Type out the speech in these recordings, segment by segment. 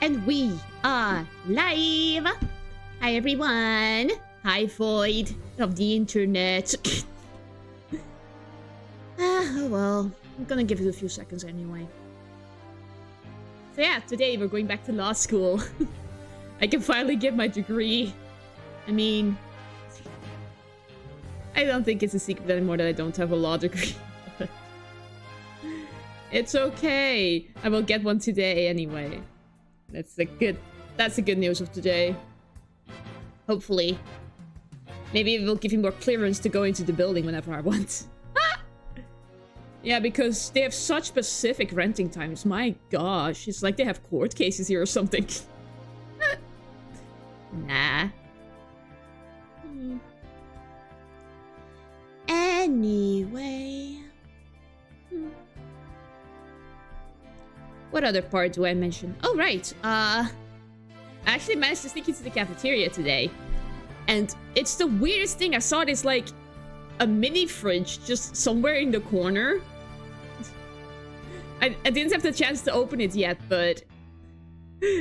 And we are live! Hi everyone! Hi Void of the internet. Oh well, I'm gonna give it a few seconds anyway. So yeah, today we're going back to law school. I can finally get my degree. I mean, I don't think it's a secret anymore that I don't have a law degree. It's okay. I will get one today anyway. That's the good news of today. Hopefully. Maybe it will give me more clearance to go into the building whenever I want. Yeah, because they have such specific renting times. My gosh, it's like they have court cases here or something. Nah. Anyway. What other part do I mention? Oh, right. I actually managed to sneak into the cafeteria today. And it's the weirdest thing. I saw this, like, a mini fridge just somewhere in the corner. I didn't have the chance to open it yet, but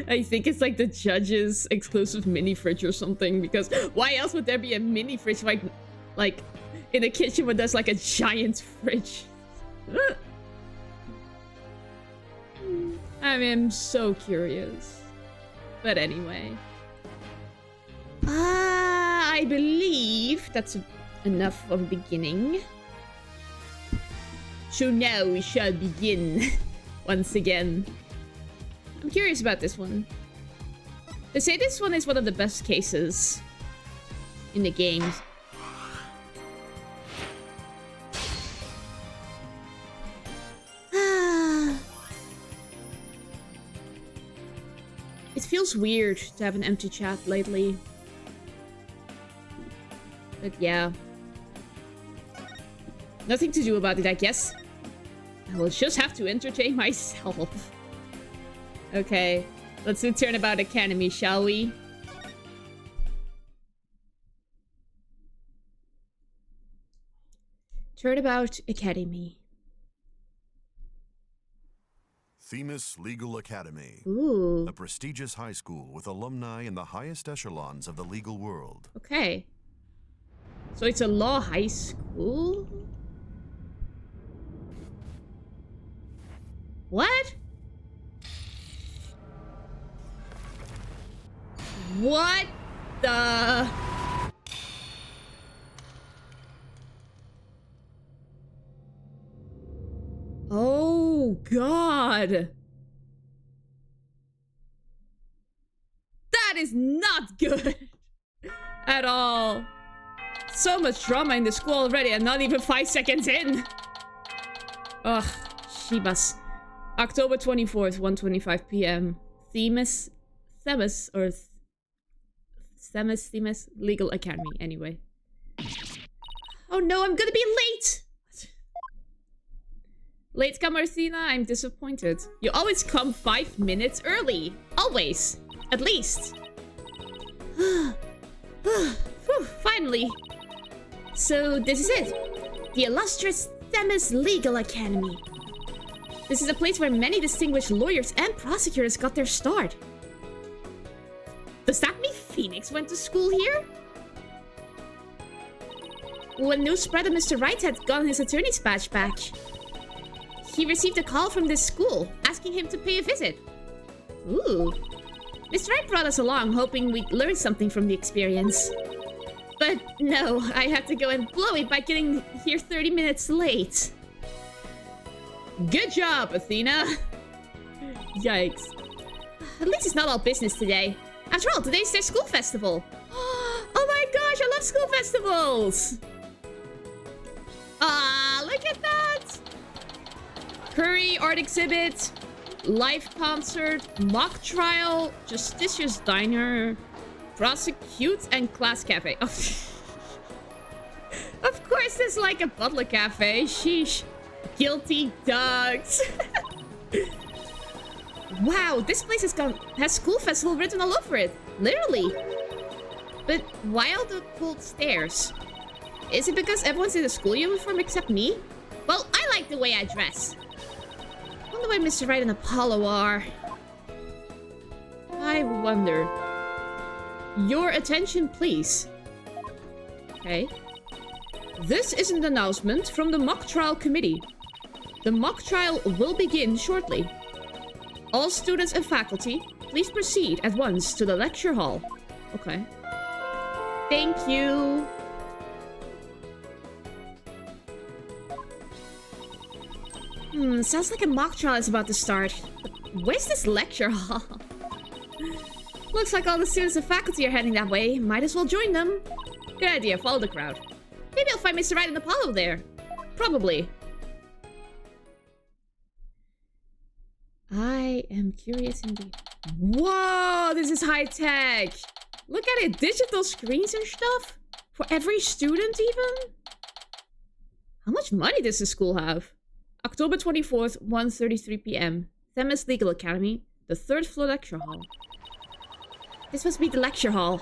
I think it's like the judge's exclusive mini fridge or something. Because why else would there be a mini fridge like in a kitchen when there's like a giant fridge? I mean, I'm so curious. But anyway. I believe that's enough of a beginning. So now we shall begin once again. I'm curious about this one. They say this one is one of the best cases in the game. It feels weird to have an empty chat lately. But yeah. Nothing to do about it, I guess. I will just have to entertain myself. Okay, let's do Turnabout Academy, shall we? Turnabout Academy. Phoenix Legal Academy. Ooh. A prestigious high school with alumni in the highest echelons of the legal world. Okay. So it's a law high school? What? What the... Oh, God. That is not good at all. So much drama in the school already and not even 5 seconds in. Ugh, Shibas. October 24th, 1:25 p.m. Themis Legal Academy. Anyway. Oh no, I'm gonna be late! Latecomer Athena, I'm disappointed. You always come 5 minutes early. Always. At least. Finally. So, this is it. The illustrious Themis Legal Academy. This is a place where many distinguished lawyers and prosecutors got their start. Does that mean Phoenix went to school here? When news spread that Mr. Wright had gotten his attorney's badge back, he received a call from this school, asking him to pay a visit. Ooh. Mr. Wright brought us along, hoping we'd learn something from the experience. But no, I had to go and blow it by getting here 30 minutes late. Good job, Athena! Yikes. At least it's not all business today. After all, today's their school festival. Oh my gosh, I love school festivals! Ah, look at that! Curry, art exhibit, live concert, mock trial, justicious diner, prosecute, and class cafe. Oh. Of course, there's like a butler cafe. Sheesh. Guilty dogs. Wow, this place has school festival written all over it. Literally. But why all the cold stares? Is it because everyone's in a school uniform except me? Well, I like the way I dress. I wonder where Mr. Wright and Apollo are. I wonder. Your attention, please. Okay. This is an announcement from the mock trial committee. The mock trial will begin shortly. All students and faculty, please proceed at once to the lecture hall. Okay. Thank you. Sounds like a mock trial is about to start. Where's this lecture hall? Looks like all the students and faculty are heading that way. Might as well join them. Good idea, follow the crowd. Maybe I'll find Mr. Wright and Apollo there. Probably. I am curious indeed. Whoa, this is high tech. Look at it, digital screens and stuff. For every student even? How much money does the school have? October 24th, 1:33 p.m. Themis Legal Academy, the 3rd floor lecture hall. This must be the lecture hall.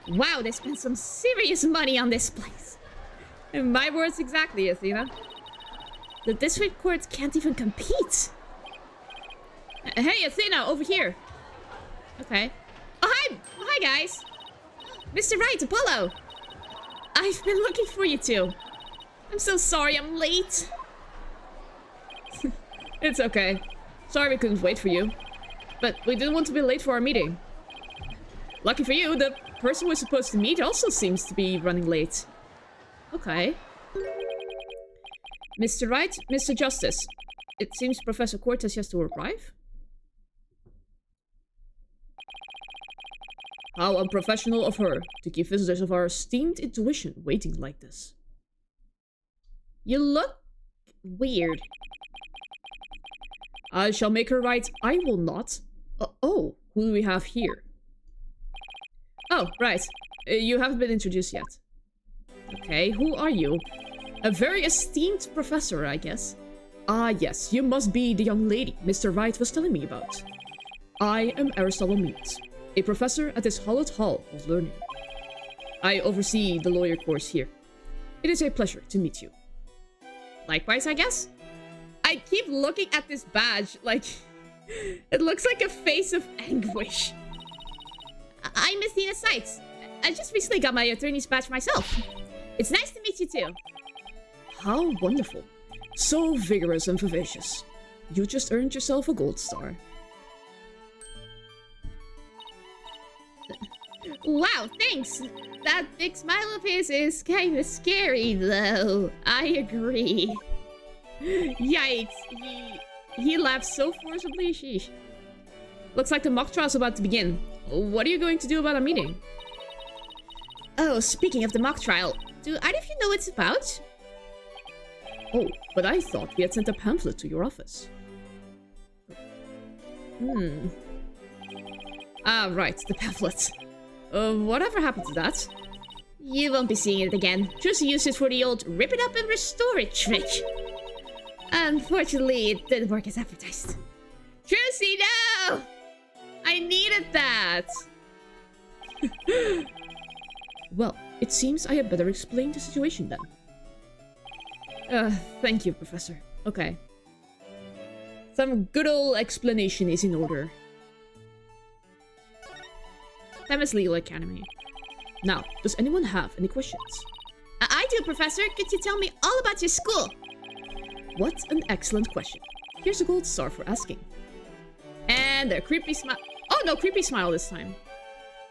Wow, they spent some serious money on this place. In my words exactly, Athena. The district court can't even compete. Hey, Athena, over here. Okay. Oh, hi! Hi, guys! Mr. Wright, Apollo! I've been looking for you two. I'm so sorry I'm late. It's okay. Sorry we couldn't wait for you. But we didn't want to be late for our meeting. Lucky for you, the person we're supposed to meet also seems to be running late. Okay. Mr. Wright, Mr. Justice. It seems Professor Cortez has to arrive. How unprofessional of her to keep visitors of our esteemed intuition waiting like this. You look weird. I shall make her right. I will not. Oh, who do we have here? Oh, right. You haven't been introduced yet. Okay, who are you? A very esteemed professor, I guess. Ah, yes, you must be the young lady Mr. Wright was telling me about. I am Aristotle Means, a professor at this hallowed hall of learning. I oversee the lawyer course here. It is a pleasure to meet you. Likewise, I guess? I keep looking at this badge like it looks like a face of anguish. I'm Athena Seitz. I just recently got my attorney's badge myself. It's nice to meet you too. How wonderful. So vigorous and vivacious. You just earned yourself a gold star. Wow, thanks. That big smile of his is kind of scary though. I agree. Yikes. He laughed so forcibly, sheesh. Looks like the mock trial's about to begin. What are you going to do about our meeting? Oh, speaking of the mock trial, do either of you know what it's about? Oh, but I thought we had sent a pamphlet to your office. Ah, right, the pamphlet. Whatever happened to that? You won't be seeing it again. Just use it for the old rip it up and restore it trick. Unfortunately, it didn't work as advertised. Trucy, no! I needed that! Well, it seems I had better explain the situation then. Thank you, Professor. Okay. Some good old explanation is in order. Themis Legal Academy. Now, does anyone have any questions? I do, Professor. Could you tell me all about your school? What an excellent question. Here's a gold star for asking. And a creepy smile. Oh, no, creepy smile this time.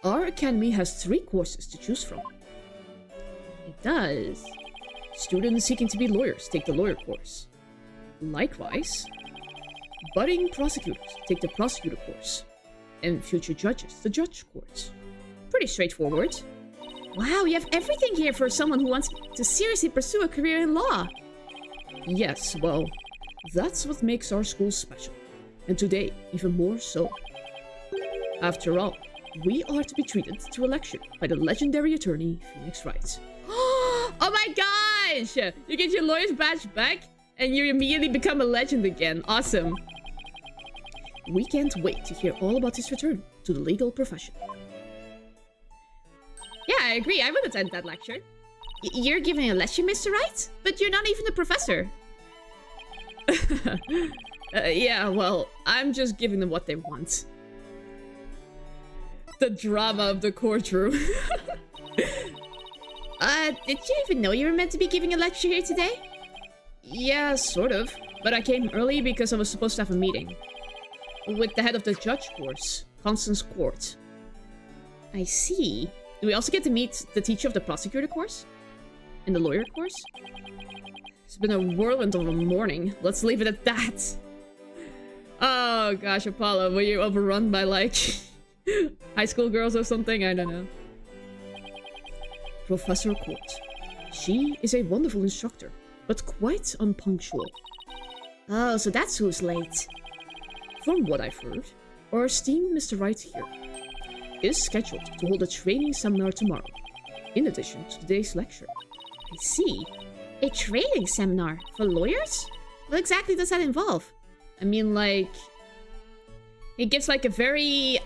Our academy has 3 courses to choose from. It does. Students seeking to be lawyers take the lawyer course. Likewise, budding prosecutors take the prosecutor course. And future judges, the judge course. Pretty straightforward. Wow, you have everything here for someone who wants to seriously pursue a career in law. Yes, well, that's what makes our school special. And today, even more so. After all, we are to be treated to a lecture by the legendary attorney, Phoenix Wright. Oh my gosh! You get your lawyer's badge back, and you immediately become a legend again. Awesome. We can't wait to hear all about his return to the legal profession. Yeah, I agree. I would attend that lecture. You're giving a lecture, Mr. Wright? But you're not even a professor. Yeah, well, I'm just giving them what they want. The drama of the courtroom. Did you even know you were meant to be giving a lecture here today? Yeah, sort of. But I came early because I was supposed to have a meeting. With the head of the judge course, Constance Court. I see. Do we also get to meet the teacher of the prosecutor course? And the lawyer course? It's been a whirlwind of a morning. Let's leave it at that. Oh gosh, Apollo, were you overrun by like high school girls or something? I don't know. Professor Court. She is a wonderful instructor, but quite unpunctual. Oh, so that's who's late. From what I've heard, our esteemed Mr. Wright here is scheduled to hold a training seminar tomorrow, in addition to today's lecture. I see. A training seminar for lawyers? What exactly does that involve? I mean, like... He gives, like, a very,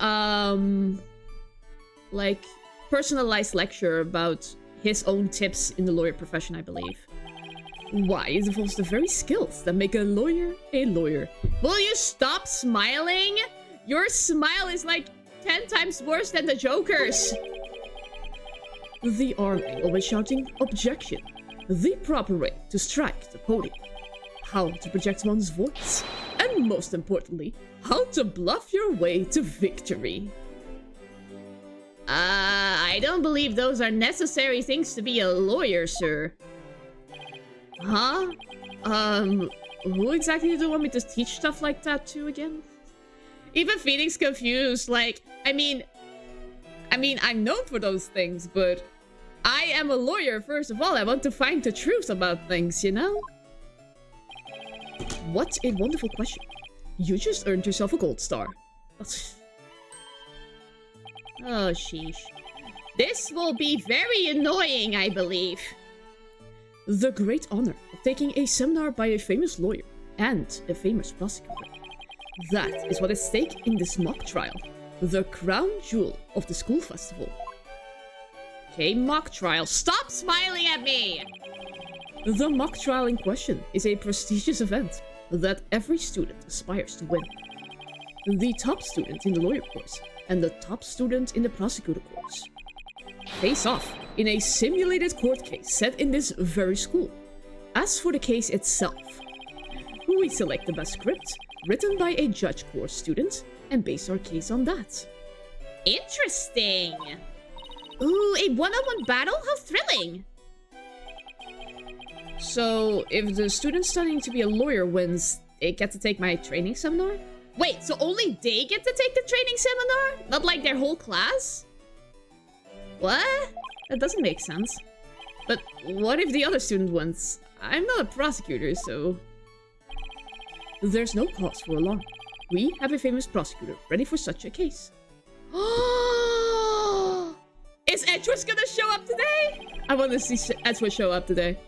like, personalized lecture about his own tips in the lawyer profession, I believe. Why, it involves the very skills that make a lawyer a lawyer. Will you stop smiling? Your smile is, like, 10 times worse than the Joker's. The army always shouting, objection. The proper way to strike the podium. How to project one's voice. And most importantly, how to bluff your way to victory. I don't believe those are necessary things to be a lawyer, sir. Huh? Who exactly do you want me to teach stuff like that to again? Even Phoenix confused, like, I mean, I'm known for those things, but I am a lawyer, first of all. I want to find the truth about things, you know? What a wonderful question. You just earned yourself a gold star. Oh, sheesh. This will be very annoying, I believe. The great honor of taking a seminar by a famous lawyer and a famous prosecutor. That is what is at stake in this mock trial. The crown jewel of the school festival. Okay, mock trial. Stop smiling at me! The mock trial in question is a prestigious event that every student aspires to win. The top student in the lawyer course and the top student in the prosecutor course face off in a simulated court case set in this very school. As for the case itself, we select the best script written by a judge course student and base our case on that. Interesting! Ooh, a one-on-one battle? How thrilling! So, if the student studying to be a lawyer wins, they get to take my training seminar? Wait, so only they get to take the training seminar? Not like their whole class? What? That doesn't make sense. But what if the other student wins? I'm not a prosecutor, so... There's no cause for alarm. We have a famous prosecutor ready for such a case. Is Edgeworth gonna show up today? I want to see Edgeworth show up today.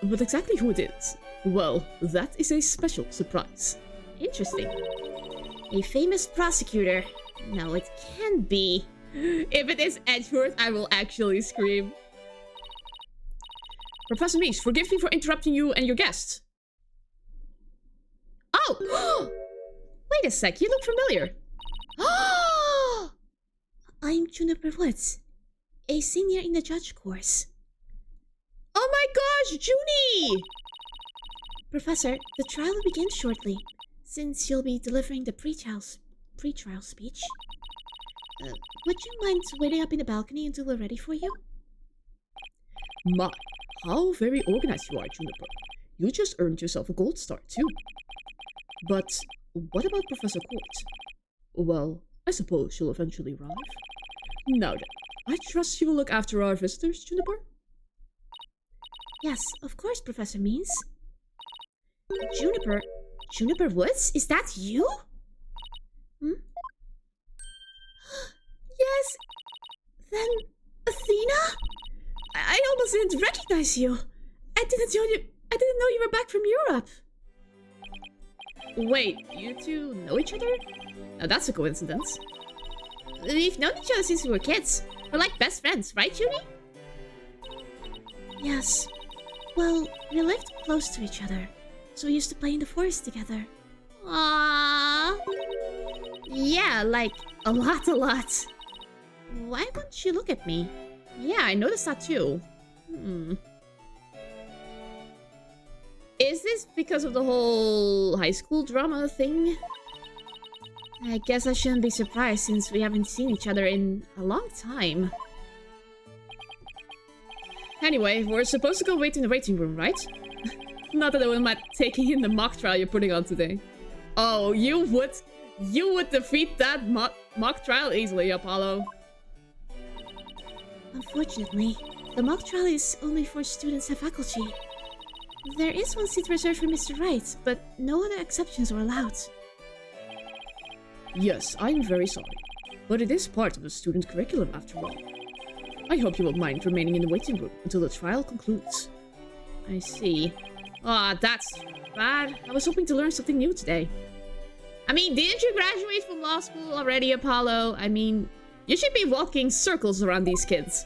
But exactly who it is, well, that is a special surprise. Interesting. A famous prosecutor. No, it can't be. If it is Edgeworth, I will actually scream. Professor Mies, forgive me for interrupting you and your guest. Oh! Wait a sec, you look familiar. I'm Juniper Woods, a senior in the judge course. Oh my gosh, Junie! Professor, the trial will begin shortly, since you'll be delivering the pre-trial speech. Would you mind waiting up in the balcony until we're ready for you? My, how very organized you are, Juniper. You just earned yourself a gold star, too. But what about Professor Court? Well, I suppose she'll eventually arrive. Now then, I trust you will look after our visitors, Juniper? Yes, of course, Professor Mies. Juniper Woods? Is that you? Hmm? Yes! Then, Athena? I almost didn't recognize you. I didn't know you were back from Europe. Wait, you two know each other? Now that's a coincidence. We've known each other since we were kids. We're like best friends, right, Junie? Yes. Well, we lived close to each other, so we used to play in the forest together. Aww. Yeah, like, a lot. Why wouldn't you look at me? Yeah, I noticed that too. Is this because of the whole high school drama thing? I guess I shouldn't be surprised since we haven't seen each other in a long time. Anyway, we're supposed to go wait in the waiting room, right? Not that I wouldn't mind taking in the mock trial you're putting on today. Oh, you would defeat that mock trial easily, Apollo. Unfortunately, the mock trial is only for students and faculty. There is one seat reserved for Mr. Wright, but no other exceptions are allowed. Yes, I'm very sorry, but it is part of the student curriculum after all. I hope you won't mind remaining in the waiting room until the trial concludes. I see. Ah, that's bad. I was hoping to learn something new today. I mean, didn't you graduate from law school already, Apollo? I mean, you should be walking circles around these kids.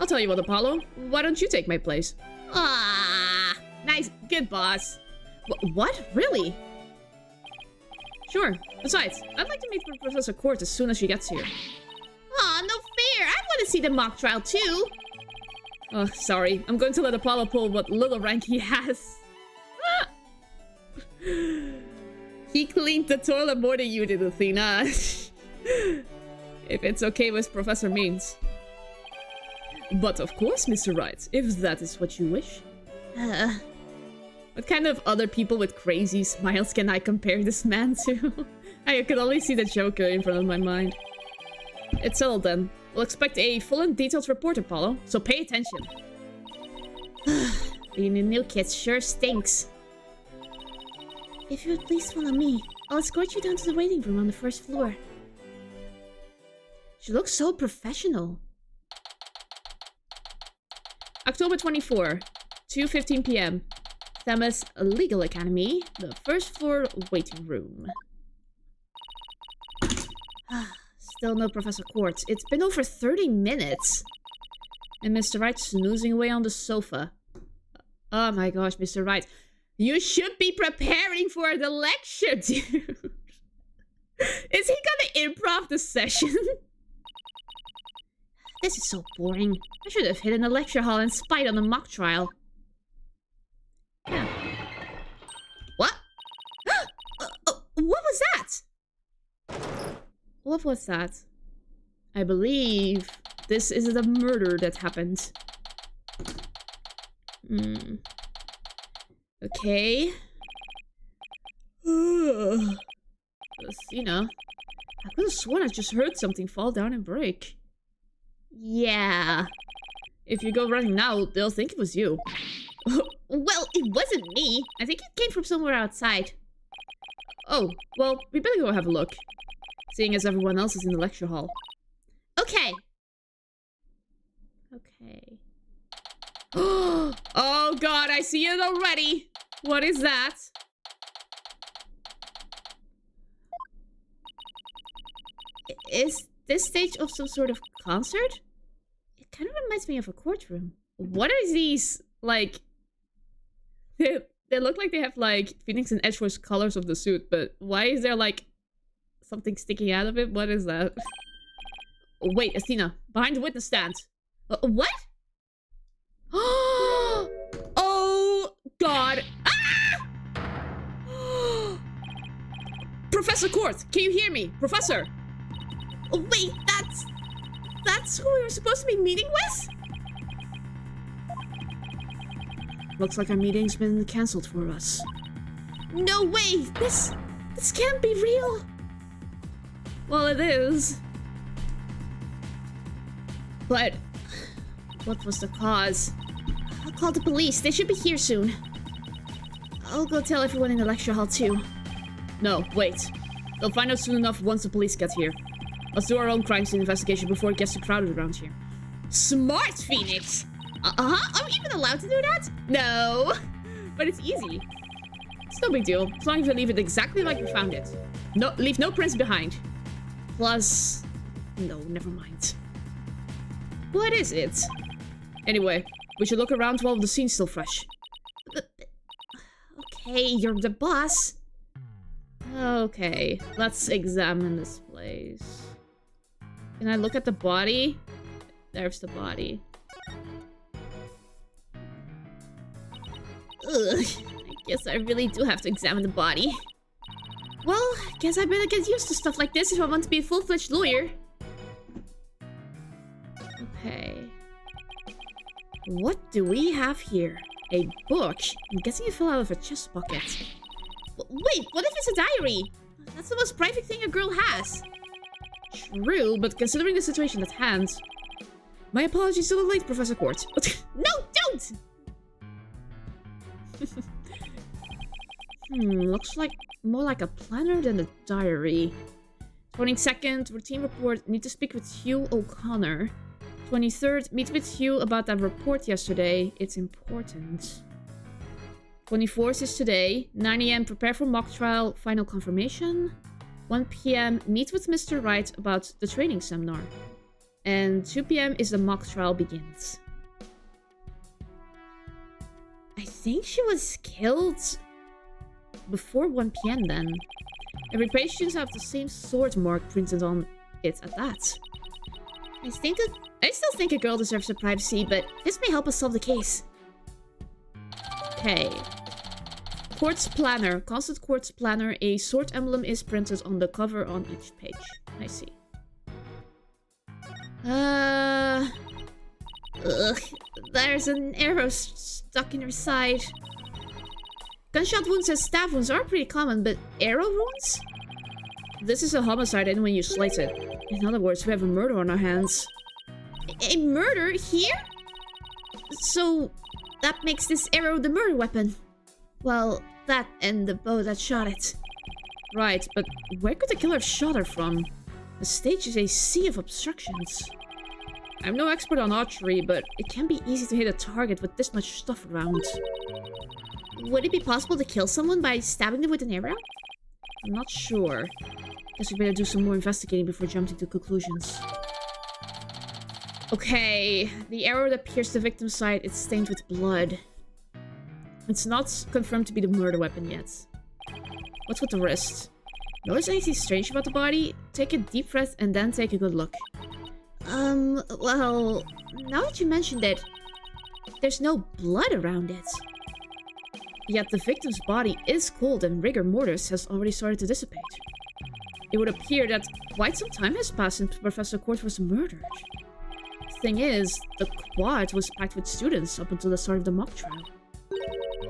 I'll tell you what, Apollo. Why don't you take my place? Ah, nice. Good boss. What? Really? Sure. Besides, I'd like to meet with Professor Court as soon as she gets here. Aw, no fair. I want to see the mock trial too. Oh, sorry. I'm going to let Apollo pull what little rank he has. He cleaned the toilet more than you did, Athena. If it's okay with Professor Means. But of course, Mr. Wright, if that is what you wish. What kind of other people with crazy smiles can I compare this man to? I could only see the Joker in front of my mind. It's settled then. We'll expect a full and detailed report, Apollo, so pay attention. Being a new kid sure stinks. If you would please follow me, I'll escort you down to the waiting room on the first floor. She looks so professional. October 24, 2:15 p.m. Themis Legal Academy, the first floor waiting room. Still no Professor Quartz. It's been over 30 minutes. And Mr. Wright snoozing away on the sofa. Oh my gosh, Mr. Wright. You should be preparing for the lecture, dude. Is he gonna improv the session? This is so boring. I should have hidden the lecture hall and spied on the mock trial. Yeah. What? What was that? What was that? I believe this is the murder that happened. Okay. You know, I could have sworn I just heard something fall down and break. Yeah. If you go running now, they'll think it was you. Well, it wasn't me. I think it came from somewhere outside. Oh, well, we better go have a look. Seeing as everyone else is in the lecture hall. Okay. Okay. Oh god, I see it already. What is that? Is this stage of some sort of concert? It kind of reminds me of a courtroom. What are these, like... They look like they have, like, Phoenix and Edgeworth's colors of the suit, but why is there, like, something sticking out of it? What is that? Oh, wait, Athena, behind the witness stand. What? Oh, God. Ah! Professor Court, can you hear me? Professor. Oh, wait, that's who we were supposed to be meeting with? Looks like our meeting's been cancelled for us. No way! This can't be real! Well, it is. But what was the cause? I'll call the police. They should be here soon. I'll go tell everyone in the lecture hall too. No, wait. They'll find out soon enough once the police get here. Let's do our own crime scene investigation before it gets too crowded around here. Smart, Phoenix! Are we even allowed to do that? No. But it's easy. It's no big deal, as long as we leave it exactly like we found it. No, leave no prints behind. Plus... no, never mind. What is it? Anyway, we should look around while the scene's still fresh. Okay, you're the boss. Okay, let's examine this place. place. Can I look at the body? There's the body. Ugh, I guess I really do have to examine the body. Well, I guess I better get used to stuff like this if I want to be a full-fledged lawyer. Okay. What do we have here? A book? I'm guessing it fell out of a chest pocket. Wait, what if it's a diary? That's the most private thing a girl has. True, but considering the situation at hand... My apologies to the late Professor Court. No, don't! Looks like more like a planner than a diary. 22nd, routine report. Need to speak with Hugh O'Connor. 23rd, meet with Hugh about that report yesterday. It's important. 24th is today. 9 AM, prepare for mock trial. Final confirmation. 1 PM, meet with Mr. Wright about the training seminar. And 2 PM is the mock trial begins. I think she was killed before 1 PM then. Every patient have the same sword mark printed on it at that. I still think a girl deserves her privacy, but this may help us solve the case. Okay. Court's planner. Constant Court's planner. A sword emblem is printed on the cover on each page. I see. Ugh. There's an arrow stuck in her side. Gunshot wounds and stab wounds are pretty common, but arrow wounds? This is a homicide and when you slice it. In other words, we have a murder on our hands. A murder here? So, that makes this arrow the murder weapon. Well, that and the bow that shot it. Right, but where could the killer have shot her from? The stage is a sea of obstructions. I'm no expert on archery, but it can be easy to hit a target with this much stuff around. Would it be possible to kill someone by stabbing them with an arrow? I'm not sure. Guess we better do some more investigating before jumping to conclusions. Okay, the arrow that pierced the victim's side is stained with blood. It's not confirmed to be the murder weapon yet. What's with the wrist? Notice anything strange about the body? Take a deep breath and then take a good look. Well, now that you mentioned it, there's no blood around it. Yet the victim's body is cold and rigor mortis has already started to dissipate. It would appear that quite some time has passed since Professor Court was murdered. Thing is, the quad was packed with students up until the start of the mock trial.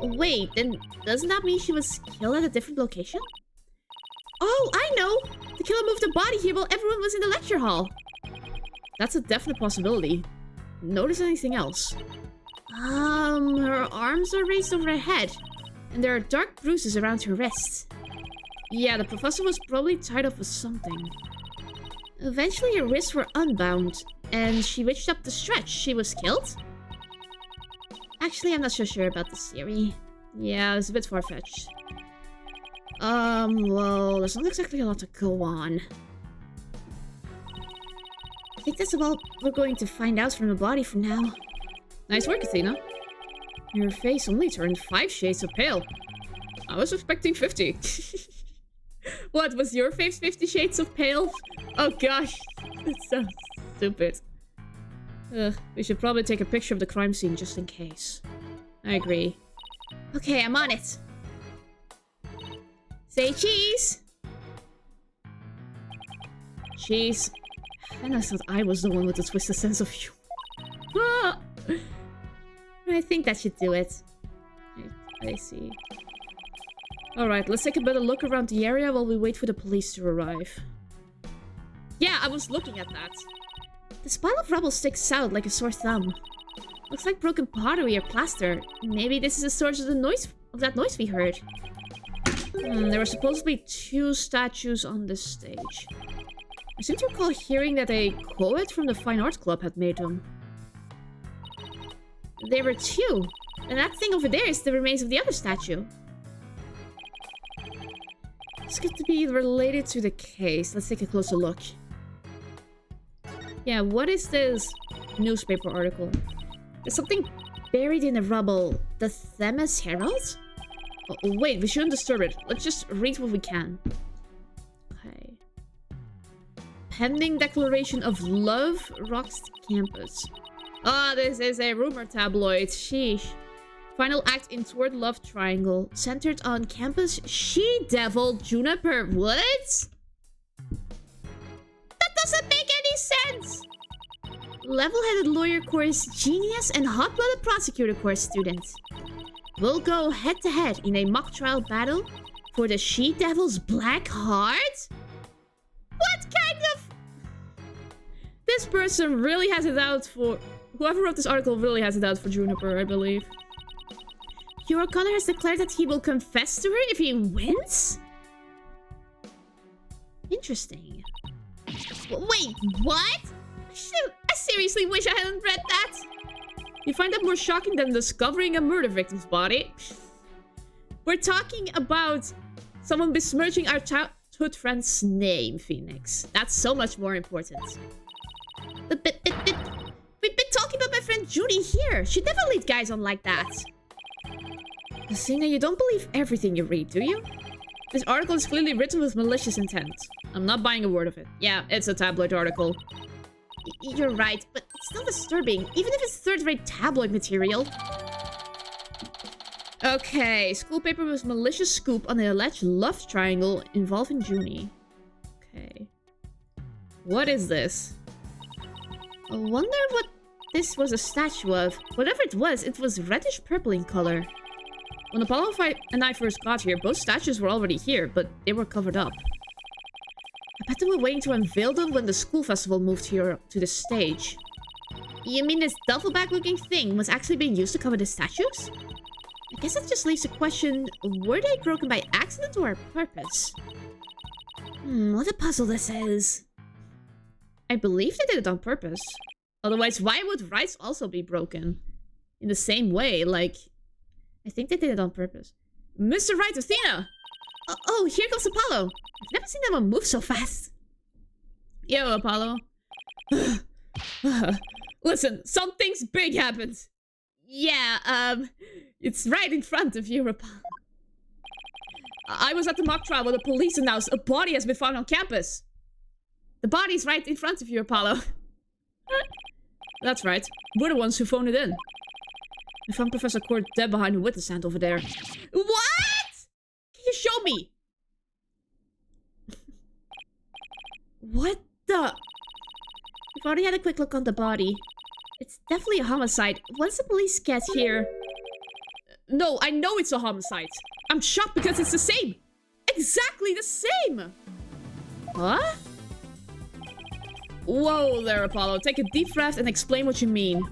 Wait, then doesn't that mean she was killed at a different location? Oh, I know! The killer moved the body here while everyone was in the lecture hall. That's a definite possibility. Notice anything else? Her arms are raised over her head, and there are dark bruises around her wrists. Yeah, the professor was probably tied up with something. Eventually her wrists were unbound, and she reached up to stretch. She was killed? Actually, I'm not so sure about this theory. Yeah, it's a bit far-fetched. Well, there's not exactly a lot to go on. I think that's about what we're going to find out from the body for now. Nice work, Athena. Your face only turned 5 shades of pale. I was expecting 50. What, was your face 50 shades of pale? Oh gosh, that's so stupid. We should probably take a picture of the crime scene just in case. I agree. Okay, I'm on it. Say cheese! Cheese. And I thought I was the one with the twisted sense of humor. Ah! I think that should do it. I see. Alright, let's take a better look around the area while we wait for the police to arrive. Yeah, I was looking at that. This pile of rubble sticks out like a sore thumb. Looks like broken pottery or plaster. Maybe this is the source of that noise we heard. There were supposedly 2 statues on this stage. I seem to recall hearing that a poet from the Fine Art Club had made them. There were 2. And that thing over there is the remains of the other statue. It's good to be related to the case. Let's take a closer look. Yeah, what is this newspaper article? There's something buried in the rubble. The Themis Herald? Oh, wait, we shouldn't disturb it. Let's just read what we can. Okay. Pending declaration of love rocks campus. Ah, this is a rumor tabloid. Sheesh. Final act in Sword Love Triangle. Centered on campus she-devil Juniper Woods? That doesn't make any sense! Level-headed lawyer course genius and hot-blooded prosecutor course student will go head-to-head in a mock trial battle for the she-devil's black heart? What kind of... This person really has it out for... Whoever wrote this article really has it out for Juniper, I believe. Your O'Connor has declared that he will confess to her if he wins? Interesting. Wait, what? I seriously wish I hadn't read that. You find that more shocking than discovering a murder victim's body? We're talking about someone besmirching our childhood friend's name, Phoenix. That's so much more important. But we've been talking about my friend Judy here. She'd never lead guys on like that. Athena, you don't believe everything you read, do you? This article is clearly written with malicious intent. I'm not buying a word of it. Yeah, it's a tabloid article. You're right, but it's still disturbing, even if it's third-rate tabloid material. Okay, school paper with malicious scoop on the alleged love triangle involving Junie. Okay. What is this? I wonder what this was a statue of. Whatever it was reddish-purple in color. When Apollo and I first got here, both statues were already here, but they were covered up. I bet they were waiting to unveil them when the school festival moved here to the stage. You mean this duffel bag-looking thing was actually being used to cover the statues? I guess that just leaves the question, were they broken by accident or purpose? What a puzzle this is. I believe they did it on purpose. Otherwise, why would Wrights also be broken? In the same way, like... I think they did it on purpose. Mr. Wright, Athena! Oh, here comes Apollo. I've never seen anyone move so fast. Yo, Apollo. Listen, something's big happened. Yeah, it's right in front of you, Apollo. I was at the mock trial where the police announced a body has been found on campus. The body's right in front of you, Apollo. That's right. We're the ones who phoned it in. I found Professor Court dead behind the witness stand over there. What? Can you show me? What the? We've already had a quick look on the body. It's definitely a homicide. Once the police get here... No, I know it's a homicide. I'm shocked because it's the same. Exactly the same. What? Whoa there, Apollo. Take a deep breath and explain what you mean.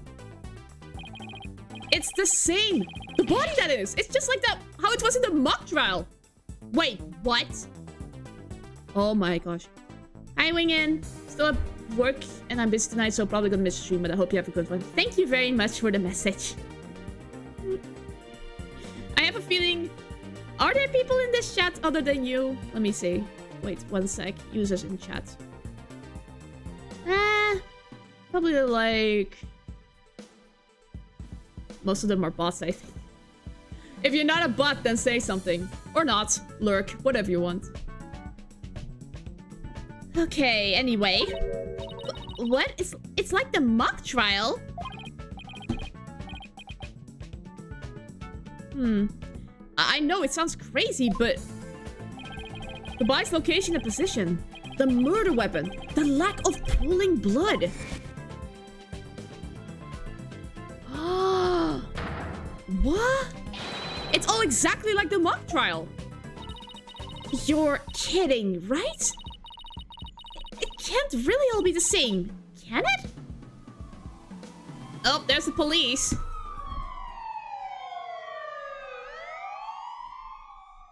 It's the same. The body, that is. It's just like that. How it was in the mock trial. Wait, what? Oh my gosh. Hi, Wingin. Still at work and I'm busy tonight, so probably gonna miss the stream, but I hope you have a good one. Thank you very much for the message. I have a feeling... Are there people in this chat other than you? Let me see. Wait, one sec. Users in chat. Probably like... Most of them are bots, I think. If you're not a bot, then say something. Or not. Lurk. Whatever you want. Okay, anyway. What? It's like the mock trial? I know it sounds crazy, but... The body's location and position. The murder weapon. The lack of pooling blood. What? It's all exactly like the mock trial. You're kidding, right? It can't really all be the same, can it? Oh, there's the police.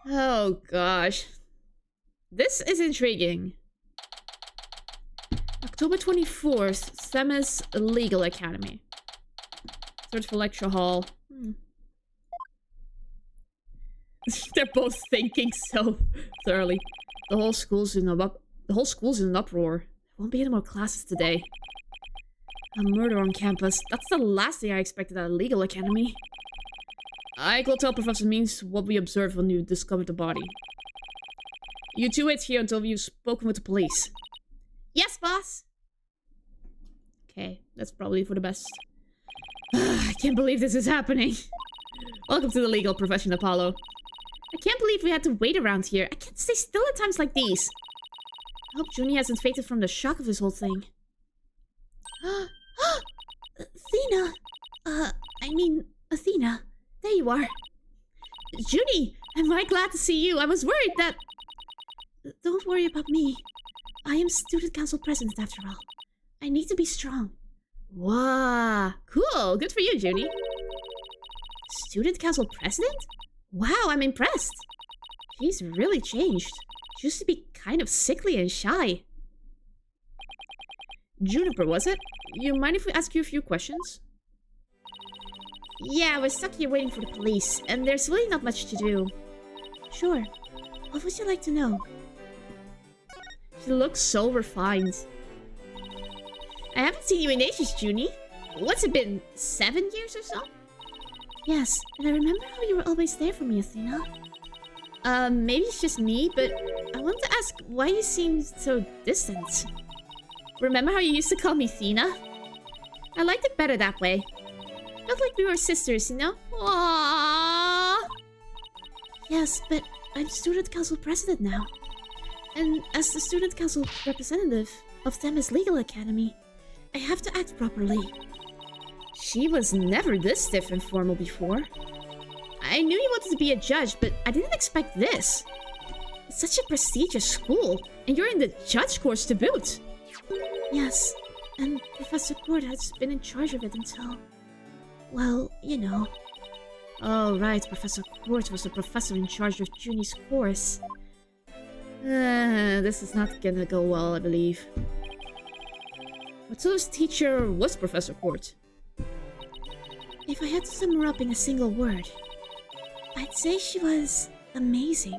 Oh gosh. This is intriguing. October 24th, Themis Legal Academy. Search for lecture hall. They're both thinking so thoroughly. The whole school's in an uproar. There won't be any more classes today. A murder on campus. That's the last thing I expected at a legal academy. I will tell Professor Means what we observed when you discovered the body. You two wait here until you've spoken with the police. Yes, boss. Okay, that's probably for the best. I can't believe this is happening. Welcome to the legal profession, Apollo. I can't believe we had to wait around here. I can't stay still at times like these. I hope Junie hasn't fainted from the shock of this whole thing. Athena! Athena. There you are. Junie, am I glad to see you? I was worried that... Don't worry about me. I am student council president after all. I need to be strong. Wow, cool. Good for you, Junie. Student council president? Wow, I'm impressed. She's really changed. She used to be kind of sickly and shy. Juniper, was it? You mind if we ask you a few questions? Yeah, we're stuck here waiting for the police, and there's really not much to do. Sure. What would you like to know? She looks so refined. I haven't seen you in ages, Junie. What's it been, 7 years or so? Yes, and I remember how you were always there for me, Athena. Maybe it's just me, but I wanted to ask why you seem so distant. Remember how you used to call me Thena? I liked it better that way. Felt like we were sisters, you know? Aww. Yes, but I'm student council president now. And as the student council representative of Themis Legal Academy, I have to act properly. She was never this stiff and formal before. I knew you wanted to be a judge, but I didn't expect this. It's such a prestigious school, and you're in the judge course to boot. Yes, and Professor Court has been in charge of it until... well, you know. Oh, right, Professor Court was the professor in charge of Junie's course. This is not gonna go well, I believe. Matilda's teacher was Professor Court. If I had to sum her up in a single word, I'd say she was amazing.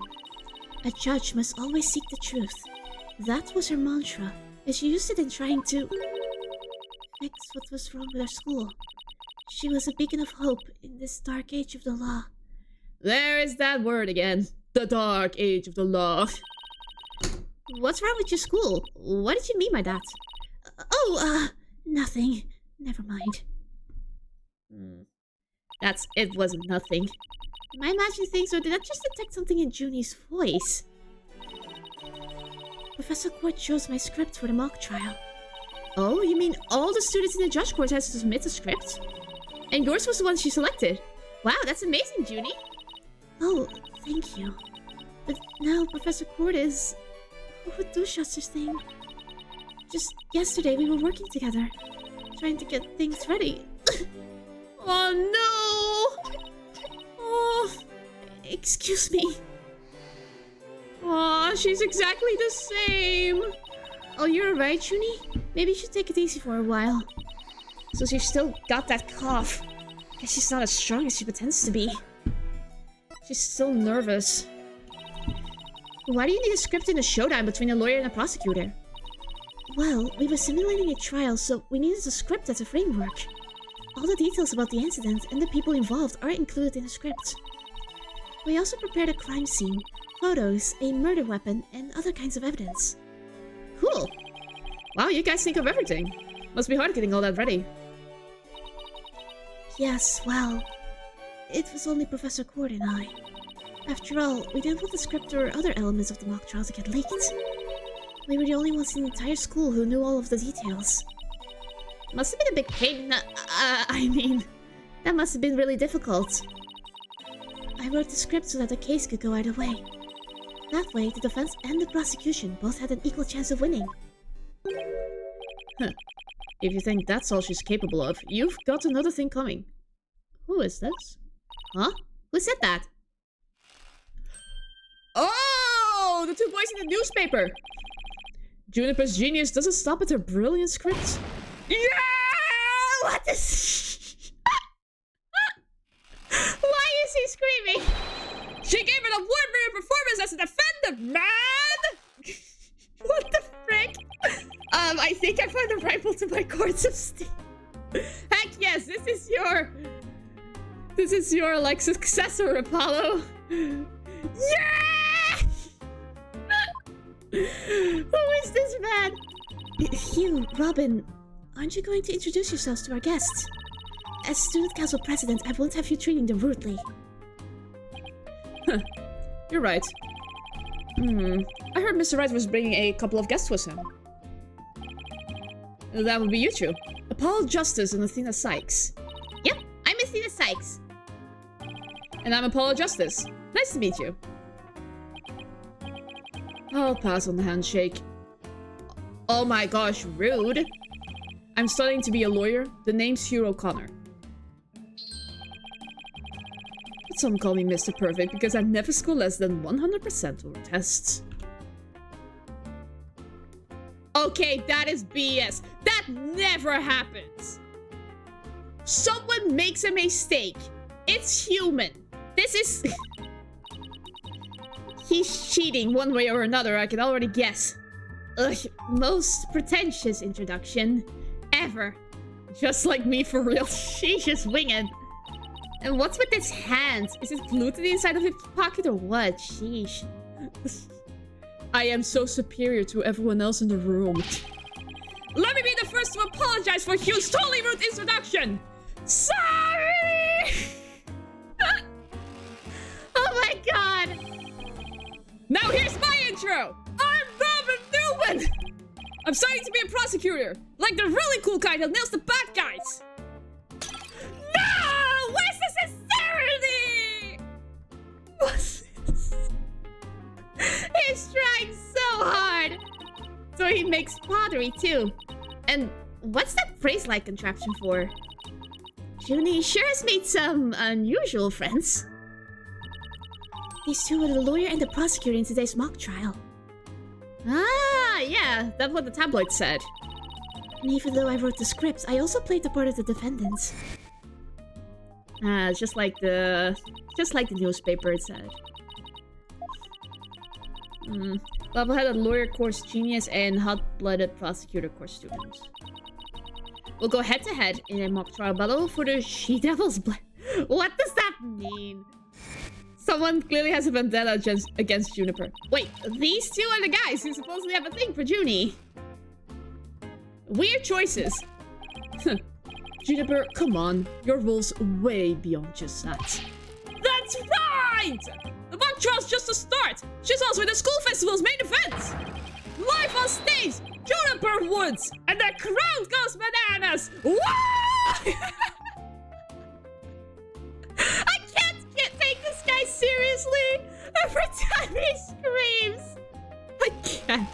A judge must always seek the truth. That was her mantra, and she used it in trying to fix what was wrong with our school. She was a beacon of hope in this dark age of the law. There is that word again. The dark age of the law. What's wrong with your school? What did you mean by that? Nothing. Never mind. It wasn't nothing. Am I imagining things, or did I just detect something in Junie's voice? Professor Court chose my script for the mock trial. Oh, you mean all the students in the judge course had to submit a script? And yours was the one she selected. Wow, that's amazing, Junie. Oh, thank you. But now Professor Court is... who would do such a thing? Just yesterday we were working together, trying to get things ready. Oh no! Oh, excuse me. Aw, she's exactly the same. Oh, you're right, Junie. Maybe you should take it easy for a while. So she's still got that cough. Guess she's not as strong as she pretends to be. She's still nervous. Why do you need a script in a showdown between a lawyer and a prosecutor? Well, we were simulating a trial, so we needed a script as a framework. All the details about the incident and the people involved are included in the script. We also prepared a crime scene, photos, a murder weapon, and other kinds of evidence. Cool. Wow, you guys think of everything. Must be hard getting all that ready. Yes, well, it was only Professor Court and I. After all, we didn't want the script or other elements of the mock trial to get leaked. We were the only ones in the entire school who knew all of the details. Must have been a big pain. I mean, that must have been really difficult. I wrote the script so that the case could go either way. That way, the defense and the prosecution both had an equal chance of winning. Huh. If you think that's all she's capable of, you've got another thing coming. Who is this? Huh? Who said that? Oh! The two boys in the newspaper! Juniper's genius doesn't stop at her brilliant script. Yeah! What is... Why is he screaming? She gave an award-winning performance as a defendant, man! What the frick? I think I found a rival to my courts of steel. Heck yes, this is your, like, successor, Apollo. Yeah! Who is this man? Hugh, Robin, aren't you going to introduce yourselves to our guests? As student council president, I won't have you treating them rudely. Huh. You're right. I heard Mr. Wright was bringing a couple of guests with him. That would be you two. Paul Justice and Athena Sykes. Yep, I'm Athena Sykes. And I'm Apollo Justice. Nice to meet you. I'll pass on the handshake. Oh my gosh, rude. I'm studying to be a lawyer. The name's Hugh O'Connor. But some call me Mr. Perfect because I never score less than 100% over tests. Okay, that is BS. That never happens. Someone makes a mistake. It's human. This is... He's cheating one way or another, I can already guess. Ugh, most pretentious introduction ever. Just like me for real. She's just winging. And what's with his hands? Is it glued to the inside of his pocket or what? Sheesh. I am so superior to everyone else in the room. Let me be the first to apologize for Hugh's totally rude introduction. Sorry! Oh my god! Now here's my intro! I'm Robin Newman! I'm studying to be a prosecutor, like the really cool kind that nails the bad guys! No! Where's the sincerity? What's this? He's trying so hard! So he makes pottery too. And what's that phrase-like contraption for? Junie sure has made some unusual friends. These two are the lawyer and the prosecutor in today's mock trial. Ah, yeah, that's what the tabloid said. And even though I wrote the scripts, I also played the part of the defendants. Ah, just like the newspaper it said. Level-headed lawyer course genius and hot-blooded prosecutor course students. We'll go head-to-head in a mock trial battle for the She-Devil's blood. What does that mean? Someone clearly has a vendetta against Juniper. Wait, these two are the guys who supposedly have a thing for Junie. Weird choices. Juniper, come on. Your role's way beyond just that. That's right! The mock trial's just a start. She's also in the school festival's main event. Live on stage, Juniper Woods, and the crowd goes bananas. Woo! I can't take this guy seriously. Every time he screams, I can't.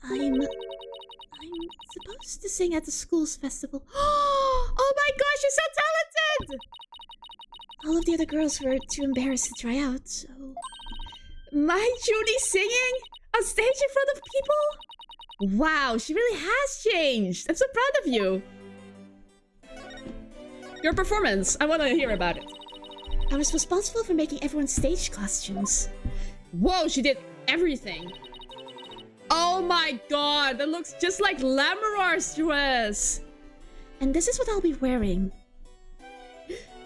I'm supposed to sing at the school's festival. Oh my gosh, you're so talented! All of the other girls were too embarrassed to try out, so... My Junie singing on stage in front of people? Wow, she really has changed. I'm so proud of you. Your performance, I want to hear about it. I was responsible for making everyone's stage costumes. Whoa, she did everything. Oh my god, that looks just like Lamorar's dress. And this is what I'll be wearing.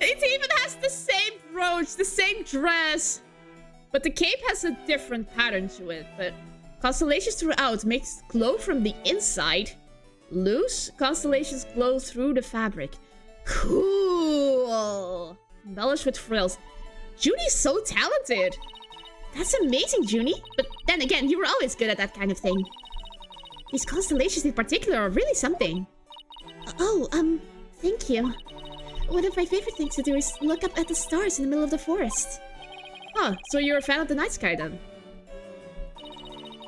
It even has the same brooch, the same dress. But the cape has a different pattern to it. But constellations throughout makes glow from the inside. Loose constellations glow through the fabric. Cool. Embellished with frills. Junie's so talented. That's amazing, Junie. But then again, you were always good at that kind of thing. These constellations in particular are really something. Oh, thank you. One of my favorite things to do is look up at the stars in the middle of the forest. Huh, so you're a fan of the night sky then?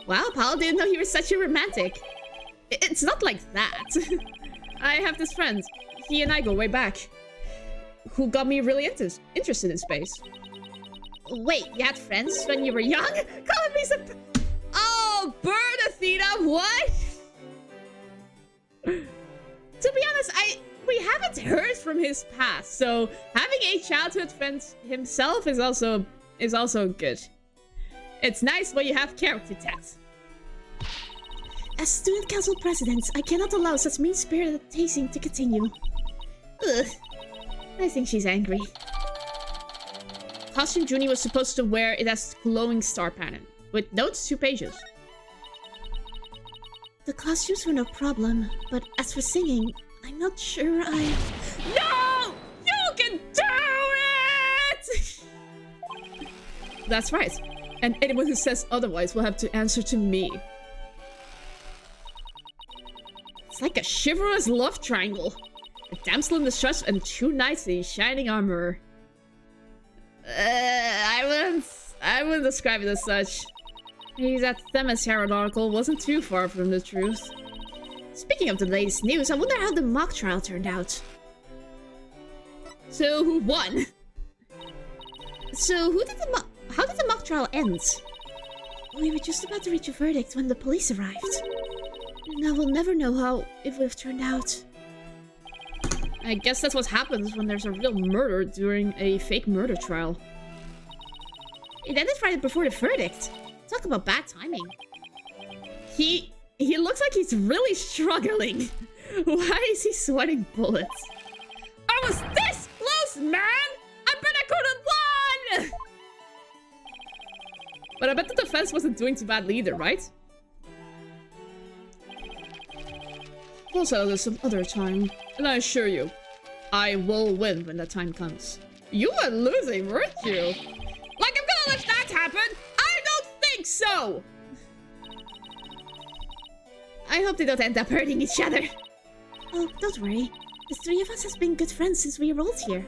Wow, Paul didn't know you were such a romantic. It's not like that. I have this friend. He and I go way back. Who got me really interested in space. Wait, you had friends when you were young? Calling me some... Oh, bird Athena, what? To be honest, we haven't heard from his past, so having a childhood friend himself is also good. It's nice when you have character tests. As student council president, I cannot allow such mean-spirited tasting to continue. Ugh. I think she's angry. costume Junie was supposed to wear, it has glowing star pattern. With notes, 2 pages. The costumes were no problem, but as for singing, I'm not sure I... No! You can do it! That's right. And anyone who says otherwise will have to answer to me. It's like a chivalrous love triangle. A damsel in distress and 2 knights in shining armor. I wouldn't describe it as such. Maybe that Themis Herald article wasn't too far from the truth. Speaking of the latest news, I wonder how the mock trial turned out. So who won? So how did the mock trial end? We were just about to reach a verdict when the police arrived. Now we'll never know how it would have turned out. I guess that's what happens when there's a real murder during a fake murder trial. It ended right before the verdict. Talk about bad timing. He looks like he's really struggling. Why is he sweating bullets? I was this close, man! I bet I could have won! But I bet the defense wasn't doing too badly either, right? We'll settle this some other time. And I assure you, I will win when the time comes. You were losing, weren't you? Like I'm gonna let that happen? I don't think so! I hope they don't end up hurting each other. Oh, don't worry. The 3 of us has been good friends since we enrolled here.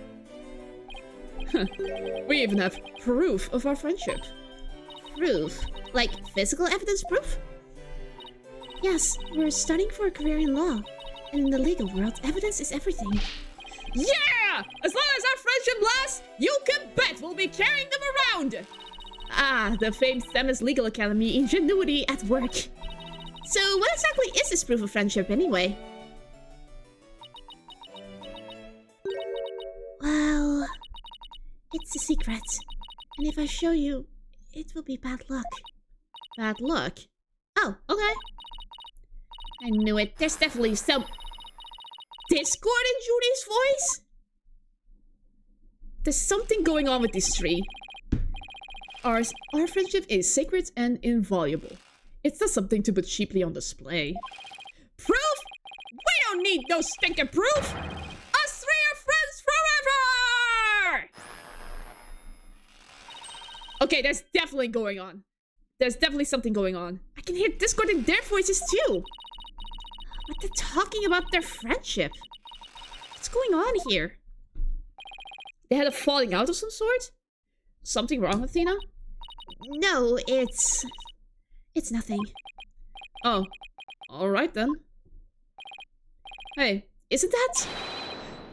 We even have proof of our friendship. Proof? Like physical evidence proof? Yes, we're studying for a career in law. And in the legal world, evidence is everything. Yeah! As long as our friendship lasts, you can bet we'll be carrying them around! Ah, the famed Themis Legal Academy ingenuity at work. So what exactly is this proof of friendship anyway? Well, it's a secret. And if I show you, it will be bad luck. Bad luck? Oh, okay. I knew it. There's definitely some discord in Junie's voice. There's something going on with these 3. Our friendship is sacred and invaluable. It's not something to put cheaply on display. Proof? We don't need no stinking proof! Us 3 are friends forever! Okay, there's definitely going on. There's definitely something going on. I can hear discord in their voices too. But they're talking about their friendship. What's going on here? They had a falling out of some sort? Something wrong, Athena? No, it's nothing. Oh, alright then. Hey, isn't that?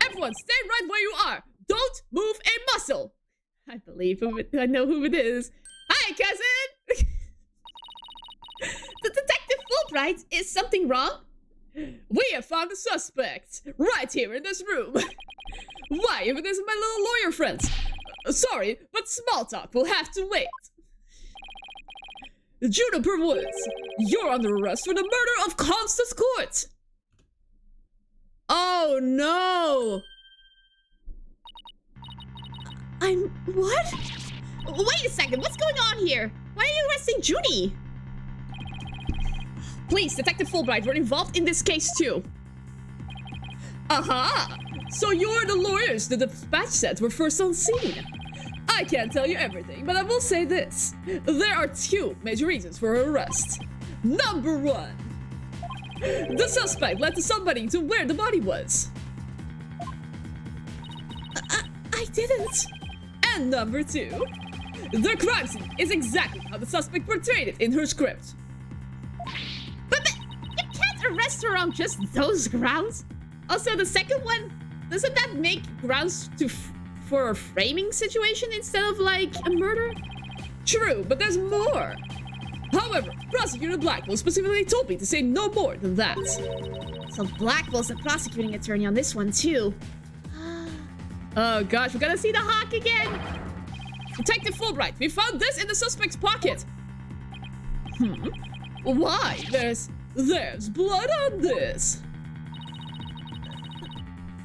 Everyone, stay right where you are! Don't move a muscle! I I know who it is. Hi, cousin! The Detective Fulbright, is something wrong? We have found a suspect, right here in this room. Why, if it isn't my little lawyer friends? Sorry, but small talk will have to wait. Juniper Woods, you're under arrest for the murder of Constance Court. Oh no! What? Wait a second, what's going on here? Why are you arresting Junie? Please, Detective Fulbright, we're involved in this case too. Aha! So you're the lawyers the dispatch said were first on scene. I can't tell you everything, but I will say this. There are 2 major reasons for her arrest. Number 1. The suspect led to somebody to where the body was. I didn't. And number 2. The crime scene is exactly how the suspect portrayed it in her script. But you can't arrest her on just those grounds. Also, the second one, doesn't that make grounds for a framing situation instead of like a murder? True, but there's more. However, Prosecutor Blackwell specifically told me to say no more than that. So Blackwell's the prosecuting attorney on this one too. Oh gosh, we're gonna see the hawk again. Detective Fulbright, we found this in the suspect's pocket. Why? There's blood on this.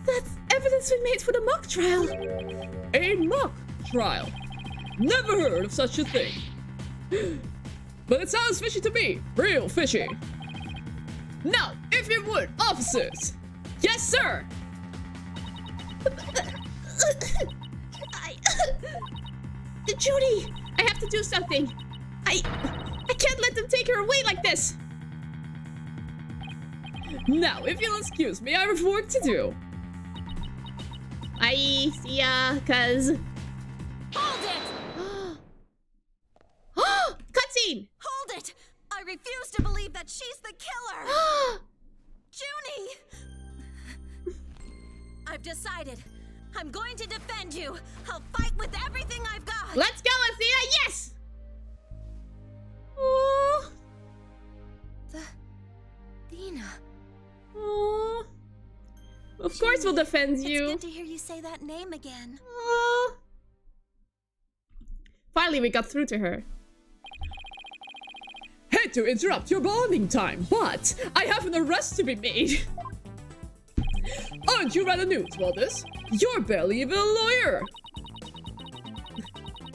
That's evidence we made for the mock trial. A mock trial? Never heard of such a thing. But it sounds fishy to me. Real fishy. Now, if you would, officers. Yes, sir. Judy, I have to do something. I can't let them take her away like this. Now, if you'll excuse me, I have work to do. Bye, see ya, cuz. Hold it! Cutscene! Hold it! I refuse to believe that she's the killer! Junie! I've decided. I'm going to defend you. I'll fight with everything I've got. Let's go, Athena! Yes! Oh. Athena. Oh. Of course we'll defend It's you. good to hear you say that name again. Oh. Finally, we got through to her. Hate to interrupt your bonding time, but I have an arrest to be made. Aren't you rather new to all this? You're barely even a lawyer.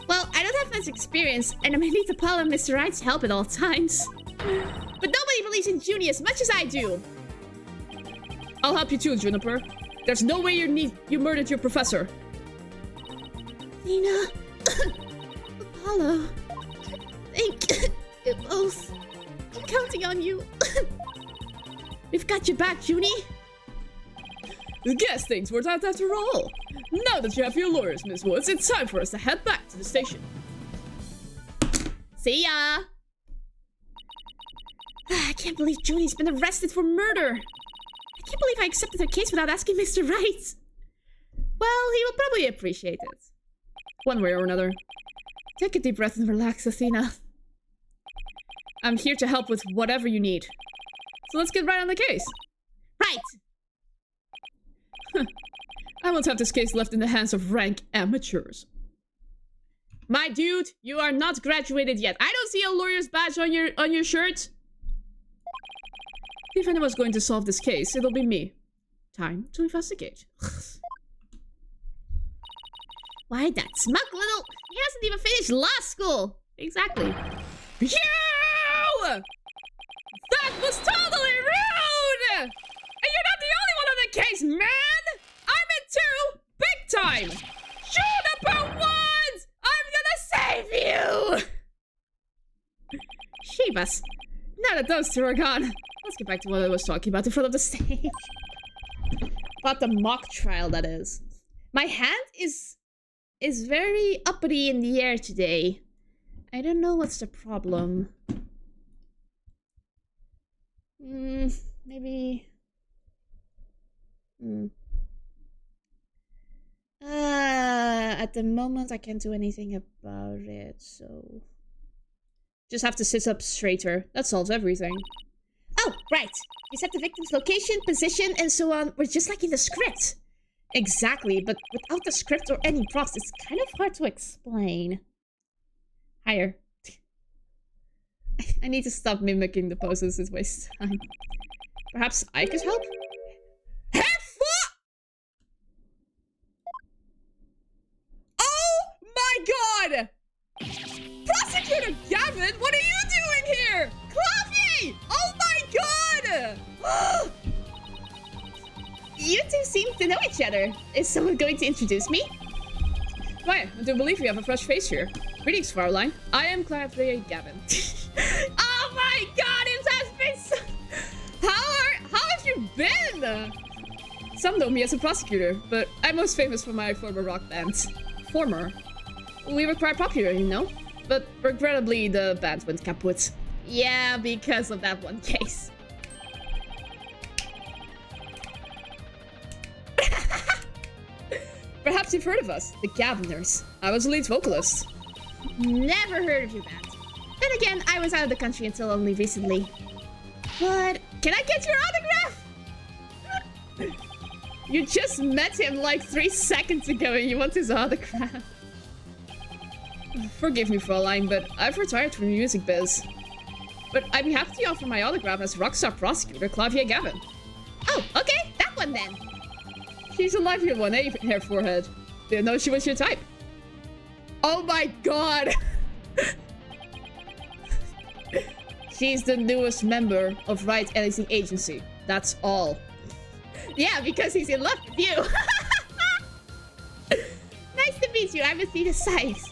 Well, I don't have much experience, and I may need to call on Mr. Wright's help at all times. But nobody believes in Junie as much as I do. I'll help you too, Juniper. There's no way you murdered your professor. Athena. Apollo. Thank you both. I'm counting on you. We've got your back, Junie. Guess things were that after all. Now that you have your lawyers, Miss Woods, it's time for us to head back to the station. See ya! I can't believe Junie's been arrested for murder. I can't believe I accepted her case without asking Mr. Wright. Well, he will probably appreciate it. One way or another. Take a deep breath and relax, Athena. I'm here to help with whatever you need. So let's get right on the case. Right! I won't have this case left in the hands of rank amateurs. My dude, you are not graduated yet. I don't see a lawyer's badge on your shirt. If anyone's going to solve this case, it'll be me. Time to investigate. Why, that smug little... He hasn't even finished law school. Exactly. You! That was totally rude! And you're not the only one on the case, man! I'm in too! Big time! Juniper Woods! I'm gonna save you! Shivas. Now that those two are gone, let's get back to what I was talking about in front of the stage. About the mock trial, that is. My hand is very uppity in the air today. I don't know what's the problem. Maybe... At the moment I can't do anything about it, so... Just have to sit up straighter. That solves everything. Oh, right! You set the victim's location, position, and so on. We're just like in the script. Exactly, but without the script or any props, it's kind of hard to explain. Higher. I need to stop mimicking the poses, it's waste time. Perhaps I could help? Oh my god! Prosecutor Gavin, what are you doing here? Coffee! Oh my god! You two seem to know each other. Is someone going to introduce me? Why, I do believe you have a fresh face here. Greetings, Fraulein. I am Claudia Gavin. Oh my god, it has been so... How have you been? Some know me as a prosecutor, but I'm most famous for my former rock band. Former? We were quite popular, you know? But regrettably, the band went kaput. Yeah, because of that one case. Perhaps you've heard of us, the Gaviners. I was the lead vocalist. Never heard of your band. Then again, I was out of the country until only recently. But can I get your autograph? You just met him like 3 seconds ago and you want his autograph. Forgive me, Fraulein, but I've retired from the music biz. But I'd be happy to offer my autograph as rockstar prosecutor Claudia Gavin. Oh, okay, that one then. She's a lively one, eh, hair forehead? Didn't know she was your type. Oh my god! She's the newest member of Wright Editing Agency. That's all. Yeah, because he's in love with you. Nice to meet you. I'm Athena Sykes.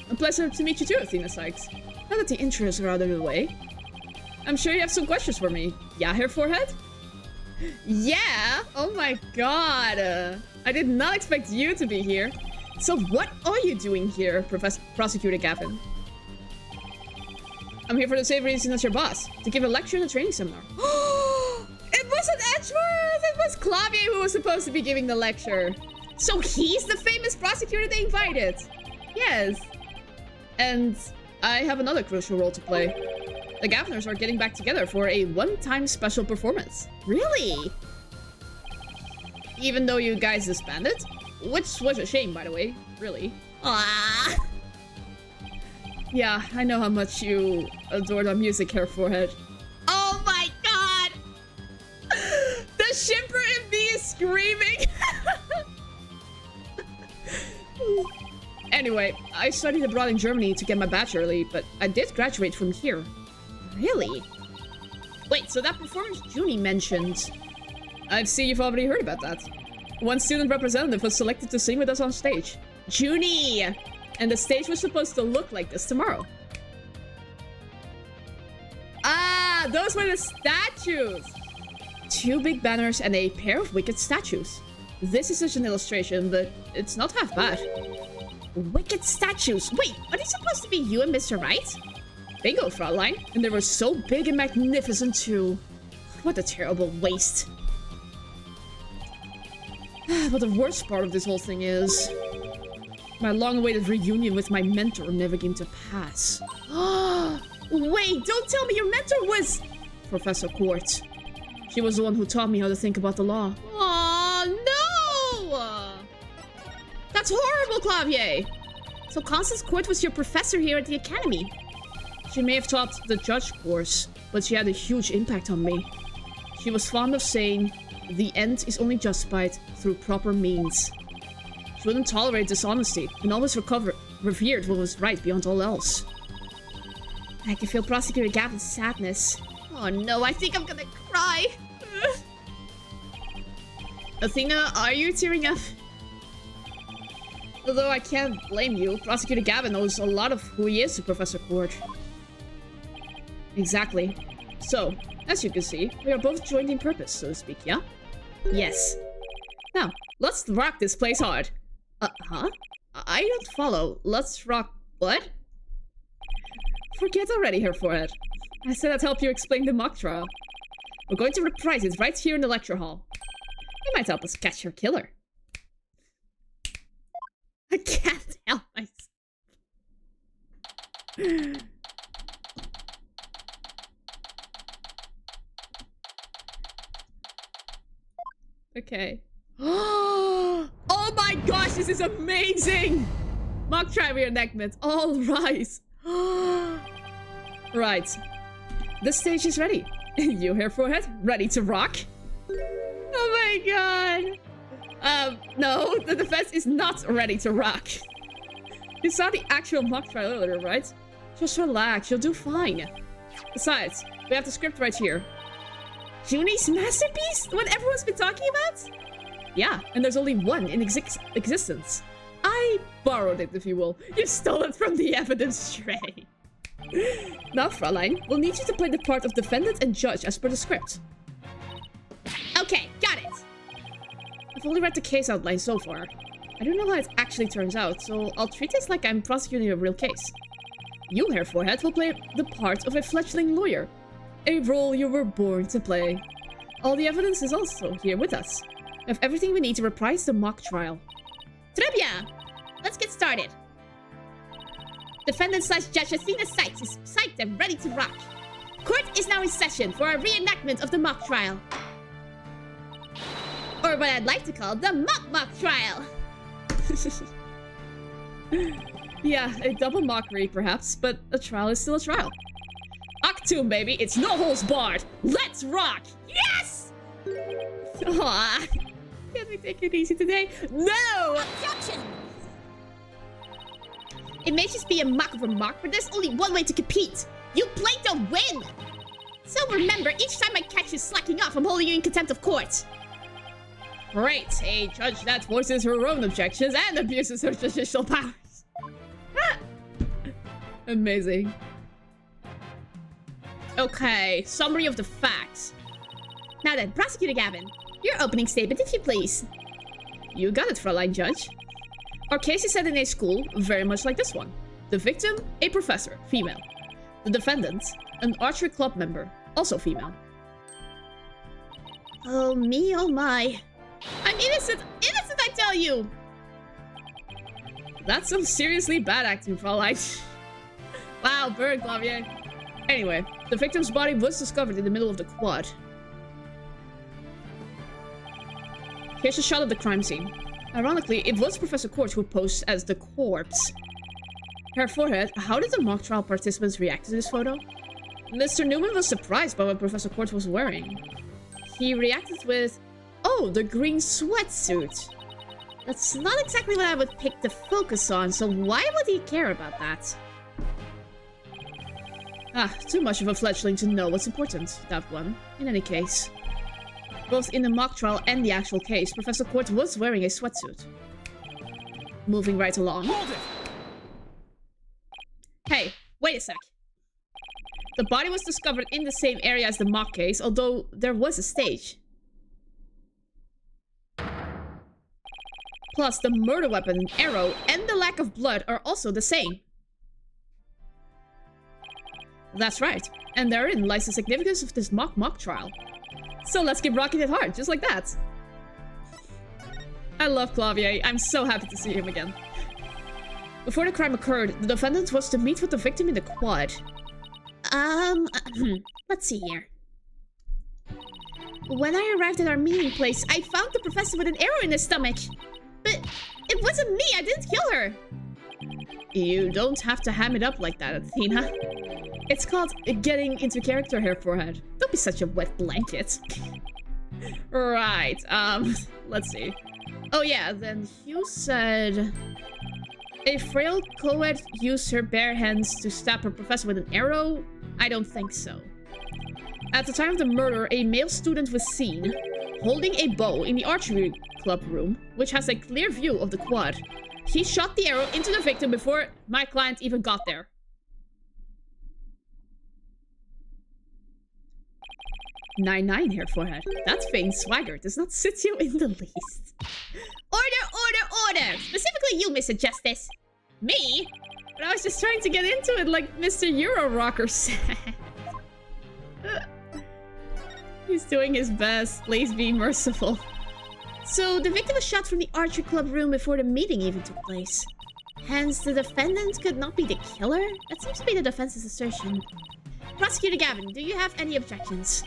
A pleasure to meet you too, Athena Sykes. Now that the intros are out of the way, I'm sure you have some questions for me. Yeah, hair forehead? Yeah? Oh my god. I did not expect you to be here. So what are you doing here, Prosecutor Gavin? I'm here for the same reason as your boss, to give a lecture in a training seminar. It wasn't Edgeworth! It was Clavier who was supposed to be giving the lecture. So he's the famous prosecutor they invited. Yes. And I have another crucial role to play. The Gaviners are getting back together for a one-time special performance. Really? Even though you guys disbanded? Which was a shame, by the way. Really. Ah. Yeah, I know how much you adored our music, hair forehead. Oh my god! The shipper in me is screaming! Anyway, I studied abroad in Germany to get my bachelor early, but I did graduate from here. Really? Wait, so that performance Junie mentioned... I see you've already heard about that. One student representative was selected to sing with us on stage. Junie! And the stage was supposed to look like this tomorrow. Ah, those were the statues! 2 big banners and a pair of wicked statues. This is just an illustration, but it's not half bad. Wicked statues. Wait, are they supposed to be you and Mr. Wright? Bingo, Fraulein. And they were so big and magnificent too. What a terrible waste. But the worst part of this whole thing is... my long-awaited reunion with my mentor never came to pass. Wait, don't tell me your mentor was... Professor Quartz. She was the one who taught me how to think about the law. Oh no! That's horrible, Clavier! So Constance Court was your professor here at the academy. She may have taught the judge course, but she had a huge impact on me. She was fond of saying, the end is only justified through proper means. She wouldn't tolerate dishonesty and always revered what was right beyond all else. I can feel Prosecutor Gavin's sadness. Oh no, I think I'm gonna cry. Athena, are you tearing up? Although I can't blame you, Prosecutor Gavin knows a lot of who he is to Professor Court. Exactly. So, as you can see, we are both joined in purpose, so to speak, yeah? Yes. Now, let's rock this place hard. Huh? I don't follow. Let's rock... what? Forget already, hair forehead. I said I'd help you explain the mock trial. We're going to reprise it right here in the lecture hall. You might help us catch your killer. I can't help myself. Okay. Oh my gosh, this is amazing! Mock trial reenactment. All rise. Right. The stage is ready. You, hair forehead, ready to rock? Oh my god. No, the defense is not ready to rock. You saw the actual mock trial earlier, right? Just relax, you'll do fine. Besides, we have the script right here. Junie's masterpiece? The one everyone's been talking about? Yeah, and there's only one in existence. I borrowed it, if you will. You stole it from the evidence tray. Now, Fraulein, we'll need you to play the part of defendant and judge as per the script. Okay, got it. I've only read the case outline so far. I don't know how it actually turns out, so I'll treat this like I'm prosecuting a real case. You, hair forehead, will play the part of a fledgling lawyer. A role you were born to play. All the evidence is also here with us. We have everything we need to reprise the mock trial. Très bien. Let's get started. Defendant/Judge Athena Sykes is psyched and ready to rock. Court is now in session for a reenactment of the mock trial. Or what I'd like to call the mock trial. Yeah, a double mockery perhaps, but a trial is still a trial. Act 2, baby, it's no holds barred. Let's rock! Yes! Aw, can we take it easy today? No! Objection! It may just be a mock of a mock, but there's only one way to compete. You play to win! So remember, each time I catch you slacking off, I'm holding you in contempt of court. Great, a judge that voices her own objections and abuses her judicial powers. Amazing. Okay, summary of the facts. Now then, Prosecutor Gavin, your opening statement, if you please. You got it, Fräulein Judge. Our case is set in a school very much like this one. The victim, a professor, female. The defendant, an archery club member, also female. Oh me, oh my. I'm innocent! Innocent, I tell you! That's some seriously bad acting, Fräulein. Wow, bird, Clavier. Anyway, the victim's body was discovered in the middle of the quad. Here's a shot of the crime scene. Ironically, it was Professor Court who posed as the corpse. Her forehead, how did the mock trial participants react to this photo? Mr. Newman was surprised by what Professor Court was wearing. He reacted with, "Oh, the green sweatsuit." That's not exactly what I would pick the focus on, so why would he care about that? Ah, too much of a fledgling to know what's important, that one. In any case. Both in the mock trial and the actual case, Professor Court was wearing a sweatsuit. Moving right along. Hold it! Hey, wait a sec. The body was discovered in the same area as the mock case, although there was a stage. Plus, the murder weapon, arrow, and the lack of blood are also the same. That's right, and therein lies the significance of this mock trial. So let's keep rocking it hard, just like that. I love Clavier. I'm so happy to see him again. Before the crime occurred, the defendant was to meet with the victim in the quad. Let's see here. When I arrived at our meeting place, I found the professor with an arrow in his stomach. But it wasn't me, I didn't kill her. You don't have to ham it up like that, Athena. It's called getting into character here, forehead. Don't be such a wet blanket. Right, let's see. Oh yeah, then Hugh said... A frail co-ed used her bare hands to stab her professor with an arrow? I don't think so. At the time of the murder, a male student was seen holding a bow in the archery club room, which has a clear view of the quad. He shot the arrow into the victim before my client even got there. Nine here, forehead. That faint swagger does not sit you in the least. Order, order, order! Specifically you, Mr. Justice. Me? But I was just trying to get into it like Mr. Euro Rocker said. He's doing his best. Please be merciful. So the victim was shot from the archery club room before the meeting even took place. Hence, the defendant could not be the killer? That seems to be the defense's assertion. Prosecutor Gavin, do you have any objections?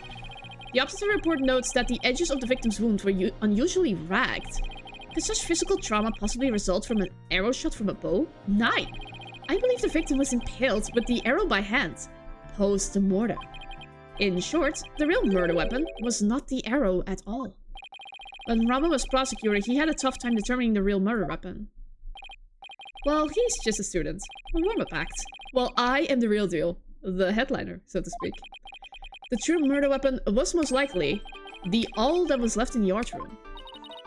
The opposite report notes that the edges of the victim's wound were unusually ragged. Could such physical trauma possibly result from an arrow shot from a bow? 9. I believe the victim was impaled with the arrow by hand, post-mortem. In short, the real murder weapon was not the arrow at all. When Rama was prosecutor, he had a tough time determining the real murder weapon. Well, he's just a student. A warm-up act. Well, I am the real deal. The headliner, so to speak. The true murder weapon was most likely the awl that was left in the art room.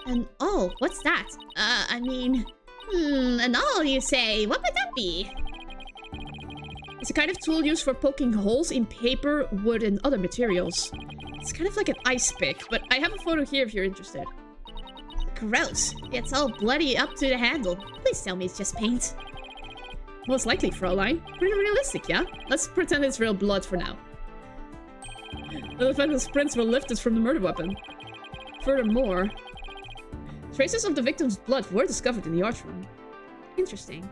An awl? What's that? An awl, you say? What would that be? It's a kind of tool used for poking holes in paper, wood, and other materials. It's kind of like an ice pick, but I have a photo here if you're interested. Gross. It's all bloody up to the handle. Please tell me it's just paint. Most likely, Fräulein. Pretty realistic, yeah? Let's pretend it's real blood for now. The defendant's prints were lifted from the murder weapon. Furthermore, traces of the victim's blood were discovered in the art room. Interesting.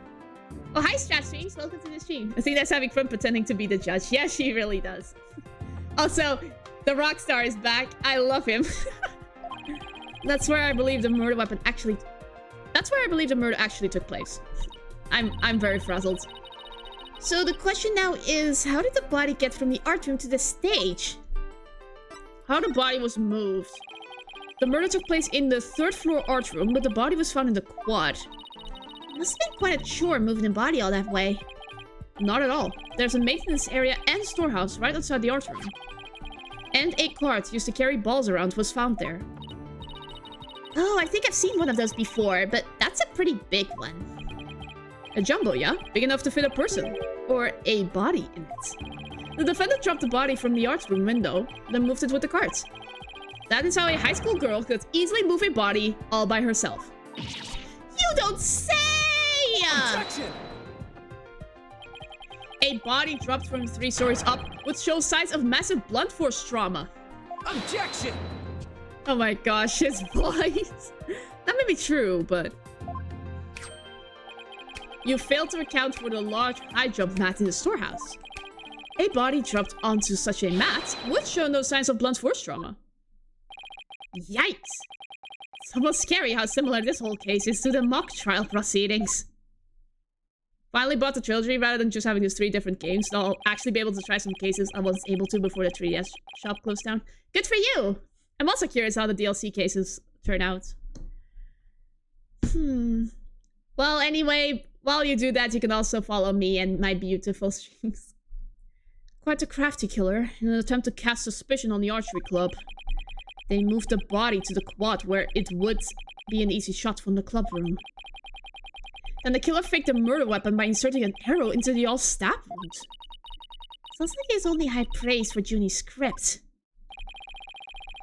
Oh, hi, Strat Streams. Welcome to the stream. I think that's having fun pretending to be the judge. Yeah, she really does. Also, the rock star is back. I love him. That's where I believe the murder weapon actually... That's where I believe the murder actually took place. I'm very frazzled. So the question now is, how did the body get from the art room to the stage? How the body was moved. The murder took place in the 3rd floor art room, but the body was found in the quad. Must have been quite a chore moving the body all that way. Not at all. There's a maintenance area and storehouse right outside the art room. And a cart used to carry balls around was found there. Oh, I think I've seen one of those before, but that's a pretty big one. A jumbo, yeah? Big enough to fit a person. Or a body in it. The defendant dropped the body from the art room window, then moved it with the cart. That is how a high school girl could easily move a body all by herself. You don't say! Objection! A body dropped from 3 stories up, which shows signs of massive blunt force trauma. Objection! Oh my gosh, his voice. That may be true, but... You failed to account for the large high jump mat in the storehouse. A body dropped onto such a mat would show no signs of blunt force trauma. Yikes! Somewhat scary how similar this whole case is to the mock trial proceedings. Finally bought the trilogy rather than just having these 3 different games. So I'll actually be able to try some cases I wasn't able to before the 3DS shop closed down. Good for you! I'm also curious how the DLC cases turn out. Well, anyway, while you do that, you can also follow me and my beautiful streams. Quite a crafty killer, in an attempt to cast suspicion on the archery club. They moved the body to the quad where it would be an easy shot from the club room. Then the killer faked a murder weapon by inserting an arrow into the all-stab wound. Sounds like there's only high praise for Junie's script.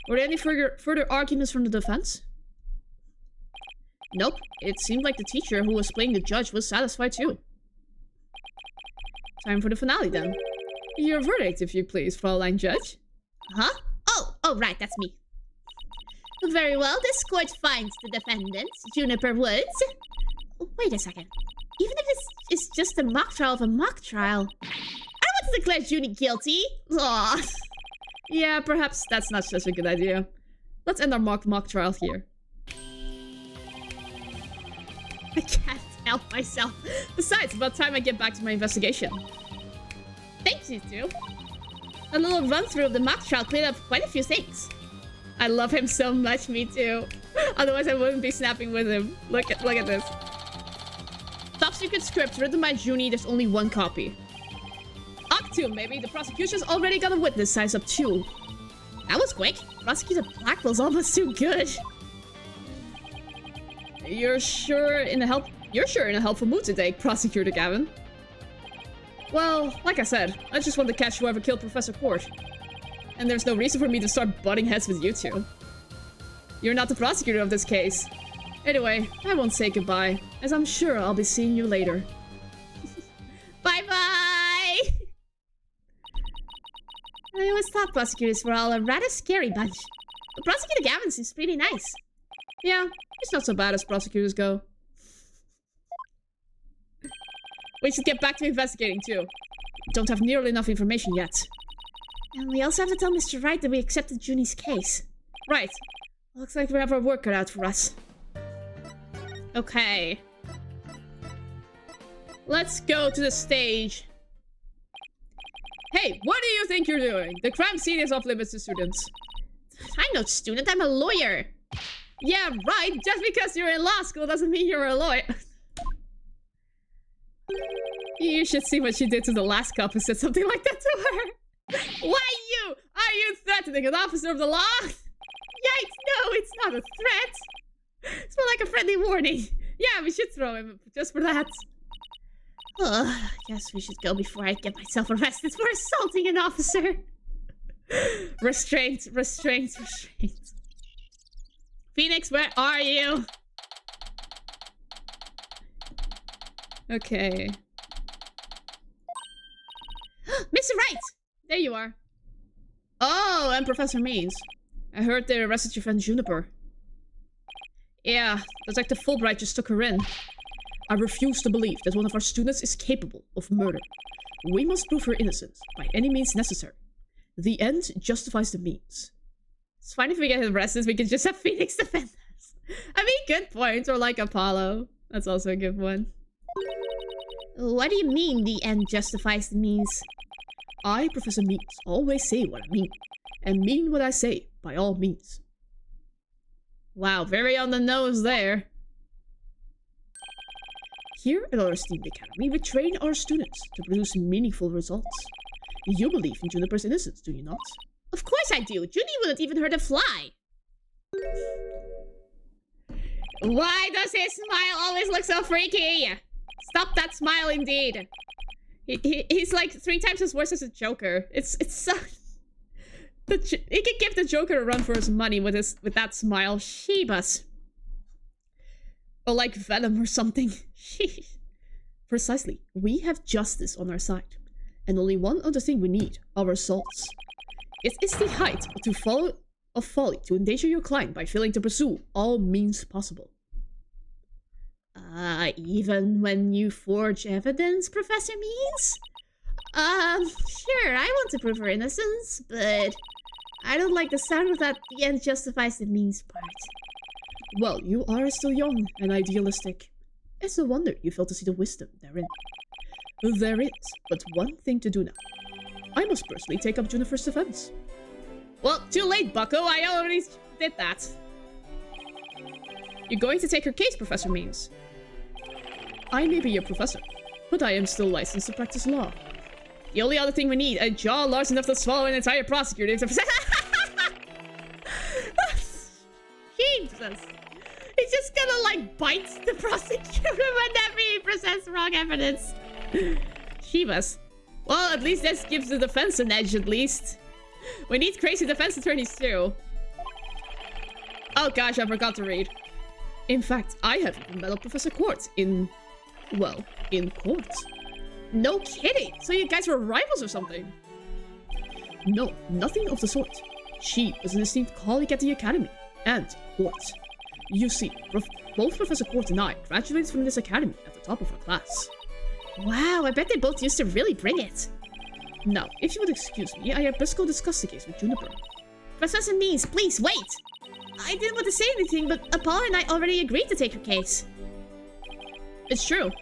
Were there any further arguments from the defense? Nope. It seemed like the teacher who was playing the judge was satisfied too. Time for the finale then. Your verdict, if you please, Fraulein Judge. Huh? Oh, right, that's me. Very well, this court finds the defendant, Juniper Woods. Wait a second. Even if this is just a mock trial of a mock trial, I want to declare Junie guilty. Aw. Yeah, perhaps that's not such a good idea. Let's end our mock trial here. I can't help myself. Besides, about time I get back to my investigation. Thanks, you two. A little run-through of the mock trial cleared up quite a few things. I love him so much, me too. Otherwise I wouldn't be snapping with him. Look at this. Top secret script written by Junie, there's only 1 copy. Act 2, maybe. The prosecution's already got a witness size up 2. That was quick. Prosecutor Blackwell's almost too good. You're sure in a helpful mood today, Prosecutor Gavin. Well, like I said, I just want to catch whoever killed Professor Court. And there's no reason for me to start butting heads with you two. You're not the prosecutor of this case. Anyway, I won't say goodbye, as I'm sure I'll be seeing you later. Bye-bye! I always thought prosecutors were all a rather scary bunch. But Prosecutor Gavin seems pretty nice. Yeah, he's not so bad as prosecutors go. We should get back to investigating too. Don't have nearly enough information yet. And we also have to tell Mr. Wright that we accepted Junie's case. Right. Looks like we have our work cut out for us. Okay. Let's go to the stage. Hey, what do you think you're doing? The crime scene is off limits to students. I'm no student, I'm a lawyer. Yeah, right. Just because you're in law school doesn't mean you're a lawyer. You should see what she did to the last cop who said something like that to her. Why you? Are you threatening an officer of the law? Yikes, no, it's not a threat. It's more like a friendly warning. Yeah, we should throw him just for that. Guess we should go before I get myself arrested for assaulting an officer. Restraint. Phoenix, where are you? Okay. Mr. Wright! There you are. Oh, and Professor Means. I heard they arrested your friend Juniper. Yeah, Detective Fulbright just took her in. I refuse to believe that one of our students is capable of murder. We must prove her innocence by any means necessary. The end justifies the means. It's fine if we get arrested, we can just have Phoenix defend us. I mean, good point. Or like Apollo. That's also a good one. What do you mean, the end justifies the means? I, Professor Means, always say what I mean. And mean what I say, by all means. Wow, very on the nose there. Here at our esteemed academy, we train our students to produce meaningful results. You believe in Juniper's innocence, do you not? Of course I do. Junie wouldn't even hurt a fly. Why does his smile always look so freaky? Stop that smile, indeed. He's like 3 times as worse as a Joker. It's so... he could give the Joker a run for his money with that smile. Shebus. Or like Venom or something. Precisely. We have justice on our side. And only one other thing we need, our results. It is the height of folly to endanger your client by failing to pursue all means possible. Even when you forge evidence, Professor Means? Sure, I want to prove her innocence, but I don't like the sound of that the end justifies the means part. Well, you are still young and idealistic. It's no wonder you fail to see the wisdom therein. There is but one thing to do now. I must personally take up Juniper's defense. Well, too late, bucko. I already did that. You're going to take her case, Professor Means. I may be your professor, but I am still licensed to practice law. The only other thing we need, a jaw large enough to swallow an entire prosecutor. Jesus. He's just gonna, like, bite the prosecutor whenever he presents wrong evidence. Shivas. Well, at least this gives the defense an edge, at least. We need crazy defense attorneys, too. Oh gosh, I forgot to read. In fact, I have even met up Professor Quartz in court. No kidding! So you guys were rivals or something? No, nothing of the sort. She was an esteemed colleague at the academy, and Quartz. You see, both Professor Quartz and I graduated from this academy at the top of our class. Wow, I bet they both used to really bring it. Now, if you would excuse me, I have best go discuss the case with Juniper. Professor Means, please, wait! I didn't want to say anything, but Apollo and I already agreed to take her case. It's true.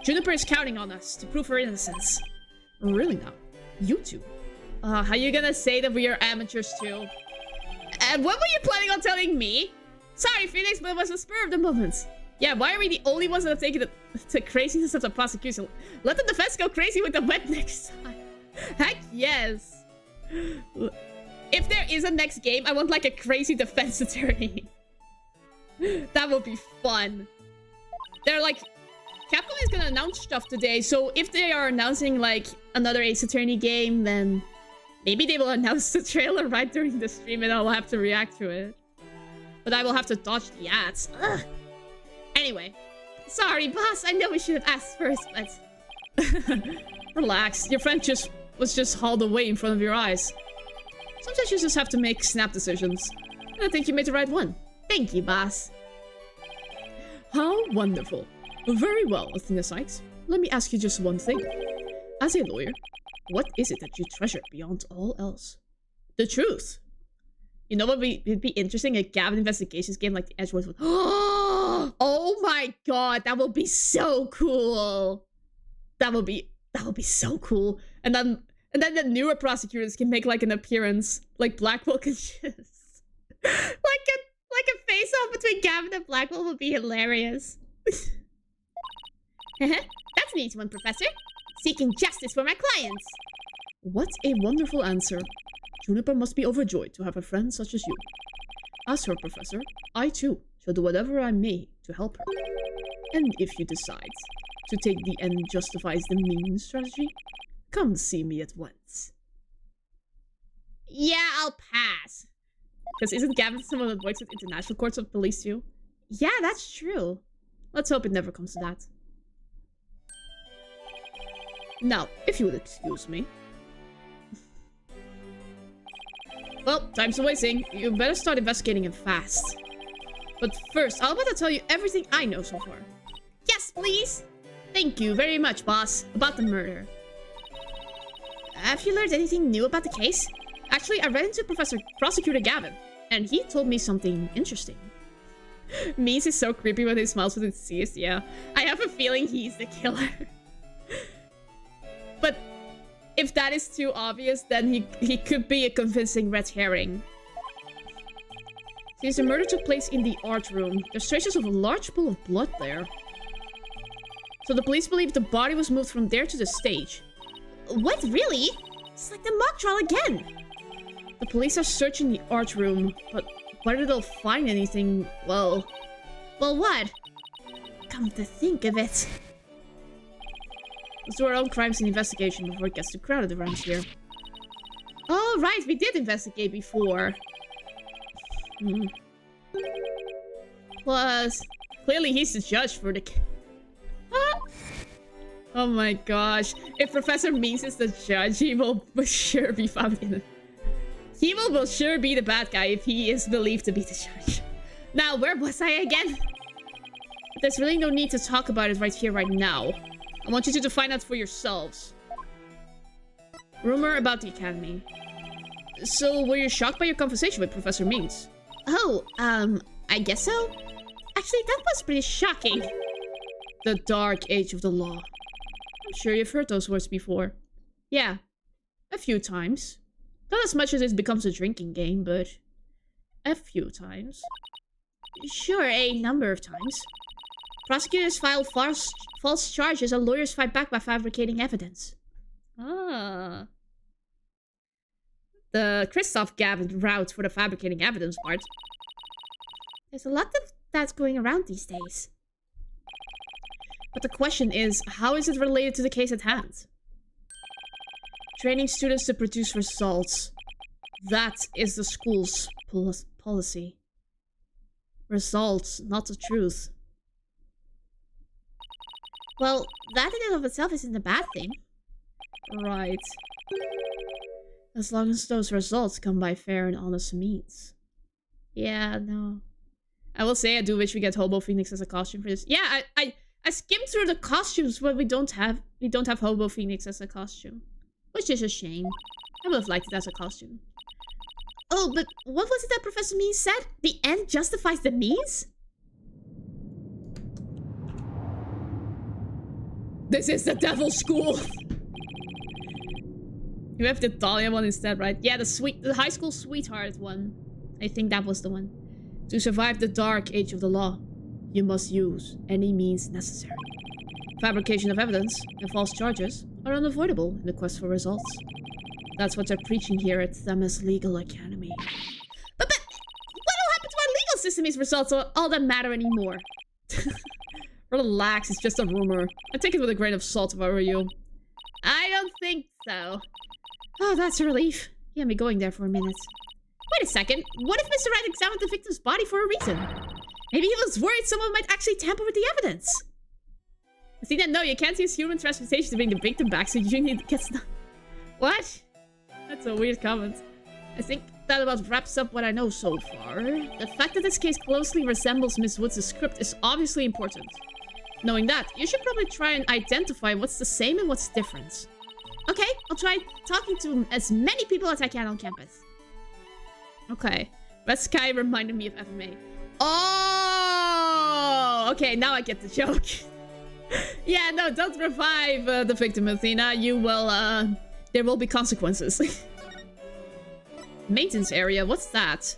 Juniper is counting on us to prove her innocence. Really now? You two? How you gonna say that we are amateurs too? And what were you planning on telling me? Sorry, Phoenix, but it was a spur of the moment. Yeah, why are we the only ones that have taken the craziness of the prosecution? Let the defense go crazy with the wet next time. Heck yes. If there is a next game, I want like a crazy defense attorney. That would be fun. They're like... Capcom is gonna announce stuff today, so if they are announcing like another Ace Attorney game, then maybe they will announce the trailer right during the stream and I'll have to react to it. But I will have to dodge the ads. Ugh. Anyway, sorry boss, I know we should have asked first, but... Relax, your friend was just hauled away in front of your eyes. Sometimes you just have to make snap decisions. And I think you made the right one. Thank you, boss. How wonderful. Very well, Athena Sykes. Let me ask you just one thing. As a lawyer, what is it that you treasure beyond all else? The truth. You know what would be interesting? A Gavin Investigations game like the Edgeworth one. Oh my god, that would be so cool. That would be so cool. And then the newer prosecutors can make like an appearance. Like Blackwell can just like a face-off between Gavin and Blackwell would be hilarious. That's an easy one, Professor. Seeking justice for my clients. What a wonderful answer. Juniper must be overjoyed to have a friend such as you. As her professor, I too shall do whatever I may to help her. And if you decide to take the end justifies the means strategy, come see me at once. Yeah, I'll pass. Because isn't Gavin someone that works with international courts of police too? Yeah, that's true. Let's hope it never comes to that. Now, if you would excuse me. Well, time's wasting. You better start investigating it fast. But first, I'll better tell you everything I know so far. Yes, please. Thank you very much, boss. About the murder. Have you learned anything new about the case? Actually, I ran into Prosecutor Gavin, and he told me something interesting. Means is so creepy when he smiles with his teeth, yeah. I have a feeling he's the killer. But if that is too obvious, then he could be a convincing red herring. Since the murder took place in the art room, there's traces of a large pool of blood there. So the police believe the body was moved from there to the stage. What, really? It's like the mock trial again. The police are searching the art room, but whether they'll find anything, well... Well, what? Come to think of it. Let's do our own crime scene investigation before it gets too crowded around here. Oh, right, we did investigate before. Plus, clearly he's the judge for the... Oh my gosh. If Professor Means is the judge, he will sure be found in it. He will sure be the bad guy if he is believed to be the judge. Now, where was I again? There's really no need to talk about it right here, right now. I want you two to find out for yourselves. Rumor about the academy. So, were you shocked by your conversation with Professor Means? Oh, I guess so. Actually, that was pretty shocking. The dark age of the law. I'm sure you've heard those words before. Yeah, a few times. Not as much as it becomes a drinking game, but a few times. Sure, a number of times. Prosecutors file false charges and lawyers fight back by fabricating evidence. Ah. The Christoph Gavin route for the fabricating evidence part. There's a lot of that going around these days. But the question is, how is it related to the case at hand? Training students to produce results. That is the school's policy. Results, not the truth. Well, that in and of itself isn't a bad thing. Right. As long as those results come by fair and honest means. Yeah, no. I will say I do wish we get Hobo Phoenix as a costume for this. Yeah, I skimmed through the costumes, but we don't have Hobo Phoenix as a costume. Which is a shame. I would have liked it as a costume. Oh, but what was it that Professor Means said? The end justifies the means? This is the devil's school! You have the Dahlia one instead, right? Yeah, the high school sweetheart one. I think that was the one. To survive the dark age of the law, you must use any means necessary. Fabrication of evidence and false charges are unavoidable in the quest for results. That's what they're preaching here at TuMiiA's Legal Academy. But what'll happen to our legal system if results are all that matter anymore? Relax, it's just a rumor. I take it with a grain of salt if I were you. I don't think so. Oh, that's a relief. You had me going there for a minute. Wait a second. What if Mr. Wright examined the victim's body for a reason? Maybe he was worried someone might actually tamper with the evidence. See that? No, you can't use human transportation to bring the victim back, so you need to get... What? That's a weird comment. I think that about wraps up what I know so far. The fact that this case closely resembles Miss Woods' script is obviously important. Knowing that, you should probably try and identify what's the same and what's different. Okay, I'll try talking to as many people as I can on campus. Okay. Red Sky reminded me of FMA. Oh! Okay, now I get the joke. Yeah, no, don't revive the victim, Athena. You will, there will be consequences. Maintenance area, what's that?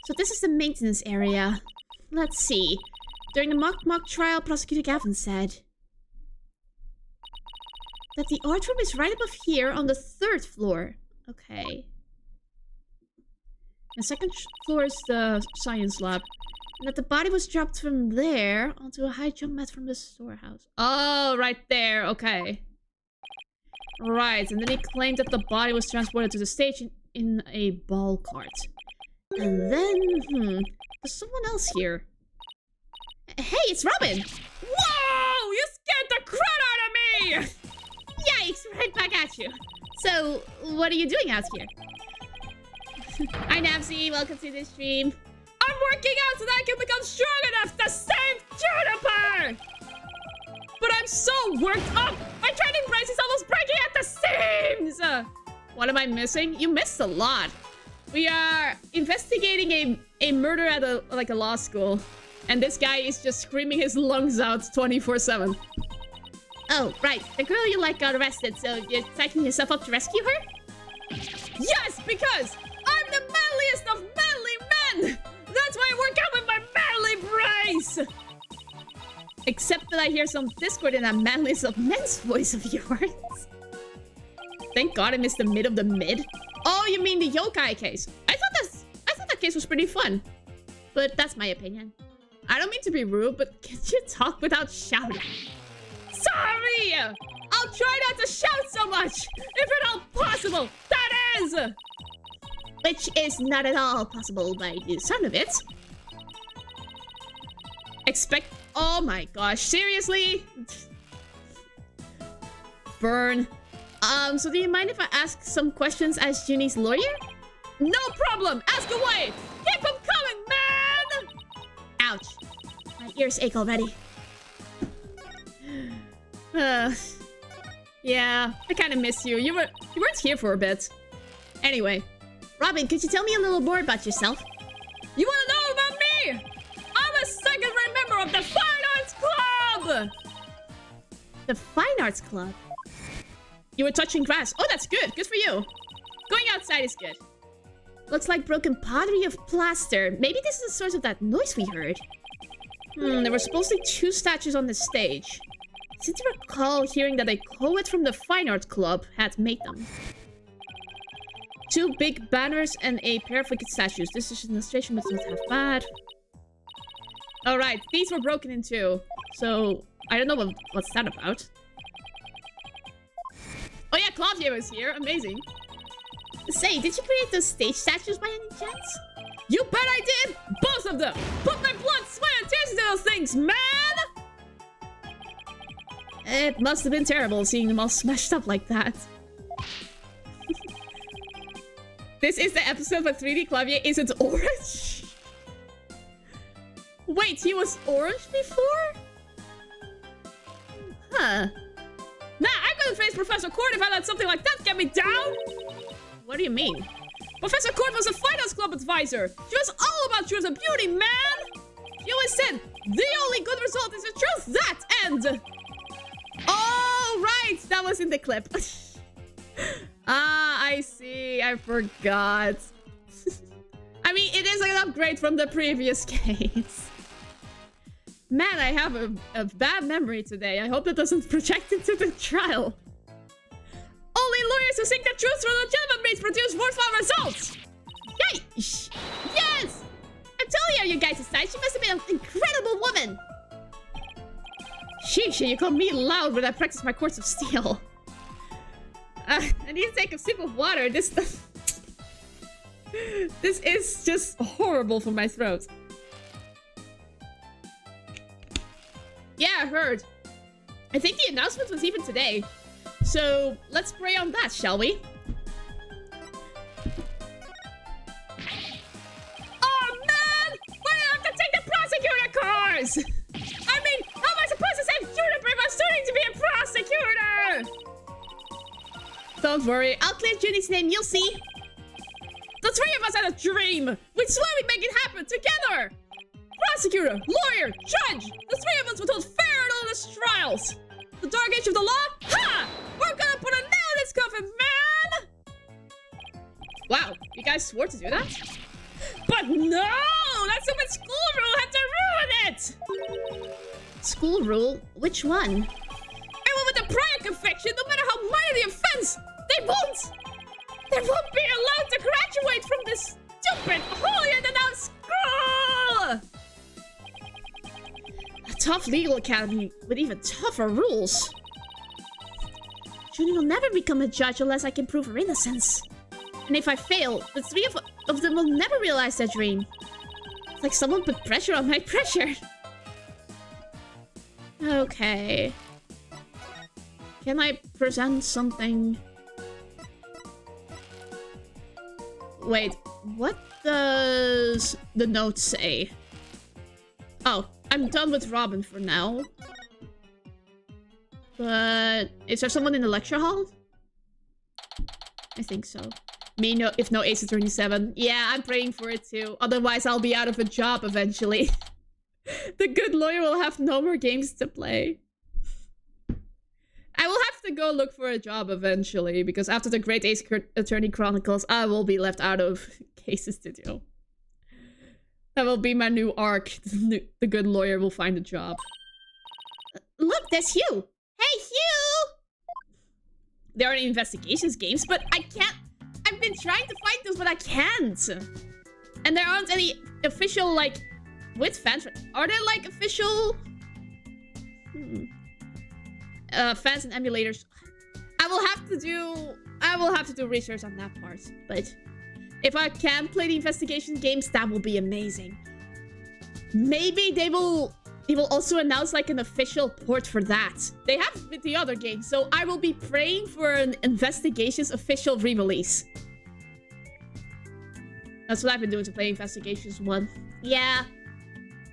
So this is the maintenance area. Let's see. During the mock trial, Prosecutor Gavin said that the art room is right above here on the 3rd floor. Okay. The 2nd floor is the science lab. And that the body was dropped from there onto a high jump mat from the storehouse. Oh, right there. Okay. Right, and then he claimed that the body was transported to the stage in a ball cart. And then, there's someone else here. Hey, it's Robin! Whoa! You scared the crap out of me! Yikes, right back at you. So, what are you doing out here? Hi, Napsy. Welcome to the stream. I'm working out so that I can become strong enough to save Juniper! But I'm so worked up! My training brace is almost breaking at the seams! What am I missing? You missed a lot. We are investigating a murder at a law school. And this guy is just screaming his lungs out 24/7. Oh, right. The girl you like got arrested, so you're psyching yourself up to rescue her? Yes! Because I'm the manliest of manly men! That's why I work out with my manly brace! Except that I hear some discord in that manliest of men's voice of yours. Thank God I missed the mid of the mid. Oh, you mean the yokai case? I thought that case was pretty fun. But that's my opinion. I don't mean to be rude, but can you talk without shouting? Sorry! I'll try not to shout so much! If at all possible, that is! Which is not at all possible by the sound of it. Oh my gosh, seriously? Burn. So do you mind if I ask some questions as Junie's lawyer? No problem! Ask away! Keep them coming, man! Ouch. My ears ache already. Yeah, I kind of miss you. You weren't here for a bit. Anyway. Robin, could you tell me a little more about yourself? You want to know about me? I'm a second-rate member of the Fine Arts Club! The Fine Arts Club? You were touching grass. Oh, that's good. Good for you. Going outside is good. Looks like broken pottery of plaster. Maybe this is the source of that noise we heard. There were supposedly 2 statues on the stage. I seem to recall hearing that a co-ed from the Fine Arts Club had made them. 2 big banners and a pair of wicked statues. This is an illustration, but not half bad. Alright, these were broken in 2. So, I don't know what's that about. Oh yeah, Claudia was here. Amazing. Say, did you create those stage statues by any chance? You bet I did! Both of them! Put my blood, sweat, and tears into those things, man! It must have been terrible seeing them all smashed up like that. This is the episode where 3D Claudia isn't orange? Wait, he was orange before? Huh. Nah, I'm gonna face Professor Court if I let something like that get me down! What do you mean? Professor Court was a Fine Arts Club advisor. She was all about truth and beauty, man! She always said, the only good result is the truth, that and... Oh, right! That was in the clip. Ah, I see. I forgot. I mean, it is an upgrade from the previous case. Man, I have a bad memory today. I hope that doesn't project into the trial. Only lawyers who seek the truth through legitimate means produce worthwhile results! Yeesh! Yes! I'm telling you guys' side, she must have been an incredible woman! Sheesh, you call me loud when I practice my course of steel. I need to take a sip of water. This is just horrible for my throat. Yeah, I heard. I think the announcement was even today. So, let's pray on that, shall we? Oh, man! Why do I have to take the prosecutor course? I mean, how am I supposed to save Juniper if I'm studying to be a prosecutor? Don't worry, I'll clear Junie's name, you'll see. The 3 of us had a dream. We'd slowly make it happen together. Prosecutor, lawyer, judge. The 3 of us would hold fair and honest trials. The dark age of the law? Ha! We're gonna put a nail in this coffin, man! Wow, you guys swore to do that? But no! That stupid school rule had to ruin it! School rule? Which one? Anyone with a prior conviction, no matter how minor the offense, they won't be allowed to graduate from this stupid, holier-than-thou school! A tough legal academy with even tougher rules. Junie will never become a judge unless I can prove her innocence. And if I fail, the 3 of them will never realize their dream. It's like someone put pressure on my pressure. Okay. Can I present something? Wait, what does the note say? Oh, I'm done with Robin for now. But is there someone in the lecture hall? I think so. Me, no, if no Ace Attorney 7. Yeah, I'm praying for it too. Otherwise, I'll be out of a job eventually. The good lawyer will have no more games to play. I will have to go look for a job eventually, because after the Great Ace Attorney Chronicles, I will be left out of cases to do. That will be my new arc. The good lawyer will find a job. Look, there's Hugh. Hey, Hugh! There are investigations games, but I can't... I've been trying to find those, but I can't. And there aren't any official, like, with fans. Are there, like, official... fans and emulators? I will have to do research on that part. But if I can play the investigation games, that will be amazing. Maybe they will also announce like an official port for that. They have with the other games, so I will be praying for an investigations official re-release. That's what I've been doing to play Investigations 1. Yeah.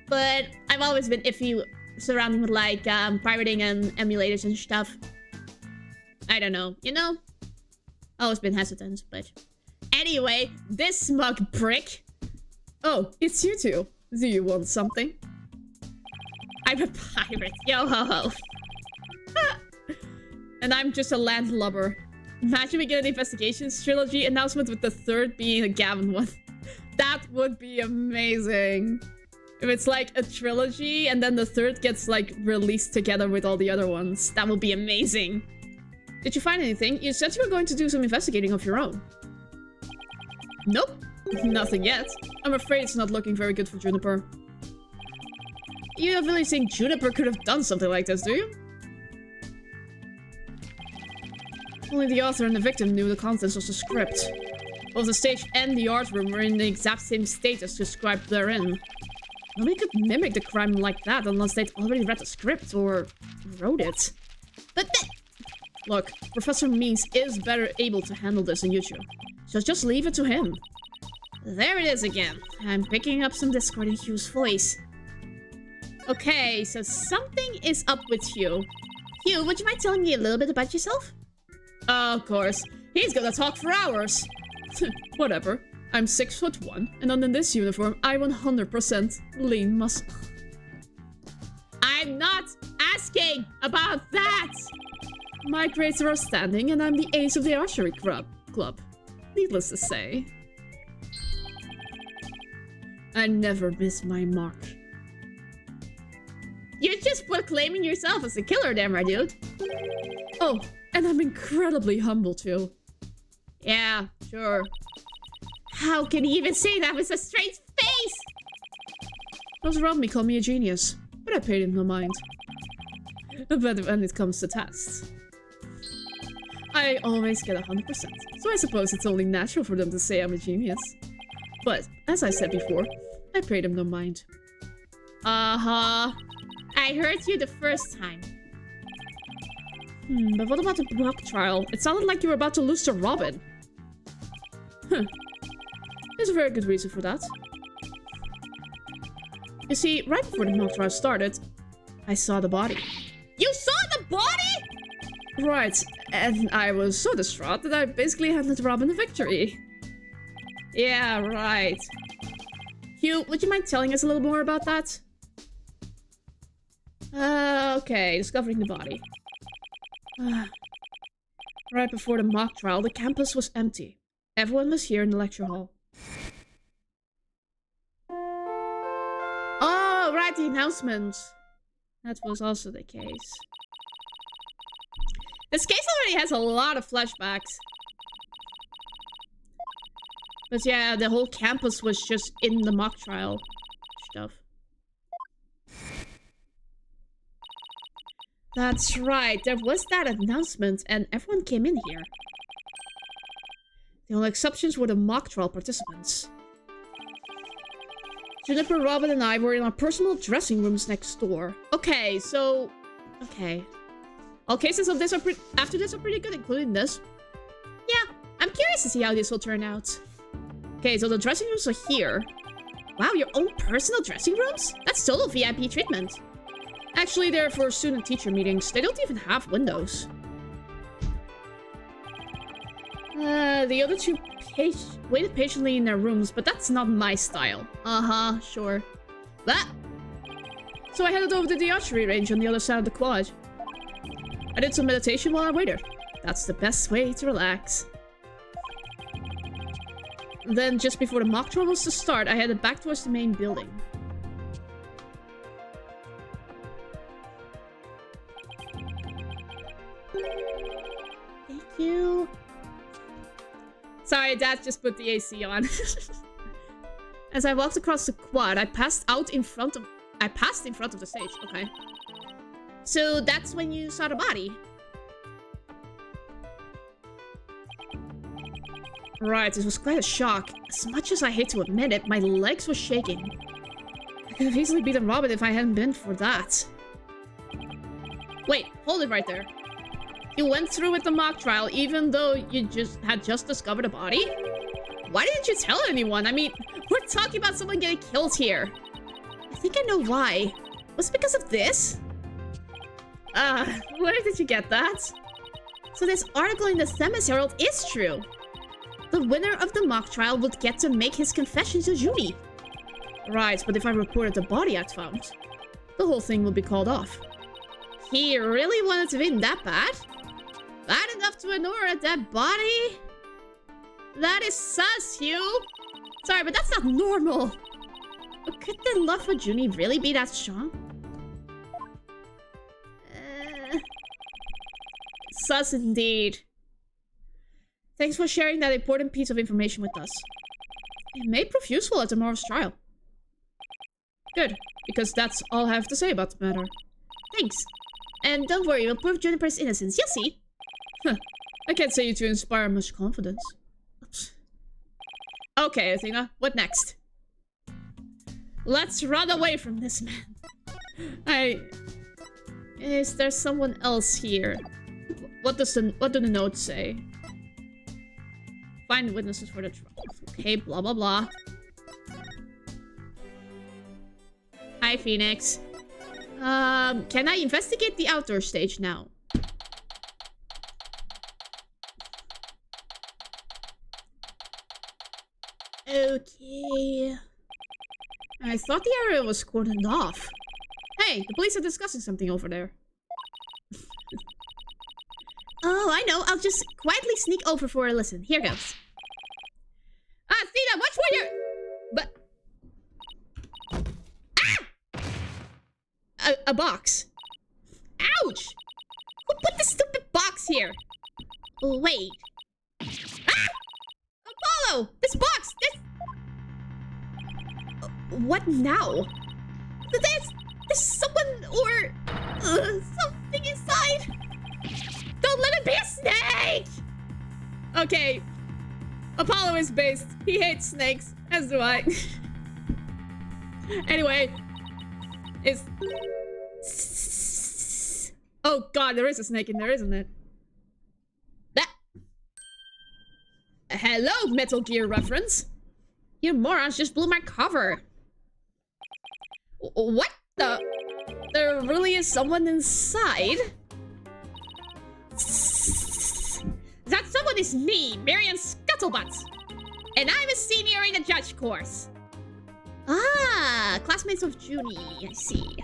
But I've always been iffy surrounding with like pirating and emulators and stuff. I don't know, you know? Always been hesitant, but... Anyway, this smug prick. Oh, it's you two. Do you want something? I'm a pirate. Yo ho ho. And I'm just a landlubber. Imagine we get an Investigations trilogy announcement with the third being a Gavin one. That would be amazing. If it's like a trilogy and then the third gets like released together with all the other ones. That would be amazing. Did you find anything? You said you were going to do some investigating of your own. Nope. Nothing yet. I'm afraid it's not looking very good for Juniper. You don't really think Juniper could have done something like this, do you? Only the author and the victim knew the contents of the script. Both the stage and the art room were in the exact same state as described therein. Nobody could mimic the crime like that unless they'd already read the script or wrote it. But look, Professor Means is better able to handle this than you two. So just leave it to him. There it is again. I'm picking up some discord in Hugh's voice. Okay, so something is up with Hugh. Hugh, would you mind telling me a little bit about yourself? Of course. He's gonna talk for hours. Whatever. I'm 6'1", and under this uniform, I 100% lean muscle. I'm not asking about that! My grades are outstanding, and I'm the ace of the archery club. Needless to say. I never miss my mark. You're just proclaiming yourself as a killer there, my dude. Oh, and I'm incredibly humble too. Yeah, sure. How can you even say that with a straight face? Those around me call me a genius, but I paid him no mind. But when it comes to tests, I always get 100%, so I suppose it's only natural for them to say I'm a genius. But, as I said before, I paid him no mind. Uh-huh. I heard you the first time. But what about the mock trial? It sounded like you were about to lose to Robin. Huh. There's a very good reason for that. You see, right before the mock trial started, I saw the body. You saw the body?! Right, and I was so distraught that I basically handed Robin the victory. Yeah, right. Hugh, would you mind telling us a little more about that? Okay, discovering the body. Right before the mock trial, the campus was empty. Everyone was here in the lecture hall. Oh, right, the announcement. That was also the case. This case already has a lot of flashbacks. But yeah, the whole campus was just in the mock trial stuff. That's right, there was that announcement and everyone came in here. The only exceptions were the mock trial participants. Juniper, Robin, and I were in our personal dressing rooms next door. Okay, so... Okay. All cases of this after this are pretty good, including this. Yeah, I'm curious to see how this will turn out. Okay, so the dressing rooms are here. Wow, your own personal dressing rooms? That's total VIP treatment. Actually, they're for student-teacher meetings. They don't even have windows. The other two waited patiently in their rooms, but that's not my style. Uh-huh, sure. So I headed over to the archery range on the other side of the quad. I did some meditation while I waited. That's the best way to relax. Then, just before the mock trial was to start, I headed back towards the main building. Thank you. Sorry, Dad just put the AC on. As I walked across the quad, I passed in front of the stage. Okay. So that's when you saw the body. Right, it was quite a shock. As much as I hate to admit it, my legs were shaking. I could have easily beaten Robin if I hadn't been for that. Wait, hold it right there. You went through with the mock trial even though you had just discovered a body? Why didn't you tell anyone? I mean, we're talking about someone getting killed here. I think I know why. Was it because of this? Where did you get that? So this article in the Themis Herald is true. The winner of the mock trial would get to make his confession to Junie. Right, but if I reported the body I'd found, the whole thing would be called off. He really wanted to win that bad? Bad enough to ignore a dead body? That is sus, Hugh. Sorry, but that's not normal. But could their love for Junie really be that strong? Sus indeed. Thanks for sharing that important piece of information with us. It may prove useful at tomorrow's trial. Good, because that's all I have to say about the matter. Thanks. And don't worry, we'll prove Juniper's innocence. You'll see. Huh. I can't say you to inspire much confidence. Oops. Okay, Athena, what next? Let's run away from this man. Is there someone else here? What do the notes say? Find witnesses for the trial. Okay, blah blah blah. Hi, Phoenix. Can I investigate the outdoor stage now? Okay. I thought the area was cordoned off. Hey, the police are discussing something over there. Oh, I know. I'll just quietly sneak over for a listen. Here goes. Athena, watch where you're... But... Ah! A box. Ouch! Who put this stupid box here? Wait. Ah! Apollo! This box! This... What now? There's someone or... something inside. Don't let it be a snake! Okay. Apollo is based. He hates snakes. As do I. Anyway. Oh god, there is a snake in there, isn't it? That... Hello, Metal Gear reference. You morons just blew my cover. What the... There really is someone inside? That someone is me, Marion Scuttlebutt. And I'm a senior in the judge course. Ah, classmates of Junie, I see.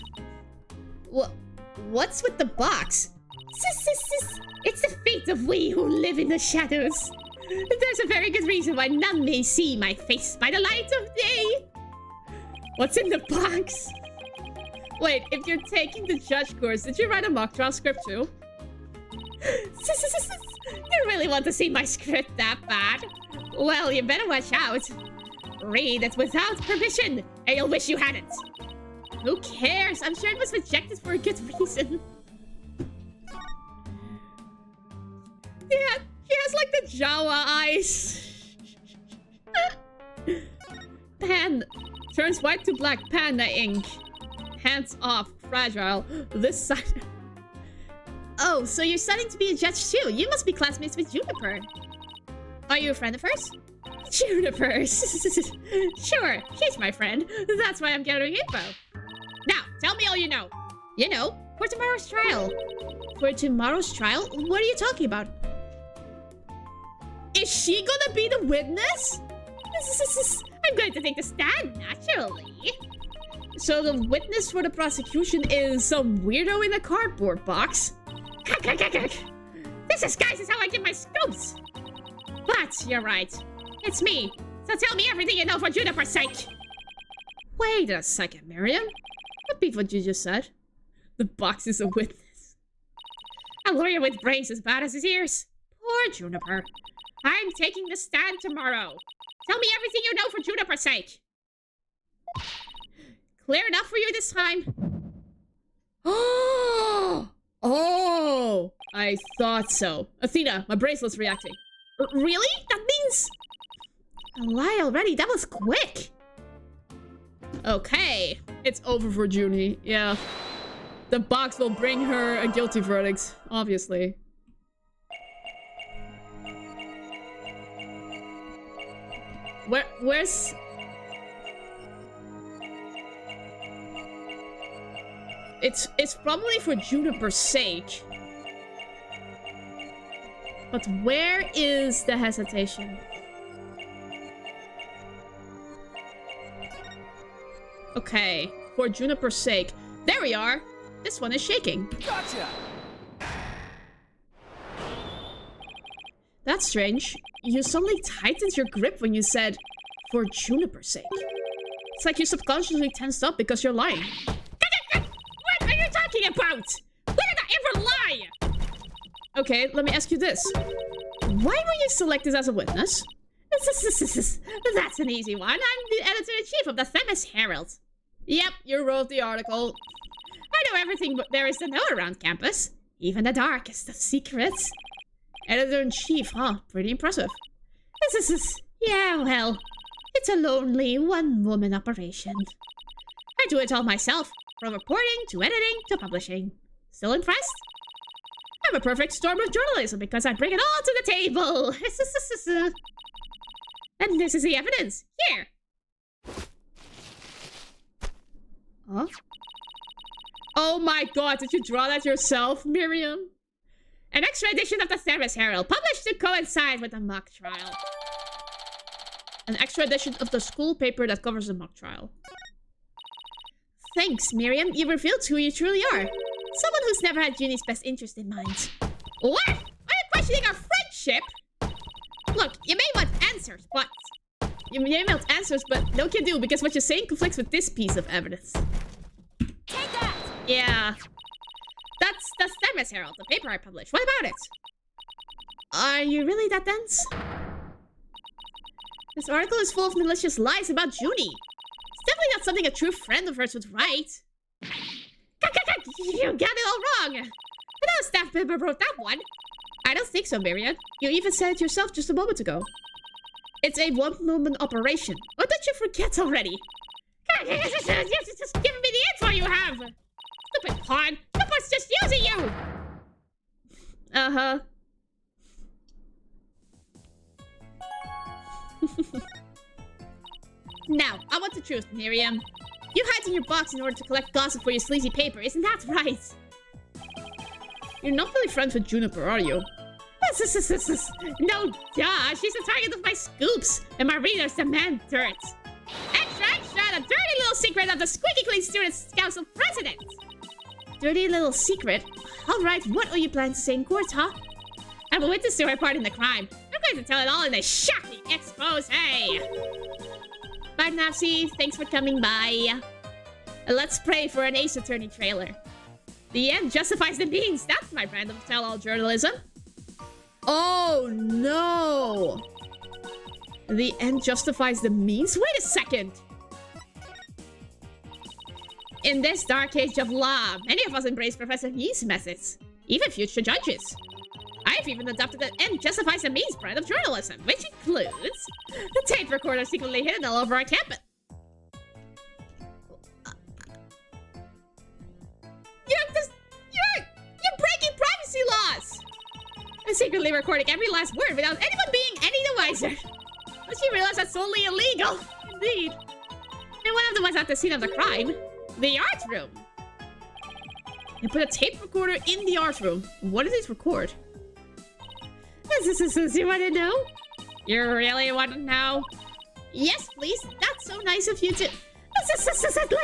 What's with the box? It's the fate of we who live in the shadows. There's a very good reason why none may see my face by the light of day. What's in the box? Wait, if you're taking the judge course, did you write a mock trial script too? You really want to see my script that bad? Well, you better watch out. Read it without permission, and you'll wish you hadn't. Who cares? I'm sure it was rejected for a good reason. Yeah, he has like the Jawa eyes. Pen turns white to black panda ink. Hands off, fragile. This side. Oh, so you're studying to be a judge too. You must be classmates with Juniper. Are you a friend of hers? Juniper. Sure, she's my friend. That's why I'm gathering info. Now, tell me all you know. You know, for tomorrow's trial. For tomorrow's trial? What are you talking about? Is she gonna be the witness? I'm going to take the stand, naturally. So the witness for the prosecution is some weirdo in a cardboard box? This disguise how I get my scoops. But you're right. It's me. So tell me everything you know for Juniper's sake. Wait a second, Miriam. Repeat what you just said. The box is a witness. A lawyer with brains as bad as his ears. Poor Juniper. I'm taking the stand tomorrow. Tell me everything you know for Juniper's sake. Clear enough for you this time? Oh, I thought so. Athena, my bracelet's reacting. Really? That means... A lie already? That was quick. Okay. It's over for Junie. Yeah. The box will bring her a guilty verdict, obviously. Where's... It's probably for Juniper's sake. But where is the hesitation? Okay, for Juniper's sake. There we are. This one is shaking. Gotcha. That's strange. You suddenly tightened your grip when you said, for Juniper's sake. It's like you subconsciously tensed up because you're lying. What are you talking about? When did I ever lie? Okay, let me ask you this. Why were you selected as a witness? That's an easy one. I'm the editor-in-chief of the Themis Herald. Yep, you wrote the article. I know everything there is to know around campus. Even the darkest of secrets. Editor-in-chief, huh? Pretty impressive. Yeah, well, it's a lonely one-woman operation. I do it all myself, from reporting to editing to publishing. Still impressed? I'm a perfect storm of journalism because I bring it all to the table. And this is the evidence. Here. Huh? Oh my god, did you draw that yourself, Miriam? An extra edition of the Themis Herald, published to coincide with the mock trial. An extra edition of the school paper that covers the mock trial. Thanks, Miriam. You revealed who you truly are. Someone who's never had Junie's best interest in mind. What? Are you questioning our friendship? Look, you may want answers, but... You may want answers, but no can do, because what you're saying conflicts with this piece of evidence. Take that! Yeah. That's the Themis Herald, the paper I published. What about it? Are you really that dense? This article is full of malicious lies about Junie. It's definitely not something a true friend of hers would write. You got it all wrong. Another staff member wrote that one. I don't think so, Marianne. You even said it yourself just a moment ago. It's a one-woman operation. What did you forget already? You're just giving me the info you have. Stupid pawn. Someone's just using you. Uh-huh. Now, I want the truth, Miriam. You hide in your box in order to collect gossip for your sleazy paper, isn't that right? You're not really friends with Juniper, are you? No, duh. She's the target of my scoops, and my readers demand dirt. Extra, extra! The dirty little secret of the Squeaky Clean Students' Council President! Dirty little secret? Alright, what are you planning to say in court, huh? I'm a witness to her part in the crime. I'm going to tell it all in a shocking expose. Bye, Napsy. Thanks for coming by. Let's pray for an Ace Attorney trailer. The end justifies the means. That's my brand of tell-all journalism. Oh, no. The end justifies the means? Wait a second. In this dark age of law, many of us embrace Professor Yee's methods. Even future judges. I've even adopted the end justifies the means brand of journalism, which includes the tape recorder secretly hidden all over our campus. You're breaking privacy laws! I'm secretly recording every last word without anyone being any the wiser. But you realize that's totally illegal. Indeed. And one of them was at the scene of the crime. The art room. You put a tape recorder in the art room. What did it record? You want to know? You really want to know? Yes, please. That's so nice of you to... I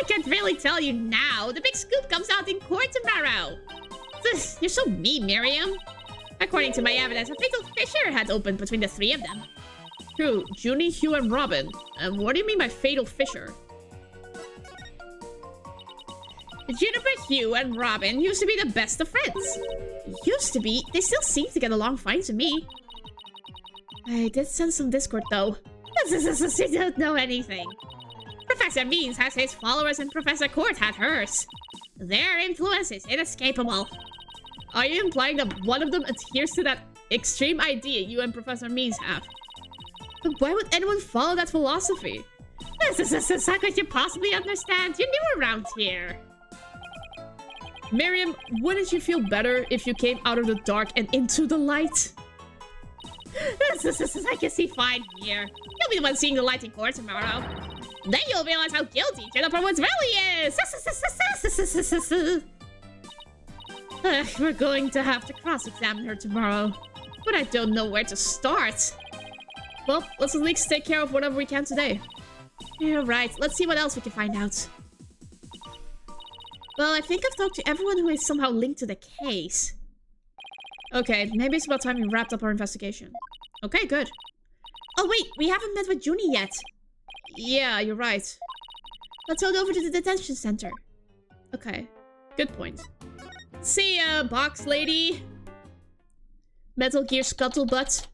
can't really tell you now. The big scoop comes out in court tomorrow. So Ugh, you're so mean, Miriam. According to my evidence, a fatal fissure had opened between the three of them. Who? Junie, Hugh, and Robin. What do you mean by fatal fissure? Juniper, Hugh, and Robin used to be the best of friends. Used to be? They still seem to get along fine to me. I did send some Discord, though. They don't know anything. Professor Means has his followers and Professor Court had hers. Their influence is inescapable. Are you implying that one of them adheres to that extreme idea you and Professor Means have? But why would anyone follow that philosophy? How could you possibly understand? You're new around here. Miriam, wouldn't you feel better if you came out of the dark and into the light? I can see fine here. You'll be the one seeing the light in court tomorrow. Then you'll realize how guilty Jennifer Woods really is. We're going to have to cross-examine her tomorrow. But I don't know where to start. Well, let's at least take care of whatever we can today. You're right. Let's see what else we can find out. Well, I think I've talked to everyone who is somehow linked to the case. Okay, maybe it's about time we wrapped up our investigation. Okay, good. Oh wait, we haven't met with Junie yet. Yeah, you're right. Let's head over to the detention center. Okay, good point. See ya, box lady. Metal Gear Scuttlebutt.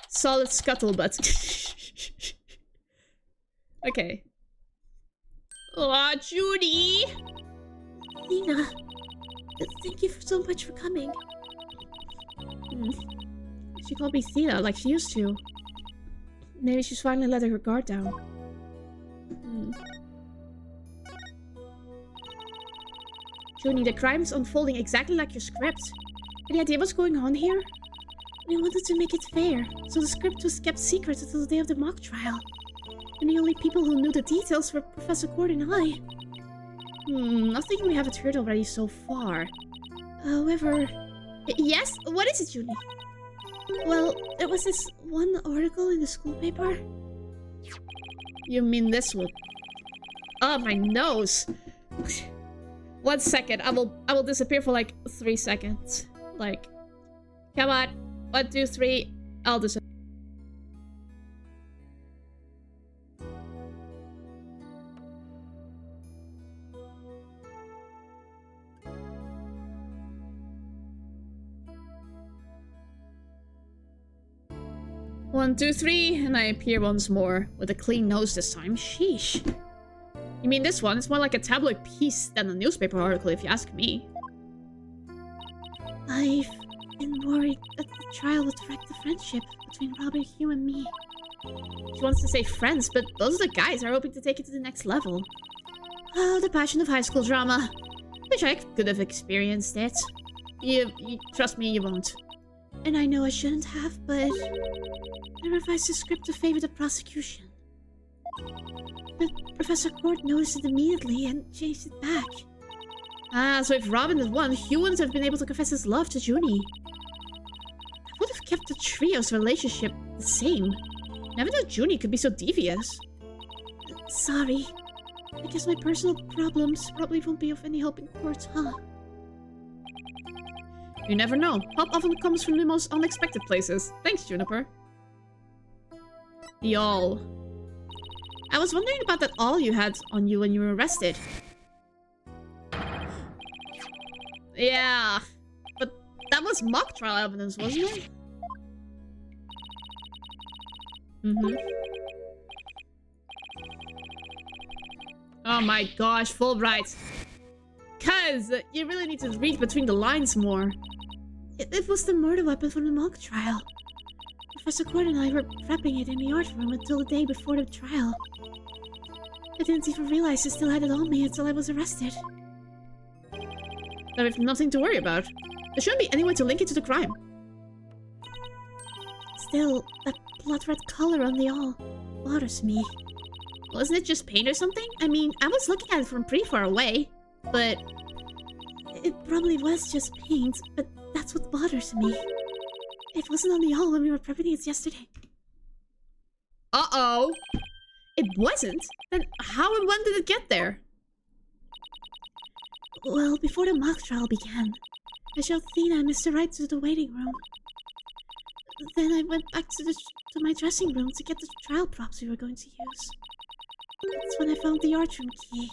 Solid Scuttlebutt. Okay. Aw, Junie! Nina, thank you so much for coming. She called me Thea like she used to. Maybe she's finally letting her guard down. Junie, the crime's unfolding exactly like your script. Any idea what's going on here? We wanted to make it fair, so the script was kept secret until the day of the mock trial. And the only people who knew the details were Professor Cord and I. Nothing we haven't heard already so far. However... Yes? What is it, Junie? Well, there was this one article in the school paper. You mean this one? Oh, my nose! 1 second, I will disappear for like 3 seconds. Like, come on. 1, 2, 3, I'll disappear. One, two, three, and I appear once more, with a clean nose this time. Sheesh. You mean this one? It's more like a tabloid piece than a newspaper article, if you ask me. I've been worried that the trial would wreck the friendship between Robin, Hugh, and me. She wants to say friends, but those are the guys who are hoping to take it to the next level. Oh, the passion of high school drama. Wish I could have experienced it. You trust me, you won't. And I know I shouldn't have, but I revised the script to favor the prosecution. But Professor Court noticed it immediately and changed it back. Ah, so if Robin had won, Hugh wouldn't have been able to confess his love to Junie. That would have kept the trio's relationship the same. Never knew Junie could be so devious. Sorry. I guess my personal problems probably won't be of any help in court, huh? You never know. Help often comes from the most unexpected places. Thanks, Juniper. The awl. I was wondering about that awl you had on you when you were arrested. Yeah, but that was mock trial evidence, wasn't it? Oh my gosh, Fulbright. Cuz, you really need to read between the lines more. It was the murder weapon from the mock trial. Professor Court and I were prepping it in the art room until the day before the trial. I didn't even realize I still had it on me until I was arrested. There is nothing to worry about. There shouldn't be any way to link it to the crime. Still, that blood red color on the awl bothers me. Well, isn't it just paint or something? I mean, I was looking at it from pretty far away, but... It probably was just paint, but that's what bothers me. It wasn't on the awl when we were prepping it yesterday. Uh-oh. It wasn't? Then how and when did it get there? Well, before the mock trial began, I showed Thina and Mr. Wright to the waiting room. Then I went back to my dressing room to get the trial props we were going to use. That's when I found the art room key,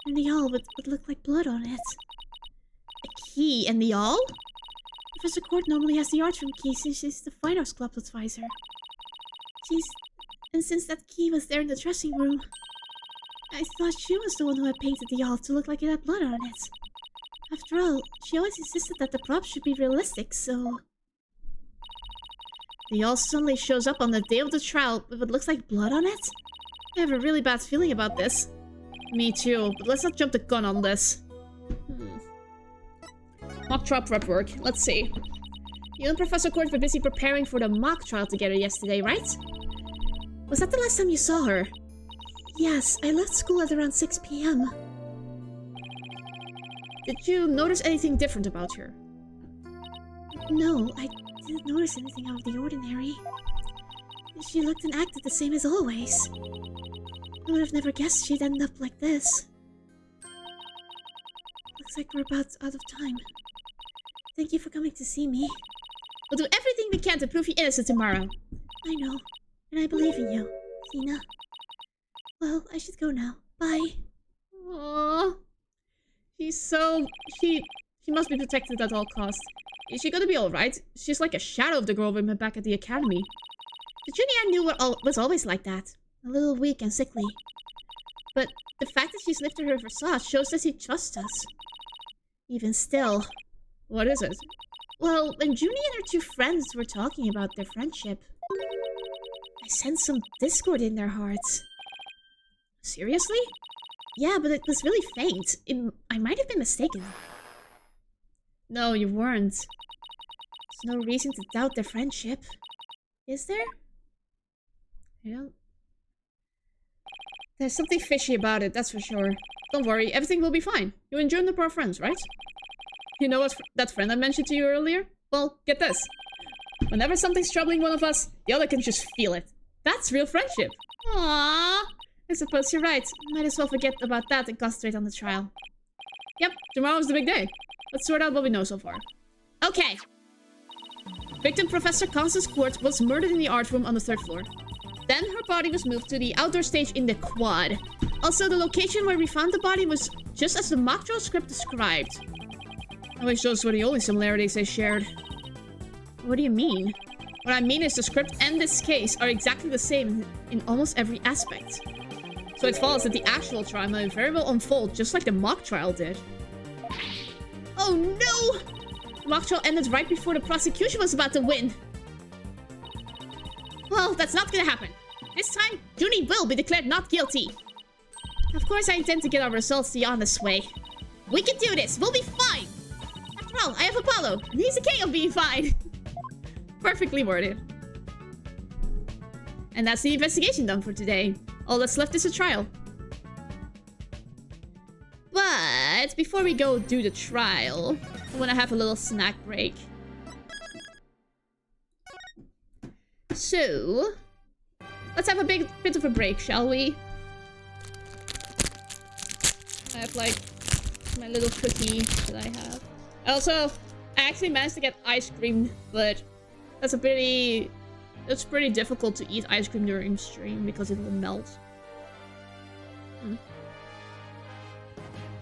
and the awl with what looked like blood on it. A key and the awl? Professor Court normally has the art room key since she's the Fine Arts Club advisor. And since that key was there in the dressing room, I thought she was the one who had painted the awl to look like it had blood on it. After all, she always insisted that the props should be realistic, so... The awl suddenly shows up on the day of the trial with what looks like blood on it? I have a really bad feeling about this. Me too, but let's not jump the gun on this. Mock trial prep work. Let's see. You and Professor Court were busy preparing for the mock trial together yesterday, right? Was that the last time you saw her? Yes, I left school at around 6 p.m. Did you notice anything different about her? No, I didn't notice anything out of the ordinary. She looked and acted the same as always. I would have never guessed she'd end up like this. Looks like we're about out of time. Thank you for coming to see me. We'll do everything we can to prove you innocent tomorrow. I know, and I believe in you, Thina. Well, I should go now. Bye. Aww. She must be protected at all costs. Is she gonna be alright? She's like a shadow of the girl we met back at the academy. The Junie I knew was always like that. A little weak and sickly. But the fact that she's lifted her facade shows that she trusts us. Even still. What is it? Well, when Junie and her two friends were talking about their friendship, I sensed some discord in their hearts. Seriously? Yeah, but it was really faint. I might have been mistaken. No, you weren't. There's no reason to doubt their friendship. Is there? Yeah. There's something fishy about it, that's for sure. Don't worry, everything will be fine. You and June are friends, right? You know what that friend I mentioned to you earlier? Well, get this. Whenever something's troubling one of us, the other can just feel it. That's real friendship. Aww. I suppose you're right. Might as well forget about that and concentrate on the trial. Yep, tomorrow's the big day. Let's sort out what we know so far. Okay. Victim Professor Constance Court was murdered in the art room on the 3rd floor. Then her body was moved to the outdoor stage in the quad. Also, the location where we found the body was just as the mock trial script described. I wish those were the only similarities they shared. What do you mean? What I mean is the script and this case are exactly the same in almost every aspect. So it follows that the actual trial may very well unfold just like the mock trial did. Oh no! The mock trial ended right before the prosecution was about to win. Well, that's not gonna happen. This time, Junie will be declared not guilty. Of course, I intend to get our results the honest way. We can do this! We'll be fine! After all, I have Apollo, and he's the king of being fine. Perfectly worded. And that's the investigation done for today. All that's left is a trial. But before we go do the trial, I want to have a little snack break. So, let's have a bit of a break, shall we? I have like my little cookie that I have. Also, I actually managed to get ice cream, but it's pretty difficult to eat ice cream during stream because it will melt.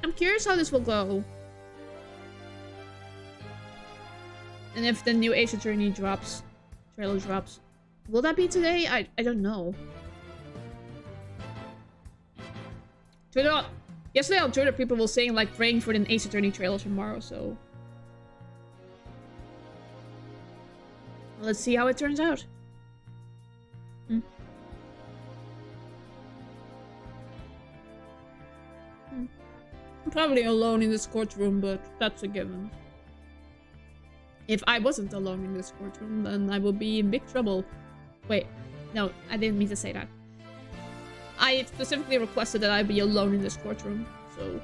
I'm curious how this will go. And if the new Ace Attorney trailer drops. Will that be today? I don't know. Yesterday on Twitter, people were saying like praying for the Ace Attorney trailer tomorrow, so... Let's see how it turns out. I'm probably alone in this courtroom, but that's a given. If I wasn't alone in this courtroom, then I would be in big trouble. Wait, no, I didn't mean to say that. I specifically requested that I be alone in this courtroom, so...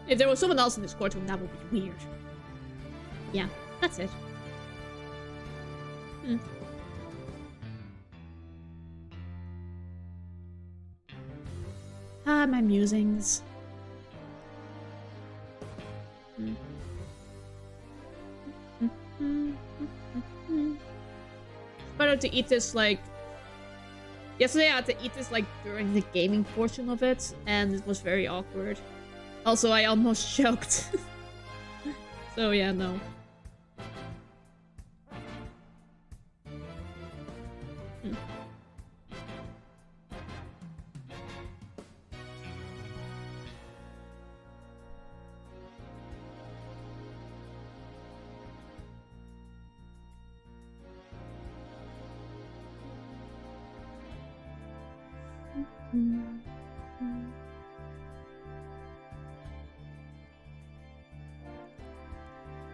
If there was someone else in this courtroom, that would be weird. Yeah, that's it. Ah, my musings. It's better to eat this like... Yesterday I had to eat this like during the gaming portion of it, and it was very awkward. Also, I almost choked. So yeah, no.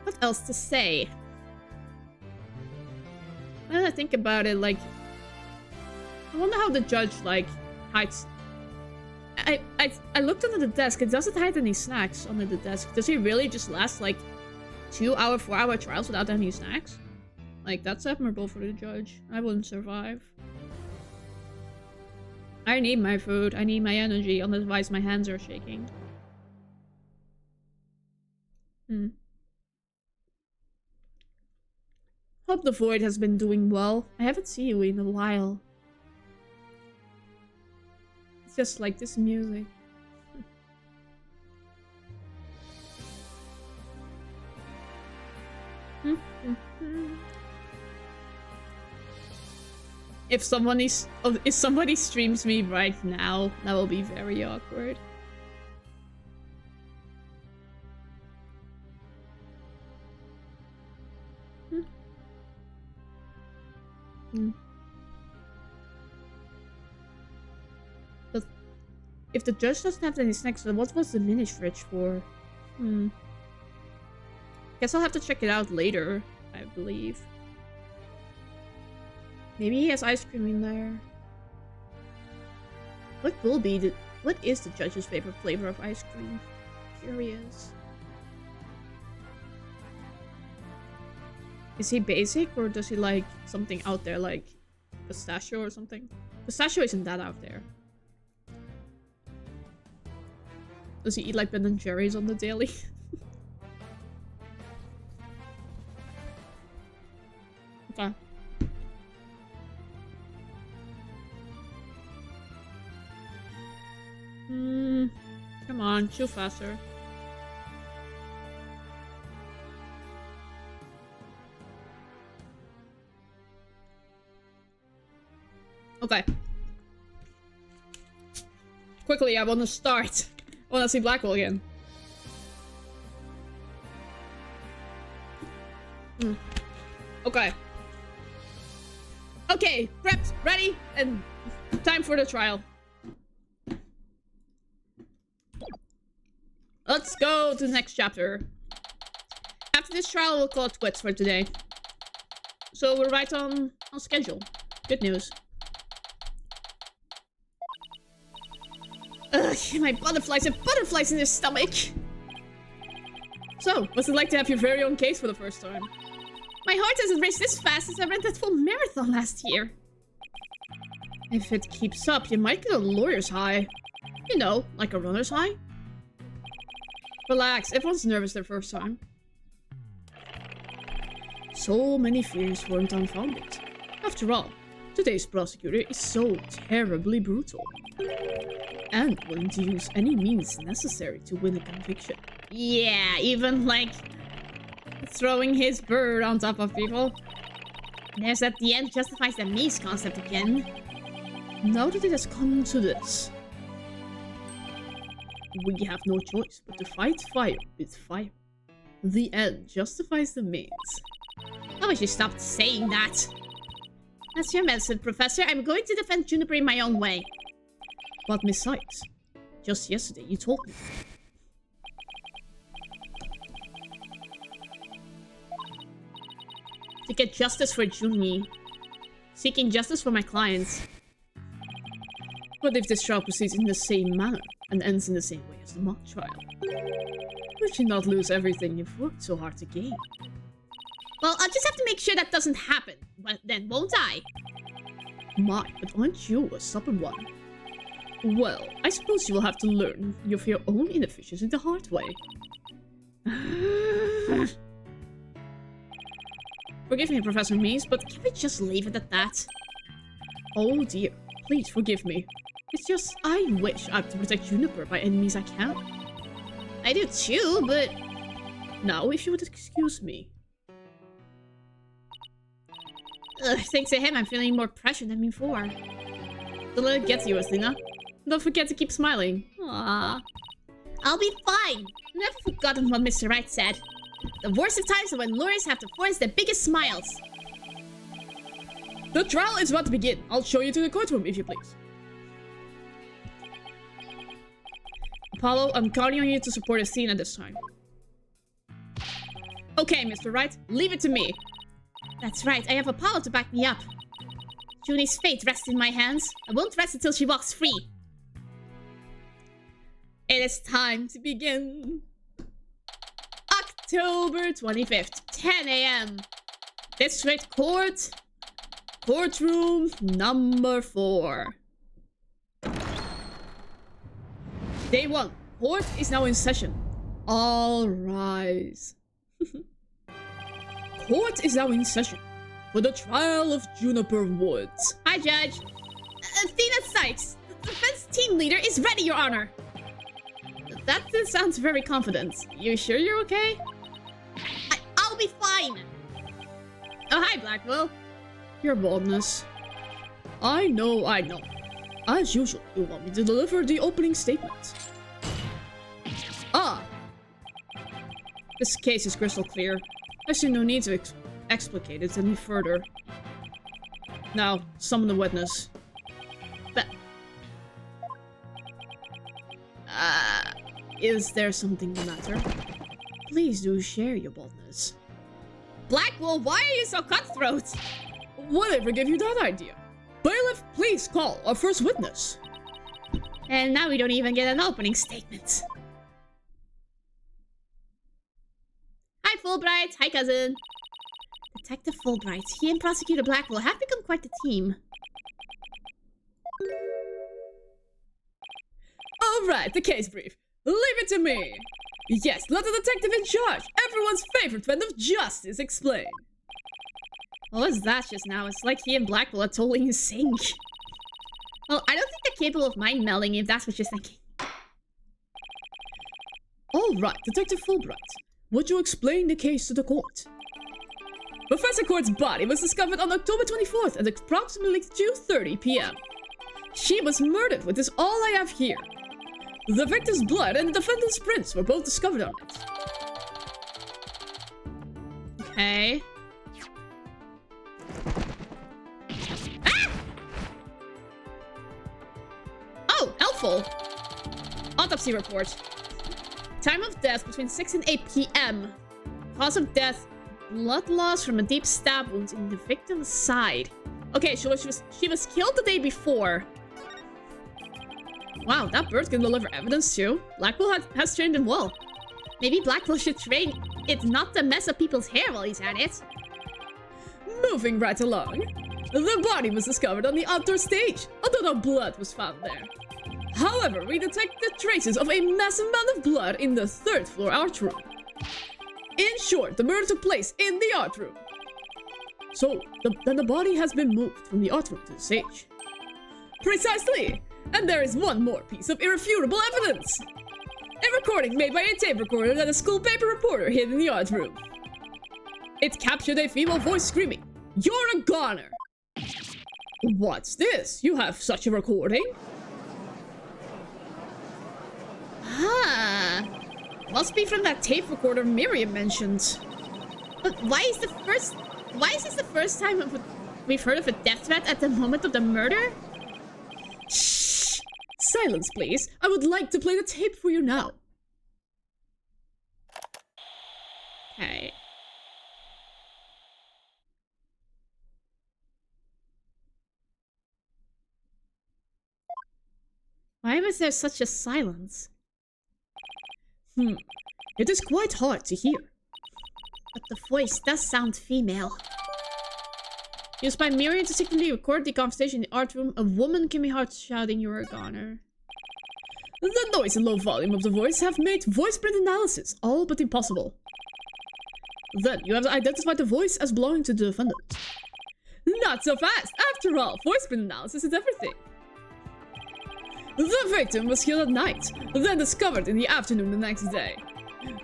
What else to say? When I think about it, like, I wonder how the judge like hides. I looked under the desk. It doesn't hide any snacks under the desk. Does he really just last like 2-hour, 4-hour trials without any snacks? Like, that's admirable for the judge. I wouldn't survive. I need my food. I need my energy. Otherwise, my hands are shaking. Hope the Void has been doing well. I haven't seen you in a while. It's just like this music. If somebody streams me right now, that will be very awkward. But if the judge doesn't have any snacks, then what was the mini fridge for? Guess I'll have to check it out later, I believe. Maybe he has ice cream in there. What is the judge's favorite flavor of ice cream? Curious. Is he basic, or does he like something out there like pistachio or something? Pistachio isn't that out there. Does he eat like Ben and Jerry's on the daily? Okay. Come on, chew faster. Okay. Quickly, I want to start. I want to see Blackwell again. Okay. Okay, prepped, ready, and time for the trial. Let's go to the next chapter. After this trial, we'll call it quits for today. So we're right on schedule. Good news. Ugh, my butterflies have butterflies in their stomach. So, what's it like to have your very own case for the first time? My heart hasn't raced this fast since I ran that full marathon last year. If it keeps up, you might get a lawyer's high. You know, like a runner's high. Relax, everyone's nervous their first time. So many fears weren't unfounded. After all, today's prosecutor is so terribly brutal. And willing to use any means necessary to win a conviction. Yeah, even like throwing his bird on top of people. There's that the end justifies the means concept again. Now that it has come to this, we have no choice but to fight fire with fire. The end justifies the means. I wish you stopped saying that. That's your medicine, Professor. I'm going to defend Juniper in my own way. But besides, just yesterday you told me. To get justice for Junie. Seeking justice for my clients. What if this trial proceeds in the same manner and ends in the same way as the mock trial? Would you not lose everything you've worked so hard to gain? Well, I'll just have to make sure that doesn't happen. But then won't I? My, but aren't you a stubborn one? Well, I suppose you will have to learn of your own inefficiency the hard way. Forgive me, Professor Meese, but can we just leave it at that? Oh dear, please forgive me. It's just, I wish I could protect Juniper by any means I can. I do too, but... Now, if you would excuse me. Thanks to him, I'm feeling more pressure than before. Don't let it get to you, Athena. Don't forget to keep smiling. Aww. I'll be fine. Never forgotten what Mr. Wright said. The worst of times are when lawyers have to force their biggest smiles. The trial is about to begin. I'll show you to the courtroom, if you please. Apollo, I'm counting on you to support Athena this time. Okay, Mr. Wright, leave it to me. That's right, I have Apollo to back me up. Junie's fate rests in my hands. I won't rest until she walks free. It is time to begin. October 25th, 10 a.m. District Court. Courtroom number 4. Day 1. Court is now in session. All rise. Court is now in session for the trial of Juniper Woods. Hi, Judge. Athena Sykes, the defense team leader, is ready, Your Honor. That sounds very confident. You sure you're okay? I'll be fine. Oh, hi, Blackwell. Your boldness. I know. As usual, you want me to deliver the opening statement. Ah! This case is crystal clear. I see no need to explicate it any further. Now, summon the witness. But... Is there something the matter? Please do share your boldness. Blackwell, why are you so cutthroat? Whatever gave you that idea? Bailiff, please call our first witness. And now we don't even get an opening statement. Hi, Fulbright. Hi, cousin. Detective Fulbright. He and Prosecutor Blackwell have become quite the team. Alright, the case brief. Leave it to me. Yes, let the detective in charge, everyone's favorite friend of justice, explain. What was that just now? It's like he and Blackwell are totally in sync. Well, I don't think they're capable of mind melding if that's what you're thinking. Alright, Detective Fulbright. Would you explain the case to the court? Professor Court's body was discovered on October 24th at approximately 2:30 p.m. She was murdered with this all I have here. The victim's blood and the defendant's prints were both discovered on it. Okay. Ah! Oh, helpful. Autopsy report. Time of death between 6 and 8 p.m. Cause of death, blood loss from a deep stab wound in the victim's side. Okay, so she was killed the day before. Wow, that bird can deliver evidence too. Blackwell has trained him well. Maybe Blackwell should train it not to mess up people's hair while he's at it. Moving right along. The body was discovered on the outdoor stage, although no blood was found there. However, we detected traces of a massive amount of blood in the 3rd floor art room. In short, the murder took place in the art room. So, then the body has been moved from the art room to the stage. Precisely! And there is one more piece of irrefutable evidence! A recording made by a tape recorder that a school paper reporter hid in the art room. It captured a female voice screaming, "You're a goner!" What's this? You have such a recording? Ah, must be from that tape recorder Miriam mentioned. But why is this the first time we've heard of a death threat at the moment of the murder? Shh! Silence, please. I would like to play the tape for you now. Okay. Why was there such a silence? It is quite hard to hear. But the voice does sound female. Used by Miriam to secretly record the conversation in the art room, a woman can be heard shouting, "You're a goner." The noise and low volume of the voice have made voice print analysis all but impossible. Then you have identified the voice as belonging to the defendant. Not so fast! After all, voice print analysis is everything. The victim was killed at night, then discovered in the afternoon the next day.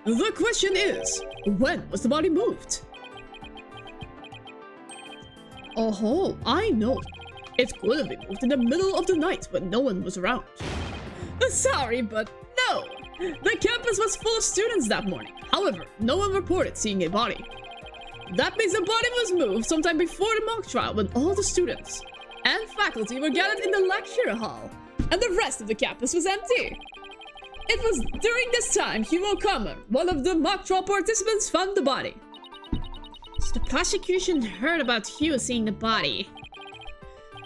The question is, when was the body moved? Oh, I know. It could have been moved in the middle of the night when no one was around. Sorry, but no! The campus was full of students that morning. However, no one reported seeing a body. That means the body was moved sometime before the mock trial when all the students and faculty were gathered in the lecture hall, and the rest of the campus was empty. It was during this time Hugo Comer, one of the mock trial participants, found the body. So the prosecution heard about Hugh seeing the body.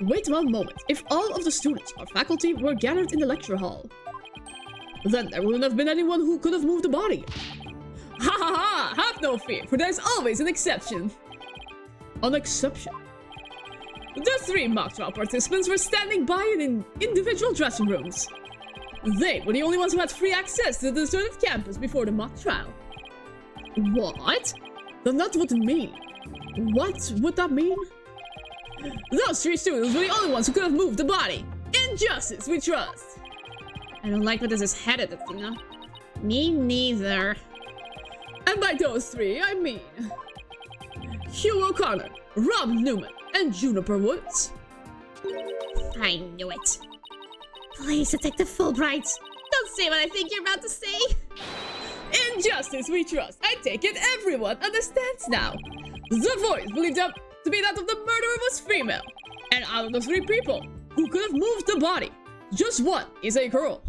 Wait one moment. If all of the students or faculty were gathered in the lecture hall, then there wouldn't have been anyone who could have moved the body. Ha ha ha! Have no fear, for there's always an exception. An exception? The 3 mock trial participants were standing by in individual dressing rooms. They were the only ones who had free access to the deserted campus before the mock trial. What? Then that would mean... What would that mean? Those 3 students were the only ones who could have moved the body. Injustice, we trust. I don't like where this is headed, Athena. Me neither. And by those 3, I mean... Hugh O'Connor, Rob Newman, and Juniper Woods. I knew it. Please, Detective Fulbright. Don't say what I think you're about to say. Injustice, we trust. I take it everyone understands now. The voice believed to be that of the murderer was female. And out of the 3 people who could have moved the body, just one is a girl.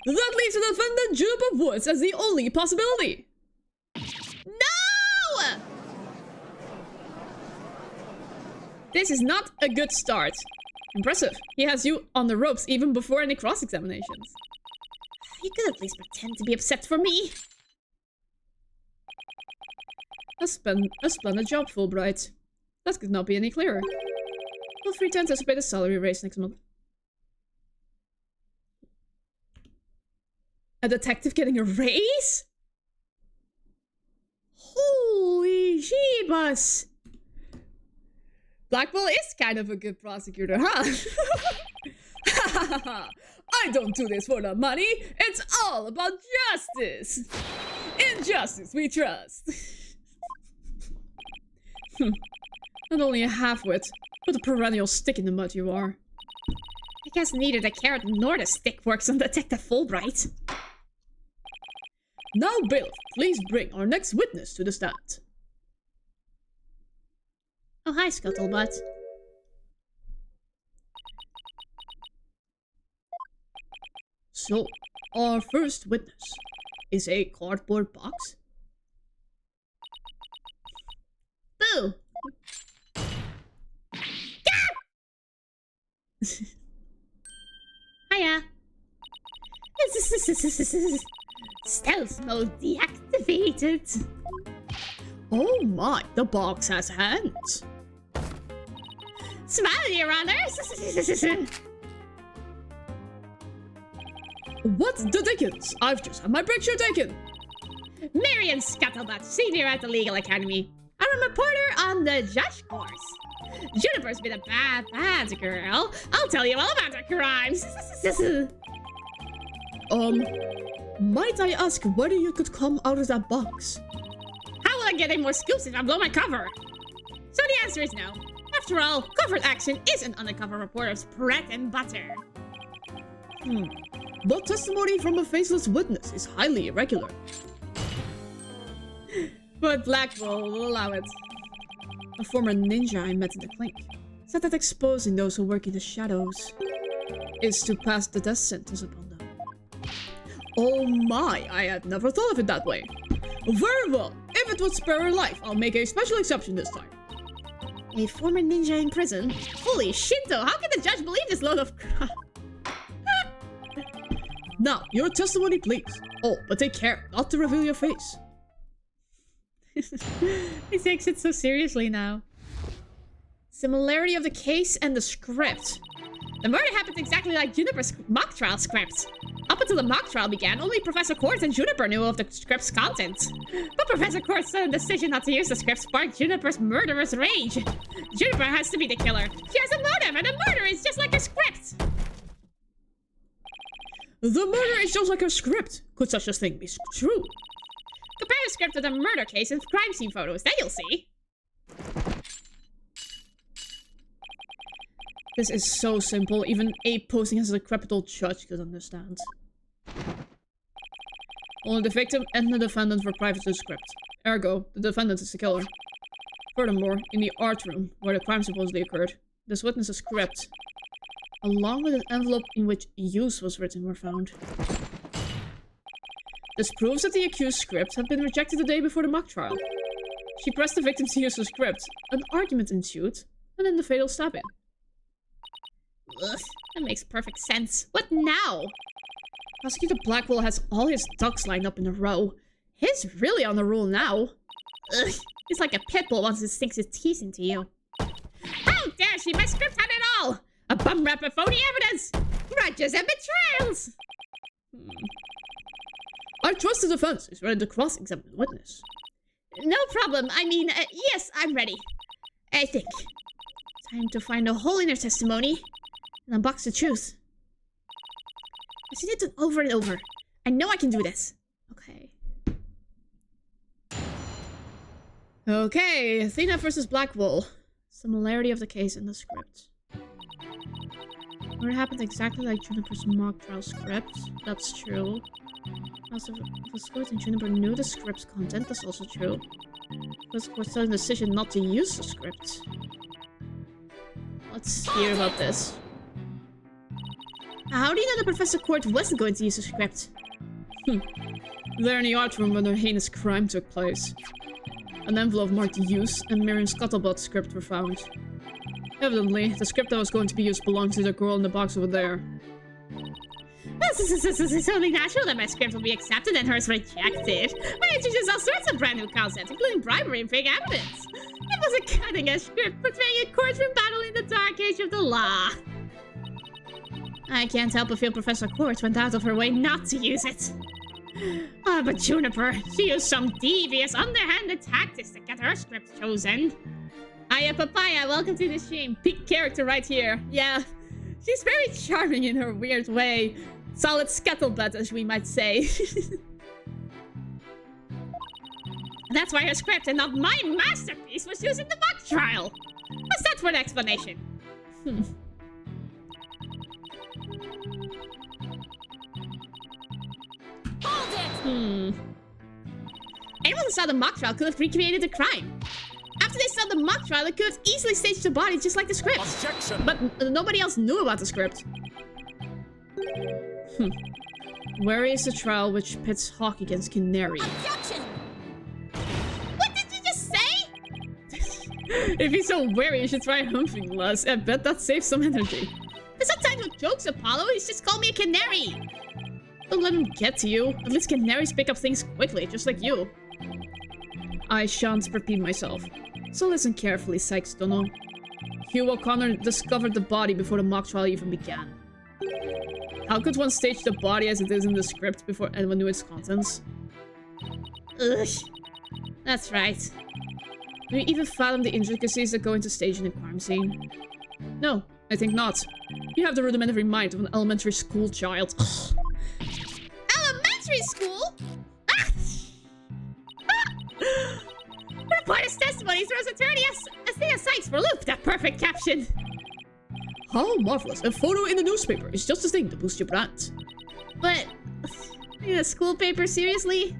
That leaves the defendant Juniper Woods as the only possibility. No! This is not a good start. Impressive. He has you on the ropes even before any cross-examinations. You could at least pretend to be upset for me. A splendid job, Fulbright. That could not be any clearer. Feel free to anticipate a salary raise next month. A detective getting a raise? Holy jeebus! Blackwell is kind of a good prosecutor, huh? I don't do this for the money. It's all about justice. Injustice, we trust. Not only a half-wit, but a perennial stick in the mud you are. I guess neither the carrot nor the stick works on Detective Fulbright. Now, bailiff, please bring our next witness to the stand. Oh, hi, Scuttlebutt. So, our first witness is a cardboard box. Boo! Hiya. Stealth mode deactivated. Oh my, the box has hands. Smile, Your Honor. What the dickens? I've just had my picture taken. Marion Scuttlebutt, senior at the Legal Academy. I'm a reporter on the judge course. Juniper's been a bad girl. I'll tell you all about her crimes. Might I ask whether you could come out of that box? How will I get any more scoops if I blow my cover? So the answer is no. After all, covert action is an undercover reporter's bread and butter. But testimony from a faceless witness is highly irregular. But Blackwell will allow it. A former ninja I met in the clink said that exposing those who work in the shadows is to pass the death sentence upon them. Oh my, I had never thought of it that way. Very well, if it would spare her life, I'll make a special exception this time. A former ninja in prison? Holy Shinto, how can the judge believe this load of crap? Now, your testimony, please. Oh, but take care not to reveal your face. He takes it so seriously now. Similarity of the case and the script. The murder happened exactly like Juniper's mock trial script. Up until the mock trial began, only Professor Quartz and Juniper knew of the script's content. But Professor Quartz's sudden decision not to use the script sparked Juniper's murderous rage. Juniper has to be the killer. She has a motive, and the murder is just like a script. The murder is just like a script. Could such a thing be true? Compare the script with a murder case and crime scene photos, then you'll see. This is so simple, even Abe posing as a decrepit old judge could understand. Only the victim and the defendant were privy to the script. Ergo, the defendant is the killer. Furthermore, in the art room, where the crime supposedly occurred, this witness's script, along with an envelope in which use was written, were found. This proves that the accused's script had been rejected the day before the mock trial. She pressed the victim to use the script, an argument ensued, and then the fatal stabbing. Ugh, that makes perfect sense. What now? Prosecutor Blackwell has all his ducks lined up in a row. He's really on the roll now. Ugh, it's like a pit bull once it sinks its teeth into you. How dare she? My script had it all! A bum rap of phony evidence! Grudges and betrayals! I trust the defense is ready to cross-examine the witness. No problem. I mean, yes, I'm ready. I think. Time to find a hole in her testimony and unbox the truth. I've seen it done over and over. I know I can do this. Okay. Okay, Athena versus Blackwell. Similarity of the case in the script. Where it happened exactly like Juniper's mock trial script. That's true. Also, the script and Juniper knew the script's content. That's also true. Because of the decision not to use the script. Let's hear about this. How do you know that Professor Court wasn't going to use the script? There in the art room when the heinous crime took place. An envelope marked use and Miriam's Scuttlebutt script were found. Evidently, the script that was going to be used belonged to the girl in the box over there. It's only natural that my script will be accepted and hers rejected. I introduced all sorts of brand new concepts, including bribery and fake evidence. It was a cutting-edge script portraying a courtroom battle in the dark age of the law. I can't help but feel Professor Quartz went out of her way not to use it. Ah, but Juniper, she used some devious, underhanded tactics to get her script chosen. Hiya, Papaya, welcome to the stream. Peak character right here. Yeah, she's very charming in her weird way. Solid scuttlebutt, as we might say. That's why her script and not my masterpiece was used in the mock trial. What's that for an explanation? Hold it! Anyone who saw the mock trial could have recreated the crime. After they saw the mock trial, they could have easily staged the body just like the script. Objection! But nobody else knew about the script. Where is the trial which pits Hawk against Canary? Objection! What did you just say? If he's so wary, you should try humping less. I bet that saves some energy. There's no time for jokes, Apollo. He's just called me a canary. Don't let him get to you. At least canaries pick up things quickly, just like you. I shan't repeat myself. So listen carefully, Sykes Dunno. Hugh O'Connor discovered the body before the mock trial even began. How could one stage the body as it is in the script before anyone knew its contents? Ugh. That's right. Do you even fathom the intricacies that go into staging a crime scene? No, I think not. You have the rudimentary mind of an elementary school child. Elementary school? Reporter's testimony throws attorney Athena Sykes for loop. That perfect caption. How marvelous. A photo in the newspaper is just a thing to boost your brand. But... in a school paper, seriously?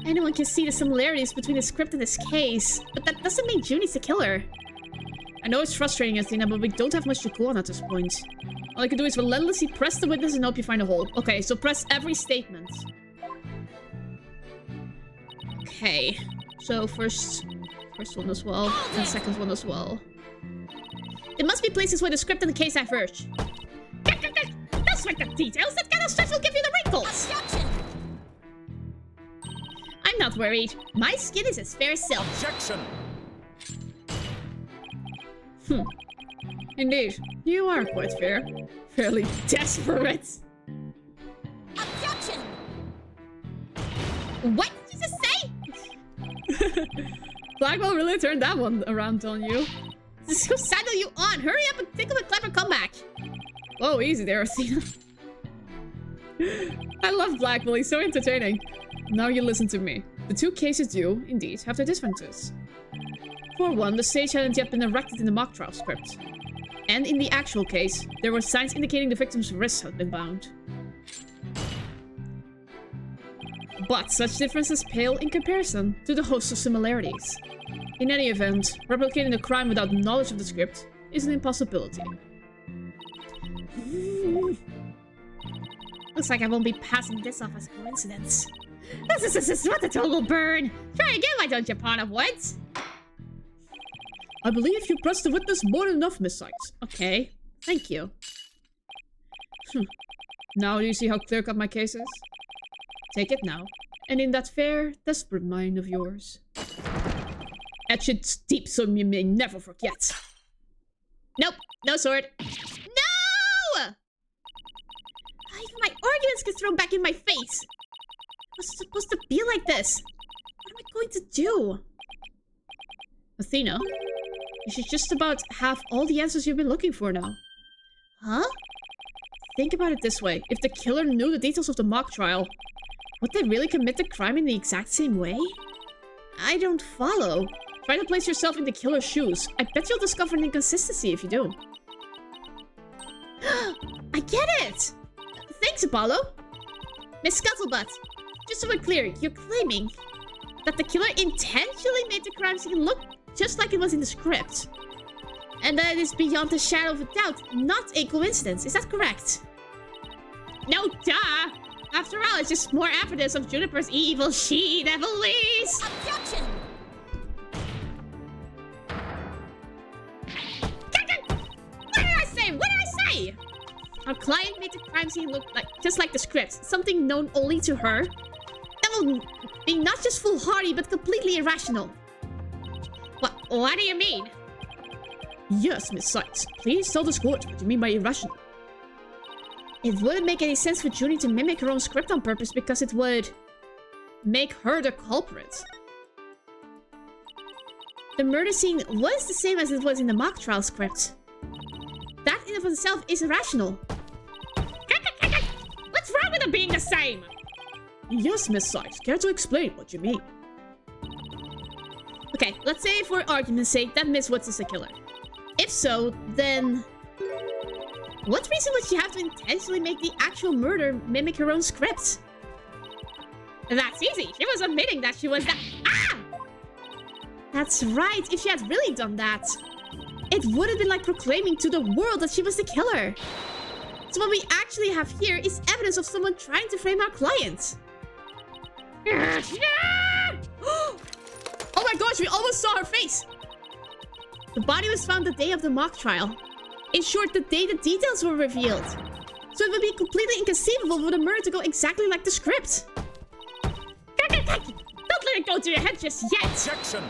Anyone can see the similarities between the script and this case, but that doesn't mean Junie's the killer. I know it's frustrating, Athena, but we don't have much to go on at this point. All I can do is relentlessly press the witness and hope you find a hole. Okay, so press every statement. Okay. So first one as well, and second one as well. There must be places where the script and the case diverge. Don't sweat the details. That kind of stress will give you the wrinkles. Objection! I'm not worried. My skin is as fair as silk. Objection! Indeed, you are quite fair. Fairly desperate. Objection! What did you just say? Blackwell really turned that one around on you. So saddle you on. Hurry up and think of a clever comeback. Whoa, easy there, Athena. I love Blackwell, he's so entertaining. Now you listen to me. The two cases do, indeed, have their differences. For one, the stage hadn't yet been erected in the mock trial script. And in the actual case, there were signs indicating the victim's wrists had been bound. But such differences pale in comparison to the host of similarities. In any event, replicating the crime without knowledge of the script is an impossibility. Looks like I won't be passing this off as coincidence. This what a total burn. Try again, why don't you, pawn of woods? I believe you pressed the witness more than enough, Miss Sykes. Okay, thank you. Now do you see how clear-cut my case is? Take it now, and in that fair, desperate mind of yours. Etch it deep so you may never forget. Nope, no sword. No! Even my arguments get thrown back in my face. What's it supposed to be like this? What am I going to do? Athena, you should just about have all the answers you've been looking for now. Huh? Think about it this way. If the killer knew the details of the mock trial, would they really commit the crime in the exact same way? I don't follow. Try to place yourself in the killer's shoes. I bet you'll discover an inconsistency if you do. I get it! Thanks, Apollo. Miss Scuttlebutt, just so we're clear, you're claiming that the killer intentionally made the crime scene look just like it was in the script. And that it is beyond the shadow of a doubt, not a coincidence. Is that correct? No, duh! After all, it's just more evidence of Juniper's evil she-devilies! Objection! What did I say? What did I say? Our client made the crime scene look just like the script. Something known only to her. That will be not just foolhardy, but completely irrational. What do you mean? Yes, Miss Sykes. Please tell this court what you mean by irrational. It wouldn't make any sense for Junie to mimic her own script on purpose because it would make her the culprit. The murder scene was the same as it was in the mock trial script. That in of itself is irrational. What's wrong with it being the same? Yes, Miss Sykes. Care to explain what you mean? Okay, let's say for argument's sake that Miss Woods is a killer. If so, then what reason would she have to intentionally make the actual murder mimic her own script? That's easy. She was admitting that she was that. Ah! That's right. If she had really done that, it would have been like proclaiming to the world that she was the killer. So what we actually have here is evidence of someone trying to frame our client. Oh my gosh, we almost saw her face! The body was found the day of the mock trial. In short, the day the details were revealed. So it would be completely inconceivable for the murder to go exactly like the script. Don't let it go to your head just yet! Objection!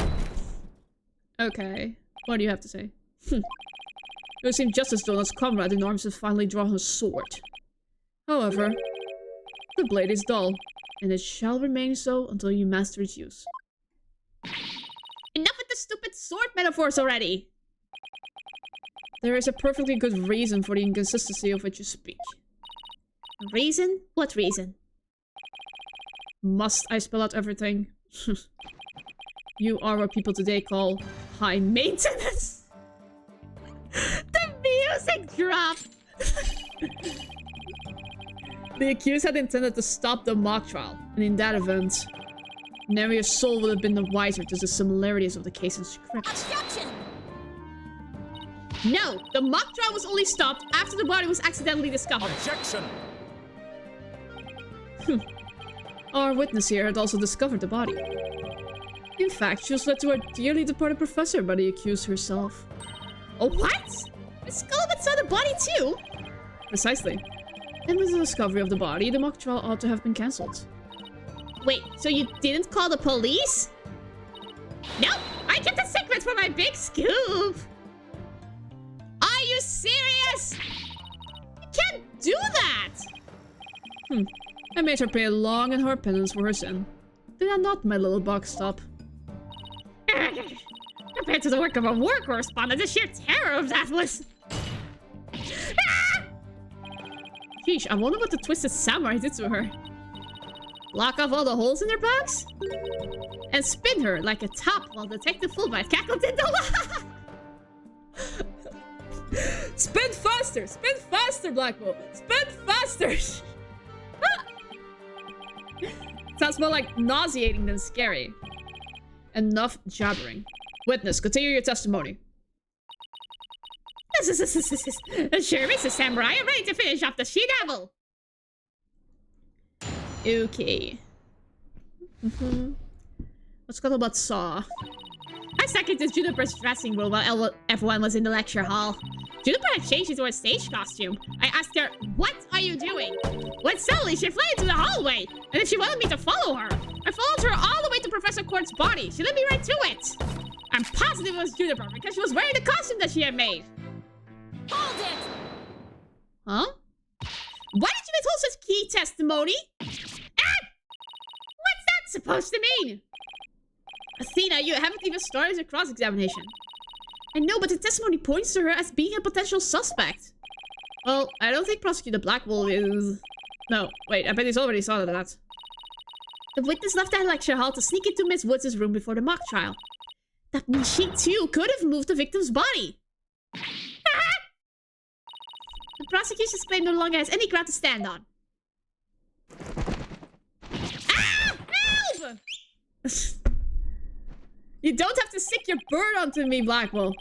Okay, what do you have to say? It would seem just as though his comrade in arms has finally drawn his sword. However, the blade is dull, and it shall remain so until you master its use. Enough with the stupid sword metaphors already! There is a perfectly good reason for the inconsistency of which you speak. Reason? What reason? Must I spell out everything? You are what people today call high maintenance. The music dropped! The accused had intended to stop the mock trial, and in that event, nary a soul would have been the wiser to the similarities of the case and script. Objection! No, the mock trial was only stopped after the body was accidentally discovered. Objection! Our witness here had also discovered the body. In fact, she was led to our dearly departed professor by the accused herself. Oh, what? Miss Scuttlebutt saw the body too? Precisely. And with the discovery of the body, the mock trial ought to have been cancelled. Wait, so you didn't call the police? Nope, I kept a secret for my big scoop! you serious? You can't do that! I made her pay a long and hard penance for her sin. Did I not, my little box top? Compared to the work of a war correspondent, the sheer terror of that was... Sheesh, I wonder what the twisted samurai did to her. Lock off all the holes in her box? And spin her like a top while Detective Fulbright cackled in the Spin faster! Spin faster, Blackwell! Spin faster! Sounds more like nauseating than scary. Enough jabbering. Witness, continue your testimony. Sure, Mrs. Samurai, I'm ready to finish off the she-devil. Okay. Let's go about Saw. I stuck into Juniper's dressing room while everyone was in the lecture hall. Juniper had changed into a stage costume. I asked her, "What are you doing?" When suddenly she fled into the hallway, and if she wanted me to follow her. I followed her all the way to Professor Court's body. She led me right to it. I'm positive it was Juniper because she was wearing the costume that she had made. Hold it! Huh? Why did you withhold such key testimony? Ah! What's that supposed to mean? Athena, you haven't even started your cross-examination. I know, but the testimony points to her as being a potential suspect. Well, I don't think Prosecutor Blackwell is... No, wait, I bet he's already saw that. The witness left that lecture hall to sneak into Miss Woods' room before the mock trial. That means she too could have moved the victim's body. The prosecution's claim no longer has any ground to stand on. Ah! Help! You don't have to stick your bird onto me, Blackwell.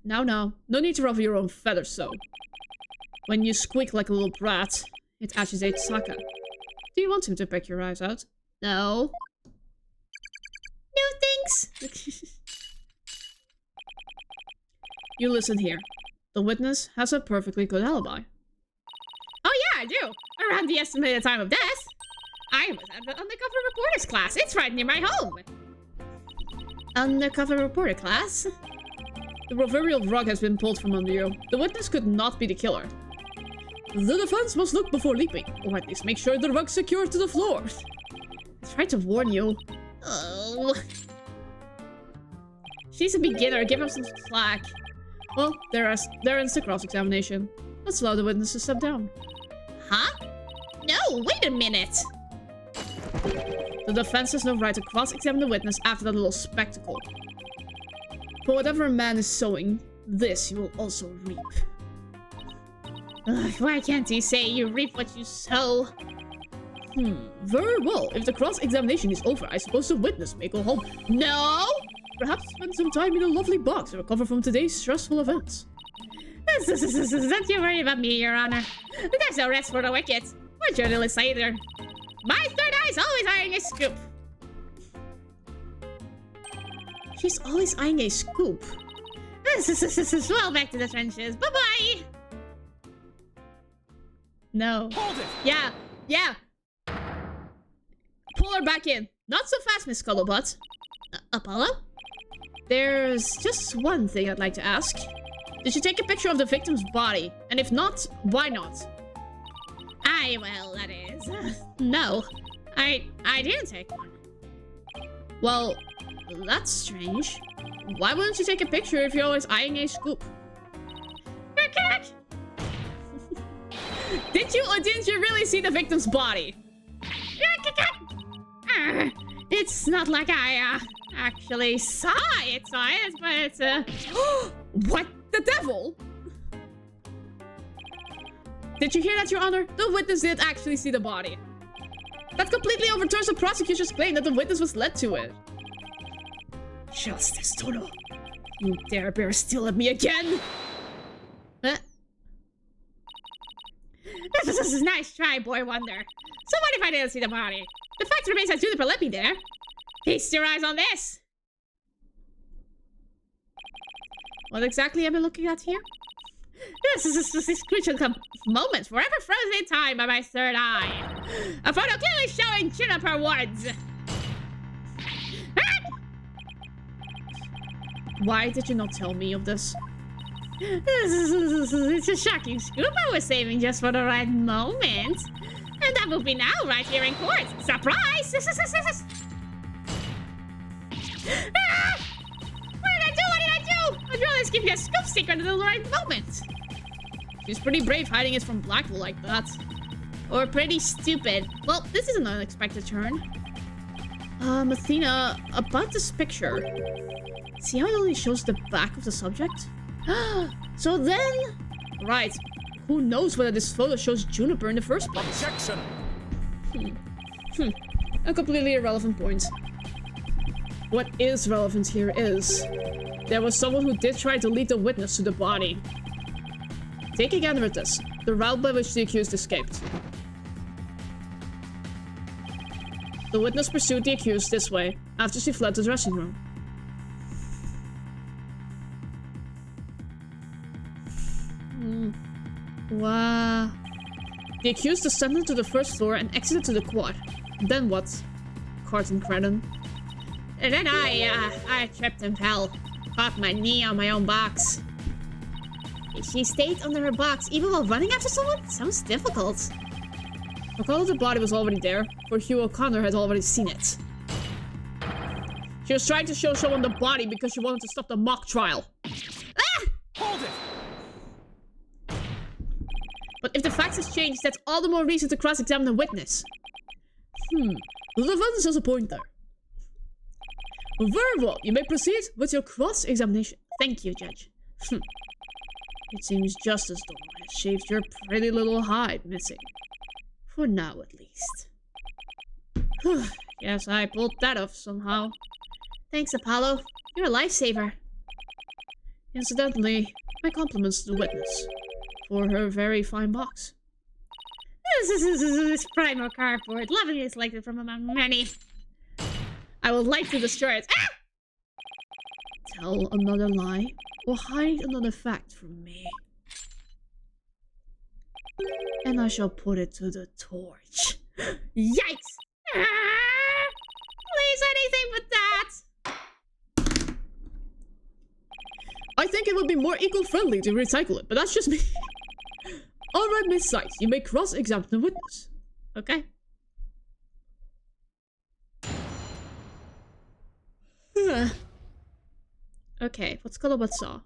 No, no. No need to ruffle your own feathers, so. When you squeak like a little brat, it agitates Sokka. Do you want him to peck your eyes out? No. No thanks. You listen here. The witness has a perfectly good alibi. Oh yeah, I do. Around the estimated time of death. I was at the undercover reporter's class. It's right near my home. Undercover reporter class? The proverbial rug has been pulled from under you. The witness could not be the killer. The defense must look before leaping, or at least make sure the rug's secured to the floor. I tried to warn you. Oh. She's a beginner. Give him some slack. Well, there ends the cross-examination. Let's allow the witness to step down. Huh? No, wait a minute. The defense has no right to cross-examine the witness after that little spectacle. For whatever a man is sowing, this you will also reap. Ugh, why can't he say you reap what you sow? Very well. If the cross-examination is over, I suppose the witness may go home. No! Perhaps spend some time in a lovely box to recover from today's stressful events. Don't you worry about me, Your Honor. There's no rest for the wicked. Or journalists either. My third eye's always eyeing a scoop. She's always eyeing a scoop. Well, back to the trenches. Bye-bye! No. Hold it! Yeah. Pull her back in. Not so fast, Miss Scuttlebutt. Apollo? There's just one thing I'd like to ask. Did you take a picture of the victim's body? And if not, why not? Well, that is... no. I didn't take one. Well, that's strange. Why wouldn't you take a picture if you're always eyeing a scoop? Did you or didn't you really see the victim's body? It's not like I actually saw it, but What the devil? Did you hear that, Your Honor? The witness did actually see the body. That completely overturns the prosecution's claim that the witness was led to it. Justice, Tono. You dare bear still at me again? Huh? This is a nice try, Boy Wonder. So what if I didn't see the body? The fact remains that Juniper let me there. Feast your eyes on this. What exactly am I looking at here? This is this crucial moment forever frozen in time by my third eye. A photo clearly showing Juniper Woods. Why did you not tell me of this? It's a shocking scoop I was saving just for the right moment. And that will be now, right here in court. Surprise! Ah! What did I do? I'd rather just give you a scoop secret at the right moment. She's pretty brave hiding it from Blackwell like that. Or pretty stupid. Well, this is an unexpected turn. Athena, about this picture. See how it only shows the back of the subject? So then... Right. Who knows whether this photo shows Juniper in the first place? Objection! A completely irrelevant point. What is relevant here is... there was someone who did try to lead the witness to the body. Take a gander at this. The route by which the accused escaped. The witness pursued the accused this way, after she fled the dressing room. Wow. The accused descended to the first floor and exited to the quad. Then what? Carton Credon. And then I tripped and fell. Caught my knee on my own box. She stayed under her box even while running after someone? Sounds difficult. Recall that the body was already there, for Hugh O'Connor had already seen it. She was trying to show someone the body because she wanted to stop the mock trial. Ah! Hold it! But if the facts has changed, that's all the more reason to cross-examine the witness. The defense has a point there. Very well, you may proceed with your cross-examination. Thank you, Judge. It seems Justice Dawn has shaved your pretty little hide missing. For now, at least. Guess I pulled that off somehow. Thanks, Apollo. You're a lifesaver. Incidentally, my compliments to the witness for her very fine box. This primal cardboard, lovingly selected from among many. I would like to destroy it. Ah! Tell another lie or hide another fact from me, and I shall put it to the torch. Yikes! Ah! Please, anything but that! I think it would be more eco-friendly to recycle it, but that's just me. Alright, Miss Sykes, you may cross-examine the witness. Okay. Okay, what's called about saw?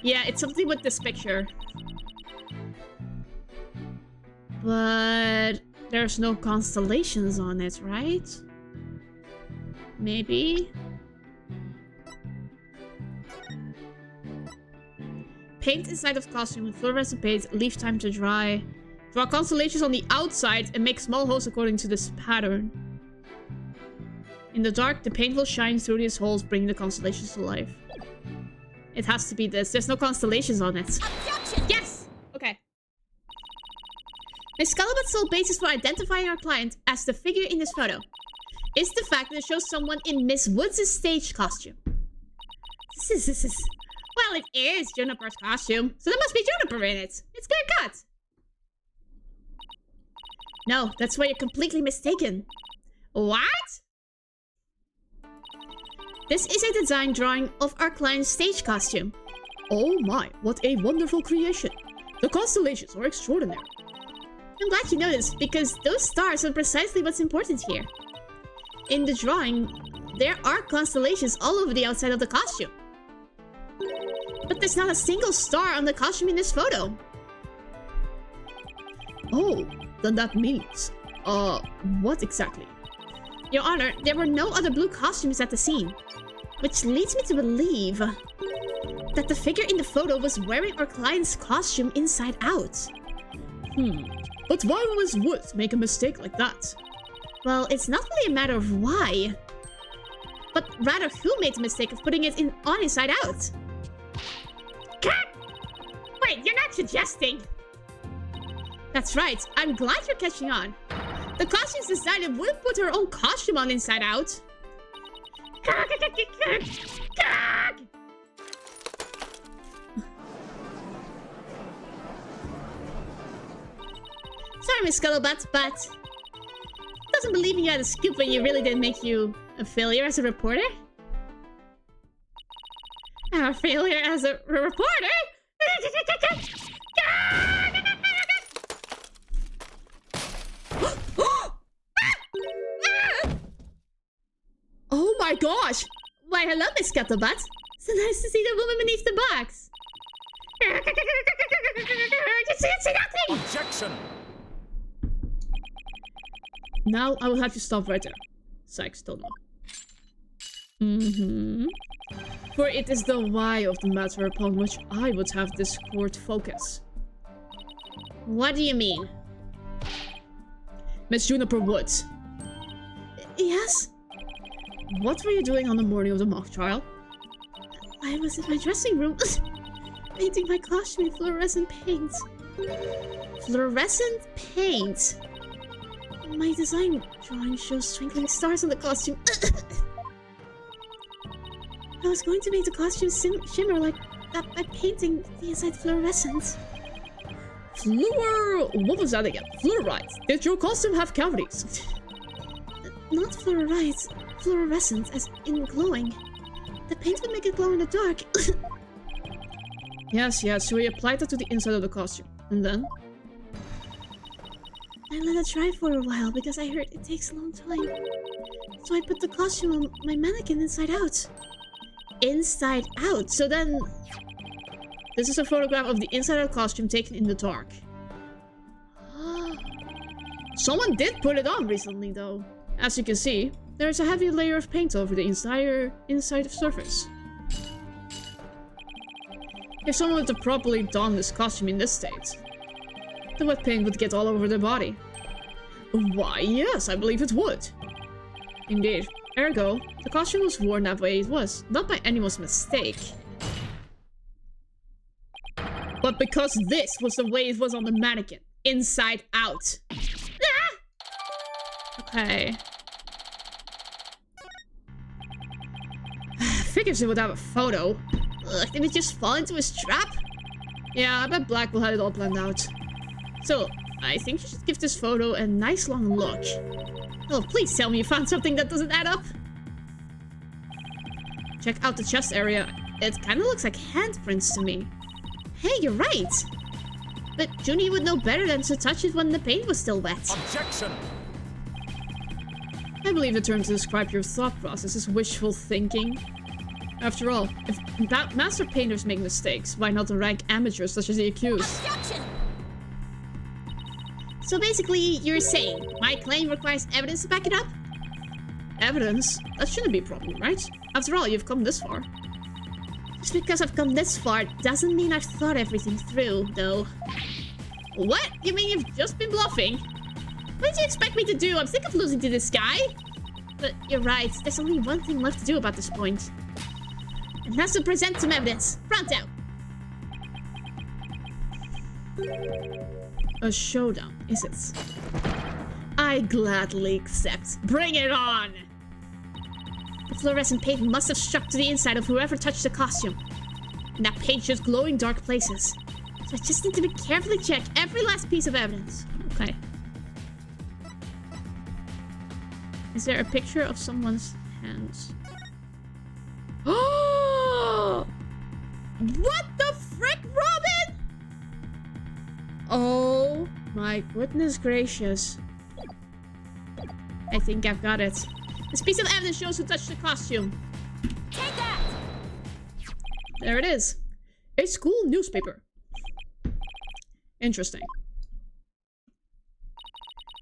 Yeah, it's something with this picture. But there's no constellations on it, right? Maybe? Paint inside of costume with fluorescent paint, leave time to dry. Draw constellations on the outside and make small holes according to this pattern. In the dark, the paint will shine through these holes, bringing the constellations to life. It has to be this. There's no constellations on it. Objection! Yes! Okay. Miss Scullabat's sole basis for identifying our client as the figure in this photo is the fact that it shows someone in Miss Woods' stage costume. Well, it is Juniper's costume, so there must be Juniper in it. It's clear cut. No, that's where you're completely mistaken. What? This is a design drawing of our client's stage costume. Oh my, what a wonderful creation. The constellations are extraordinary. I'm glad you noticed, because those stars are precisely what's important here. In the drawing, there are constellations all over the outside of the costume. But there's not a single star on the costume in this photo. Oh, then that means... what exactly? Your Honor, there were no other blue costumes at the scene. Which leads me to believe that the figure in the photo was wearing our client's costume inside out. But why would Miss Woods make a mistake like that? Well, it's not really a matter of why, but rather who made the mistake of putting it on inside out. Wait, you're not suggesting? That's right, I'm glad you're catching on. The costume's designer wouldn't put her own costume on inside out. Sorry, Miss Scuttlebutt, but doesn't believing you had a scoop when you really didn't make you a failure as a reporter? A failure as a reporter? Oh my gosh! Why, hello, Miss Scuttlebutt. So nice to see the woman beneath the box. Say nothing! Objection! Now I will have you stop right there. Sykes, don't know. For it is the why of the matter upon which I would have this court focus. What do you mean? Miss Juniper Woods, Yes? what were you doing on the morning of the mock trial? I was in my dressing room, painting my costume in fluorescent paint. Fluorescent paint? My design drawing shows twinkling stars on the costume. I was going to make the costume shimmer like that by painting the inside fluorescent. What was that again? Fluorite. Did your costume have cavities? Not fluorite, fluorescent, as in glowing. The paint would make it glow in the dark. Yes, so he applied that to the inside of the costume. And then? I let it dry for a while because I heard it takes a long time. So I put the costume on my mannequin inside out. Inside out? So then... This is a photograph of the inside of the costume taken in the dark. Someone did put it on recently, though. As you can see, there is a heavy layer of paint over the inside surface. If someone were to properly don this costume in this state, the wet paint would get all over their body. Why, yes, I believe it would. Indeed. Ergo, the costume was worn that way it was, not by anyone's mistake. But because this was the way it was on the mannequin. Inside out. Ah! Okay. Figures it would have a photo. Ugh, did it just fall into his trap? Yeah, I bet Blackwell had it all planned out. So, I think you should give this photo a nice long look. Oh, please tell me you found something that doesn't add up. Check out the chest area. It kind of looks like handprints to me. Hey, you're right. But Junie would know better than to touch it when the paint was still wet. Objection! I believe the term to describe your thought process is wishful thinking. After all, if master painters make mistakes, why not rank amateurs such as the accused? Objection! So basically, you're saying my claim requires evidence to back it up? Evidence? That shouldn't be a problem, right? After all, you've come this far. Just because I've come this far doesn't mean I've thought everything through, though. What? You mean you've just been bluffing? What did you expect me to do? I'm sick of losing to this guy. But you're right, there's only one thing left to do about this point. And that's to present some evidence. Pronto! A showdown, is it? I gladly accept. Bring it on! The fluorescent paint must have struck to the inside of whoever touched the costume. And that paint shows glowing dark places. So I just need to carefully check every last piece of evidence. Okay. Is there a picture of someone's hands? Oh! What the frick, Robin? Oh my goodness gracious. I think I've got it. This piece of evidence shows who touched the costume. Take that! There it is. A school newspaper. Interesting.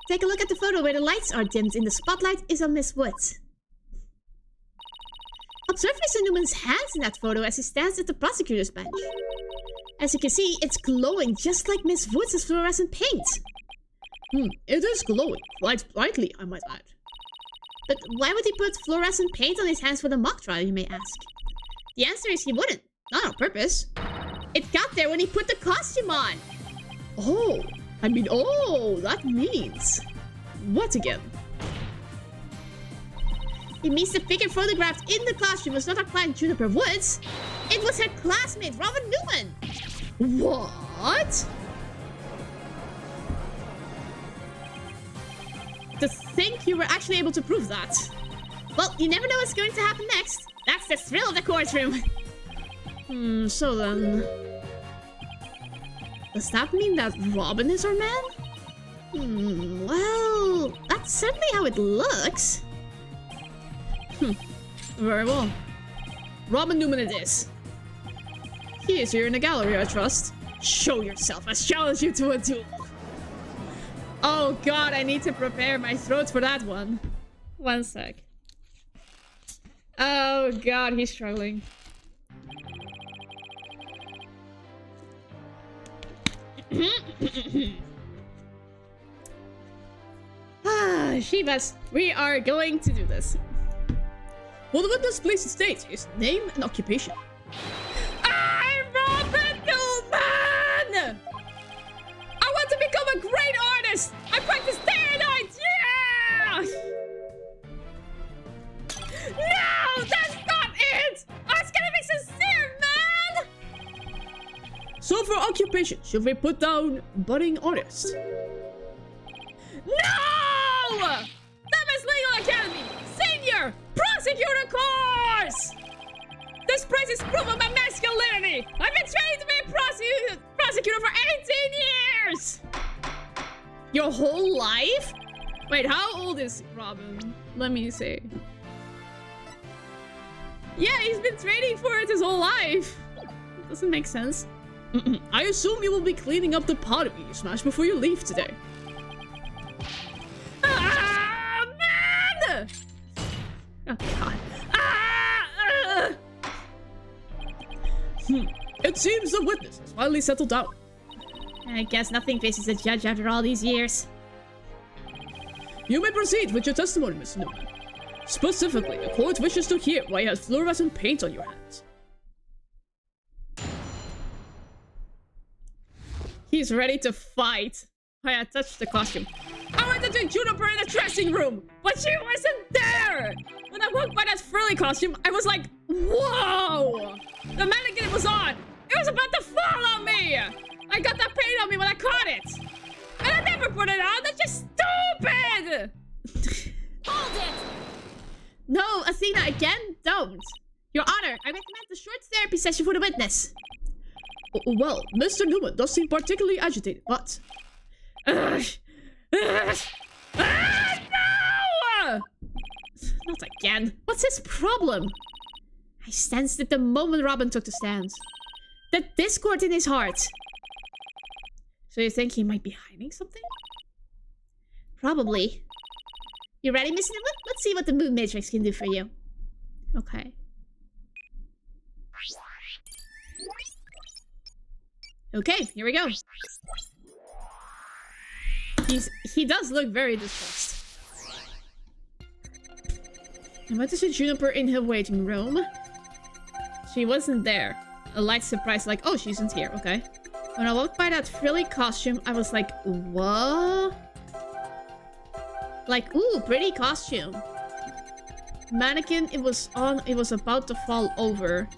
Take a look at the photo where the lights are dimmed and the spotlight is on Miss Woods. Observe Mr. Newman's hands in that photo as he stands at the prosecutor's bench. As you can see, it's glowing just like Miss Woods' fluorescent paint. It is glowing, quite brightly, I might add. But why would he put fluorescent paint on his hands for the mock trial, you may ask? The answer is he wouldn't. Not on purpose. It got there when he put the costume on. Oh, that means... What again? It means the figure photographed in the costume was not our client Juniper Woods. It was her classmate, Robin Newman. What? To think you were actually able to prove that. Well, you never know what's going to happen next. That's the thrill of the courtroom. So then... Does that mean that Robin is our man? Well, that's certainly how it looks. Very well. Robin Newman it is. He is here in the gallery, I trust. Show yourself. I challenge you to a duel. Oh god, I need to prepare my throat for that one. One sec. Oh god, he's struggling. Shivas, we are going to do this. Will the witness please state his name and occupation? I'm Robin Newman! I want to become a great artist! I practice day and night! Yeah! No! That's not it! I was gonna be sincere, man! So for occupation, should we put down budding artist? No! That Legal Academy! Senior! Prosecutor course! This place is proof of my masculinity! I've been training to be a prosecutor for 18 years! Your whole life? Wait, how old is Robin? Let me see. Yeah, he's been training for it his whole life. Doesn't make sense. I assume you will be cleaning up the pottery you smashed before you leave today. Ah, man! Oh, God. It seems the witness has finally settled down. I guess nothing faces a judge after all these years. You may proceed with your testimony, Miss Newman. Specifically, the court wishes to hear why you had fluorescent paint on your hands. He's ready to fight. I touched the costume. I went to do Juniper in the dressing room, but she wasn't there! When I walked by that frilly costume, I was like, whoa! The mannequin was on! It was about to fall on me! I got that paint on me when I caught it! And I never put it on! That's just stupid! Hold it! No, Athena, again, don't. Your Honor, I recommend a short therapy session for the witness. Well, Mr. Newman does seem particularly agitated, but... No! Not again. What's his problem? I sensed it the moment Robin took the stand. The discord in his heart. So you think he might be hiding something? Probably. You ready, Miss Newman? Let's see what the Moon Matrix can do for you. Okay. Okay, here we go. He does look very distressed. I went to see Juniper in her waiting room. She wasn't there. A light surprise, like, oh, she isn't here. Okay. When I walked by that frilly costume, I was like, what? Like, ooh, pretty costume. Mannequin, it was about to fall over.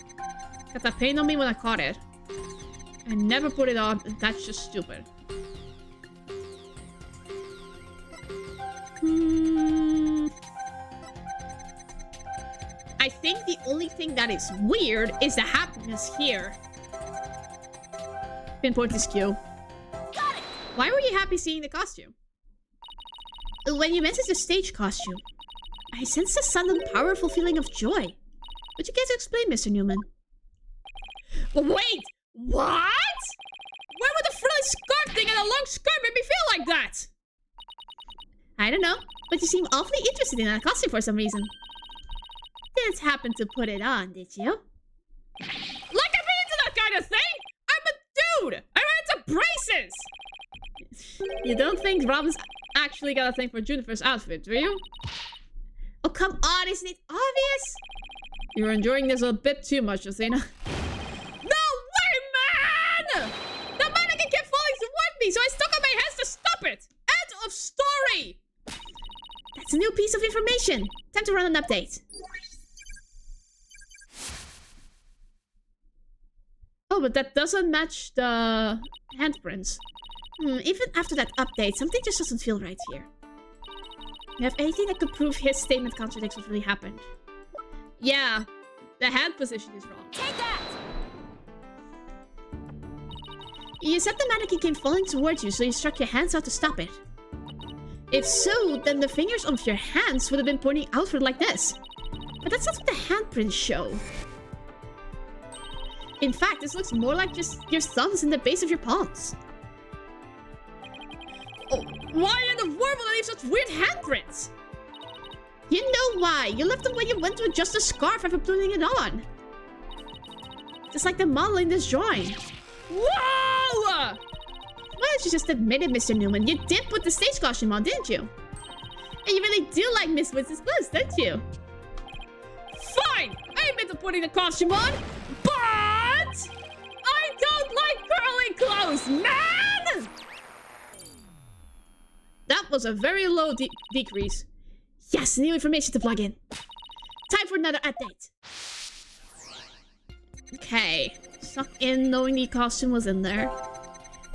Got that paint on me when I caught it. I never put it on, and that's just stupid. I think the only thing that is weird is the happiness here. Pinpoint this cue. Got it! Why were you happy seeing the costume? When you mentioned the stage costume, I sensed a sudden powerful feeling of joy. Would you care to explain, Mr. Newman? Wait! What? Where would the frilly scarf thing and a long skirt make me feel like that? I don't know, but you seem awfully interested in that costume for some reason. Didn't happen to put it on, did you? Like I'm into that kind of thing? I'm a dude! I ran into braces! You don't think Robin's actually got a thing for Juniper's outfit, do you? Oh, come on, isn't it obvious? You're enjoying this a bit too much, Athena. No way, man! The mannequin kept falling toward me, so I stuck on my hands to stop it! End of story! It's a new piece of information. Time to run an update. Oh, but that doesn't match the handprints. Even after that update, something just doesn't feel right here. You have anything that could prove his statement contradicts what really happened? Yeah, the hand position is wrong. Take that! You said the mannequin came falling towards you, so you struck your hands out to stop it. If so, then the fingers of your hands would have been pointing outward like this. But that's not what the handprints show. In fact, this looks more like just your thumbs in the base of your palms. Oh, why in the world would I leave such weird handprints? You know why. You left them when you went to adjust the scarf after putting it on. Just like the model in this drawing. Whoa! Why don't you just admit it, Mr. Newman? You did put the stage costume on, didn't you? And you really do like Miss Winston's clothes, don't you? Fine! I admit to putting the costume on, but I don't like girly clothes, man! That was a very low decrease. Yes, new information to plug in. Time for another update. Okay. Snuck in knowing the costume was in there.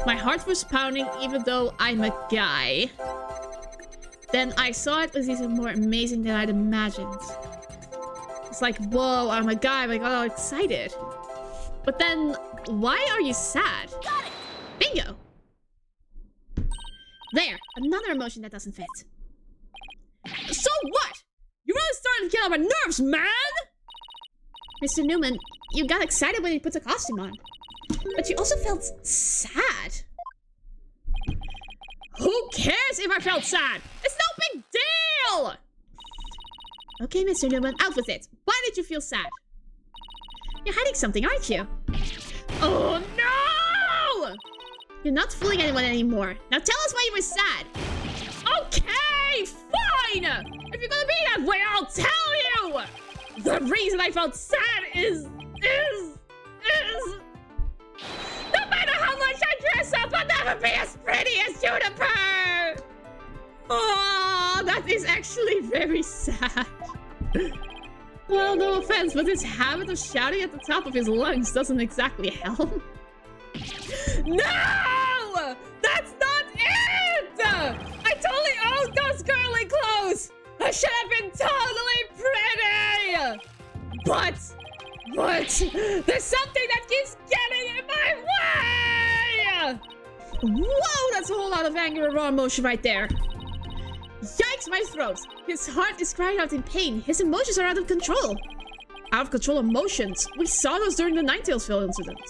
My heart was pounding even though I'm a guy. Then I saw it was even more amazing than I'd imagined. It's like, whoa, I'm a guy, I got all excited. But then, why are you sad? Got it! Bingo! There, another emotion that doesn't fit. So what? You really starting to get on my nerves, man! Mr. Newman, you got excited when you put the costume on. But you also felt sad. Who cares if I felt sad? It's no big deal! Okay, Mr. Newman, out with it. Why did you feel sad? You're hiding something, aren't you? Oh no! You're not fooling anyone anymore. Now tell us why you were sad. Okay, fine! If you're gonna be that way, I'll tell you! The reason I felt sad is... No matter how much I dress up, I'll never be as pretty as Juniper! Oh, that is actually very sad. Well, no offense, but his habit of shouting at the top of his lungs doesn't exactly help. No! That's not it! I totally owned those girly clothes! I should have been totally pretty! But there's something that keeps getting in my way! Whoa, that's a whole lot of anger and raw emotion right there. Yikes, my throat. His heart is crying out in pain. His emotions are out of control. Out of control emotions. We saw those during the Ninetales incident.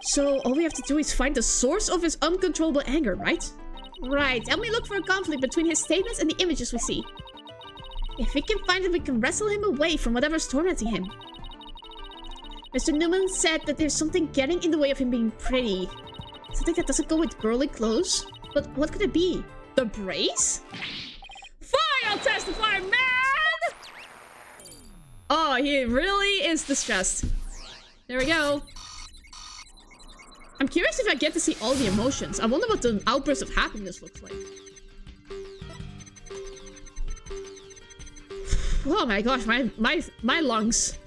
So all we have to do is find the source of his uncontrollable anger, right? Right, and we look for a conflict between his statements and the images we see. If we can find it, we can wrestle him away from whatever's tormenting him. Mr. Newman said that there's something getting in the way of him being pretty. Something that doesn't go with girly clothes. But what could it be? The brace? Fine, I'll testify, man! Oh, he really is distressed. There we go. I'm curious if I get to see all the emotions. I wonder what the outburst of happiness looks like. Oh my gosh, my lungs.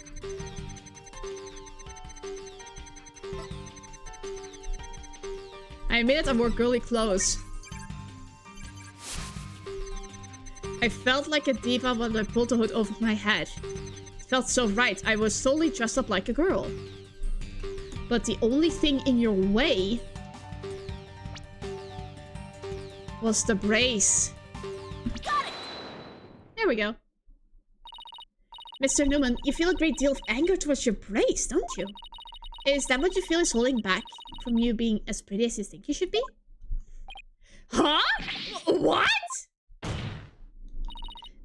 I admit I wore girly clothes. I felt like a diva when I pulled the hood over my head. It felt so right. I was totally dressed up like a girl. But the only thing in your way was the brace. Got it! There we go. Mr. Newman, you feel a great deal of anger towards your brace, don't you? Is that what you feel is holding back from you being as pretty as you think you should be? Huh? What?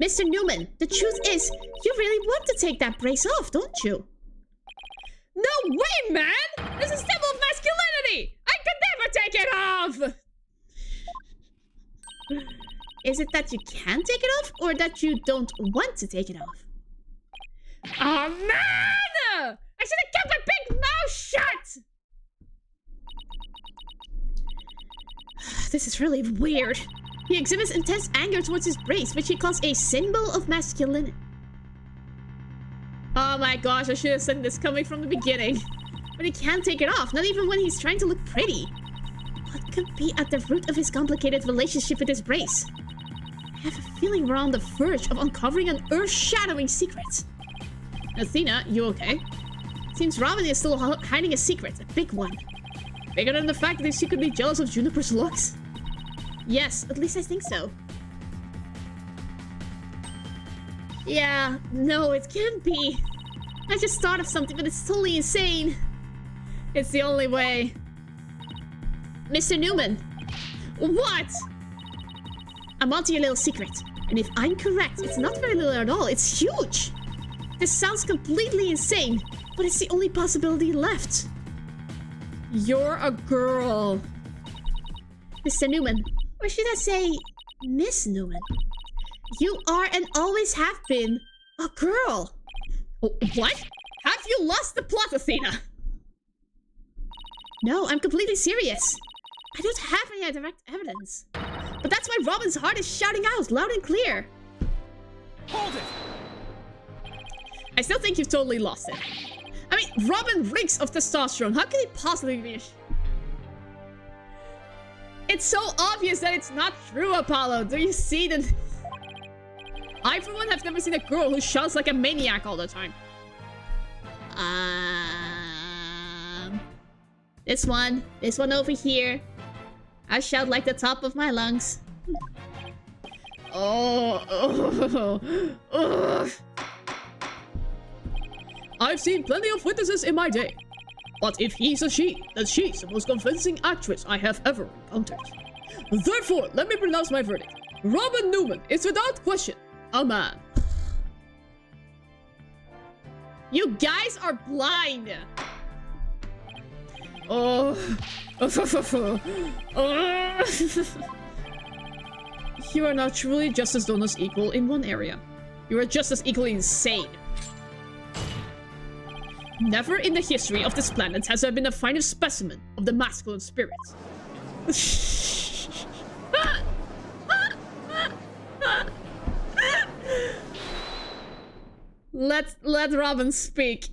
Mr. Newman, the truth is, you really want to take that brace off, don't you? No way, man! This is a symbol of masculinity! I could never take it off! Is it that you can take it off, or that you don't want to take it off? Oh, man! I should have kept my big mouth shut! This is really weird. He exhibits intense anger towards his brace, which he calls a symbol of masculinity. Oh my gosh, I should have seen this coming from the beginning. But he can't take it off, not even when he's trying to look pretty. What could be at the root of his complicated relationship with his brace? I have a feeling we're on the verge of uncovering an earth-shadowing secret. Athena, you okay? Seems Robin is still hiding a secret, a big one. Bigger than the fact that he's secretly jealous of Juniper's looks? Yes, at least I think so. Yeah, no, it can't be. I just thought of something, but it's totally insane. It's the only way. Mr. Newman. What? I'm onto your little secret. And if I'm correct, it's not very little at all. It's huge. This sounds completely insane, but it's the only possibility left. You're a girl. Mr. Newman. Or should I say, Miss Newman? You are and always have been a girl. Oh, what? Have you lost the plot, Athena? No, I'm completely serious. I don't have any direct evidence. But that's why Robin's heart is shouting out loud and clear. Hold it! I still think you've totally lost it. I mean, Robin reeks of testosterone. How can he possibly be? It's so obvious that it's not true, Apollo. Do you see that? I, for one, have never seen a girl who shouts like a maniac all the time. This one over here. I shout like the top of my lungs. I've seen plenty of witnesses in my day. But if he's a she, then she's the most convincing actress I have ever encountered. Therefore, let me pronounce my verdict. Robin Newman is without question a man. You guys are blind. Oh. You are not truly just as Donna's equal in one area. You are just as equally insane. Never in the history of this planet has there been a finer specimen of the masculine spirit. Let Robin speak.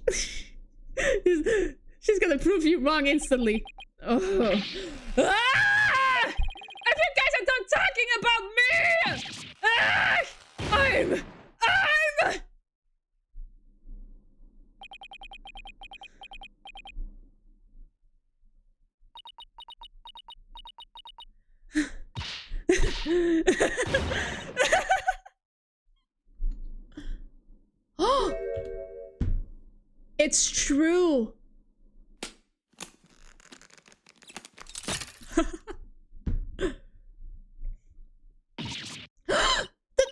She's gonna prove you wrong instantly. Oh. Ah! If you guys are done talking about me! Ah! I'm... Oh! It's true.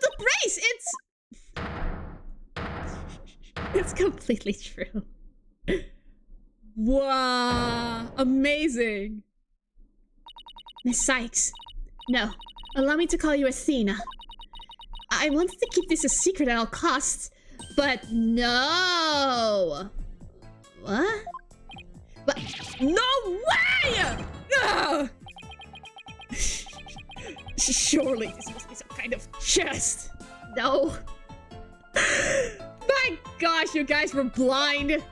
the brace, it's completely true. Wow, amazing. Miss Sykes, no, allow me to call you Athena. I wanted to keep this a secret at all costs, but no. What? But no way! No! Surely this must be some kind of chest. No. My gosh, you guys were blind.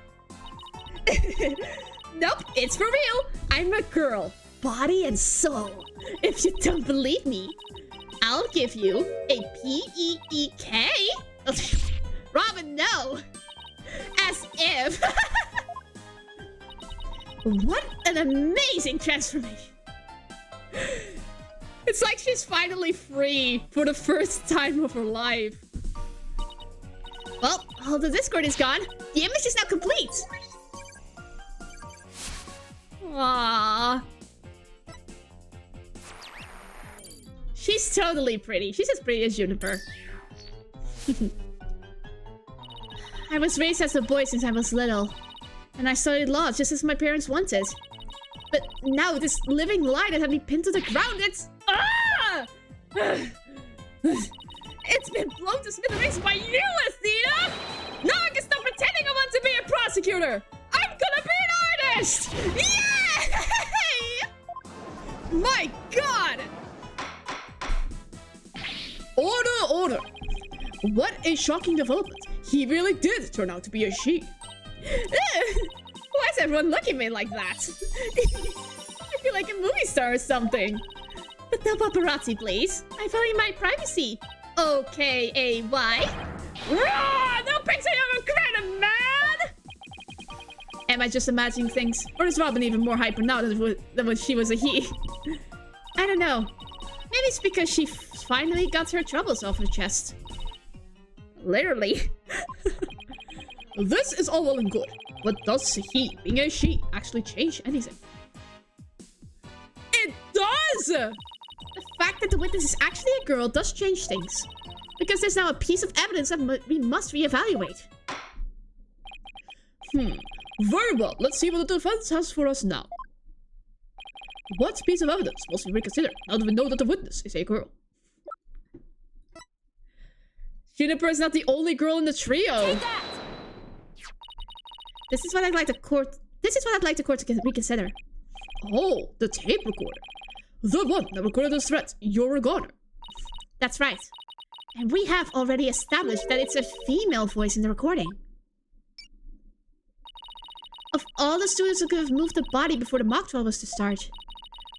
Nope, it's for real. I'm a girl, body and soul. If you don't believe me, I'll give you a P-E-E-K. Robin, no. As if. What an amazing transformation. It's like she's finally free for the first time of her life. Well, all the Discord is gone. The image is now complete. Aww. She's totally pretty. She's as pretty as Juniper. I was raised as a boy since I was little. And I studied law just as my parents wanted. But now this living lie that had me pinned to the ground, it's... Ah! It's been blown to smithereens by you, Athena! Now I can stop pretending I want to be a prosecutor! I'm gonna be an artist! Yay! My god! Order, order! What a shocking development. He really did turn out to be a she. Why is everyone looking at me like that? I feel like a movie star or something. But no paparazzi, please. I value my privacy. Okay, No picture of a credit, man! Am I just imagining things? Or is Robin even more hyper now than when she was a he? I don't know. Maybe it's because she finally got her troubles off her chest. Literally. This is all well and good, but does he, being a she, actually change anything? It does! The fact that the witness is actually a girl does change things. Because there's now a piece of evidence that we must reevaluate. Very well, let's see what the defense has for us now. What piece of evidence must we reconsider now that we know that the witness is a girl? Juniper is not the only girl in the trio. This is what I'd like the court to reconsider. Oh, the tape recorder. The one that recorded this threat, your recorder. That's right. And we have already established that it's a female voice in the recording. Of all the students who could have moved the body before the mock trial was to start,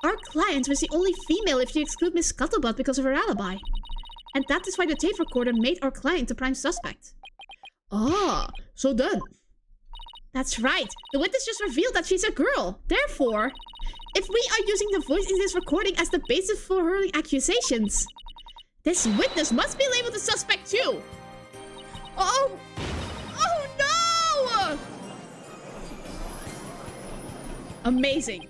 our client was the only female if you exclude Miss Scuttlebutt because of her alibi. And that is why the tape recorder made our client the prime suspect. Ah, so then... That's right. The witness just revealed that she's a girl. Therefore, if we are using the voice in this recording as the basis for hurling accusations, this witness must be labeled a suspect too. Oh! Oh no! Amazing.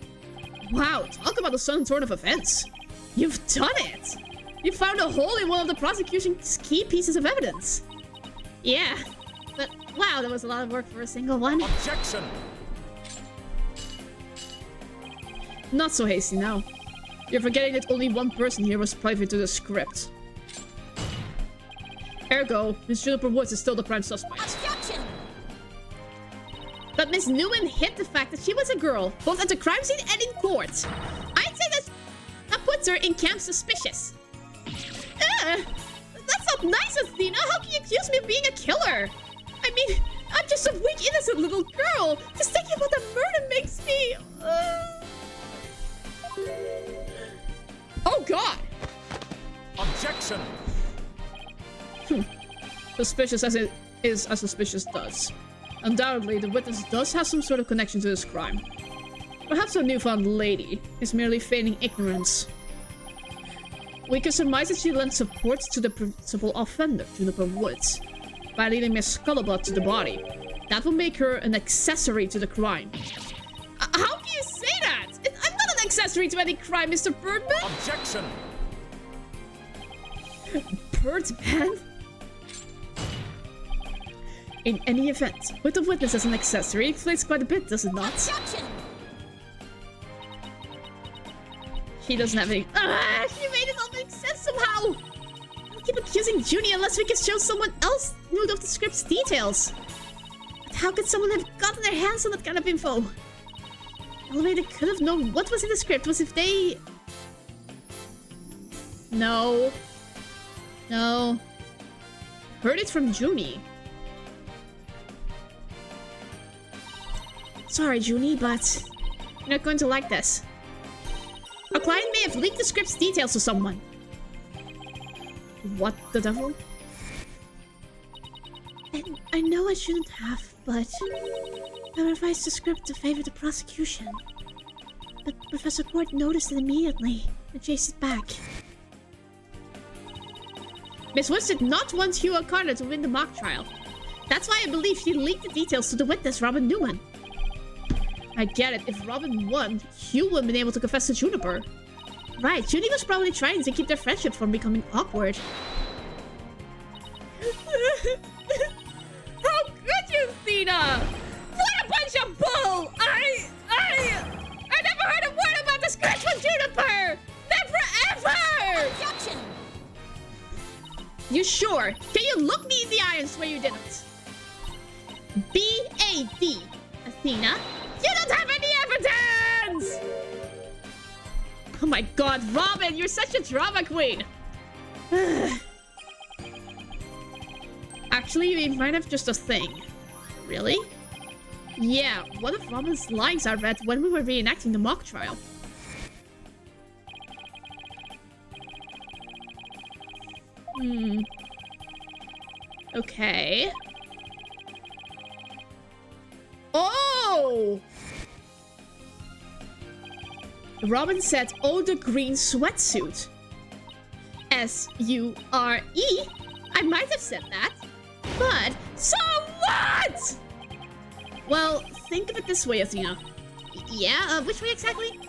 Wow, talk about a sudden turn of events. You've done it! You found a hole in one of the prosecution's key pieces of evidence. Yeah, but wow, that was a lot of work for a single one. Objection! Not so hasty now. You're forgetting that only one person here was privy to the script. Ergo, Miss Juniper Woods is still the prime suspect. Objection! But Miss Newman hid the fact that she was a girl, both at the crime scene and in court. I'd say that puts her in camp suspicious. That's not nice, Athena. How can you accuse me of being a killer? I mean, I'm just a weak, innocent little girl. Just thinking about the murder makes me... Oh god! Objection! Suspicious as it is as suspicious does. Undoubtedly, the witness does have some sort of connection to this crime. Perhaps our newfound lady is merely feigning ignorance. We can surmise that she lent support to the principal offender, Juniper Woods, by leading Miss Scuttlebutt to the body. That will make her an accessory to the crime. How can you say that? I'm not an accessory to any crime, Mr. Birdman. Objection! Birdman? In any event, with the witness as an accessory, it explains quite a bit, does it not? Objection! She doesn't have any... She made it all make sense somehow. I'll keep accusing Junie unless we can show someone else knew of the script's details. But how could someone have gotten their hands on that kind of info? The only way they could have known what was in the script was if they... No. No. Heard it from Junie. Sorry, Junie, but you're not going to like this. Our client may have leaked the script's details to someone. What the devil? And I know I shouldn't have, but I revised the script to favor the prosecution. But Professor Court noticed it immediately and chased it back. Miss Woods did not want Hugh O'Connor to win the mock trial. That's why I believe she leaked the details to the witness, Robin Newman. I get it. If Robin won, Hugh would have been able to confess to Juniper. Right, Junie was probably trying to keep their friendship from becoming awkward. How could you, Thena? What a bunch of bull! I never heard a word about the script from Juniper! Never ever! Objection! You sure? Can you look me in the eye and swear you didn't? B-A-D. Athena? You don't have any evidence! Oh my god, Robin, you're such a drama queen. Actually, we might have just a thing. Really? Yeah, one of Robin's lines I read when we were reenacting the mock trial. Okay. Oh! Robin said, "Oh, the green sweatsuit." S-U-R-E? I might have said that. But, so what? Well, think of it this way, Athena. Yeah, which way exactly?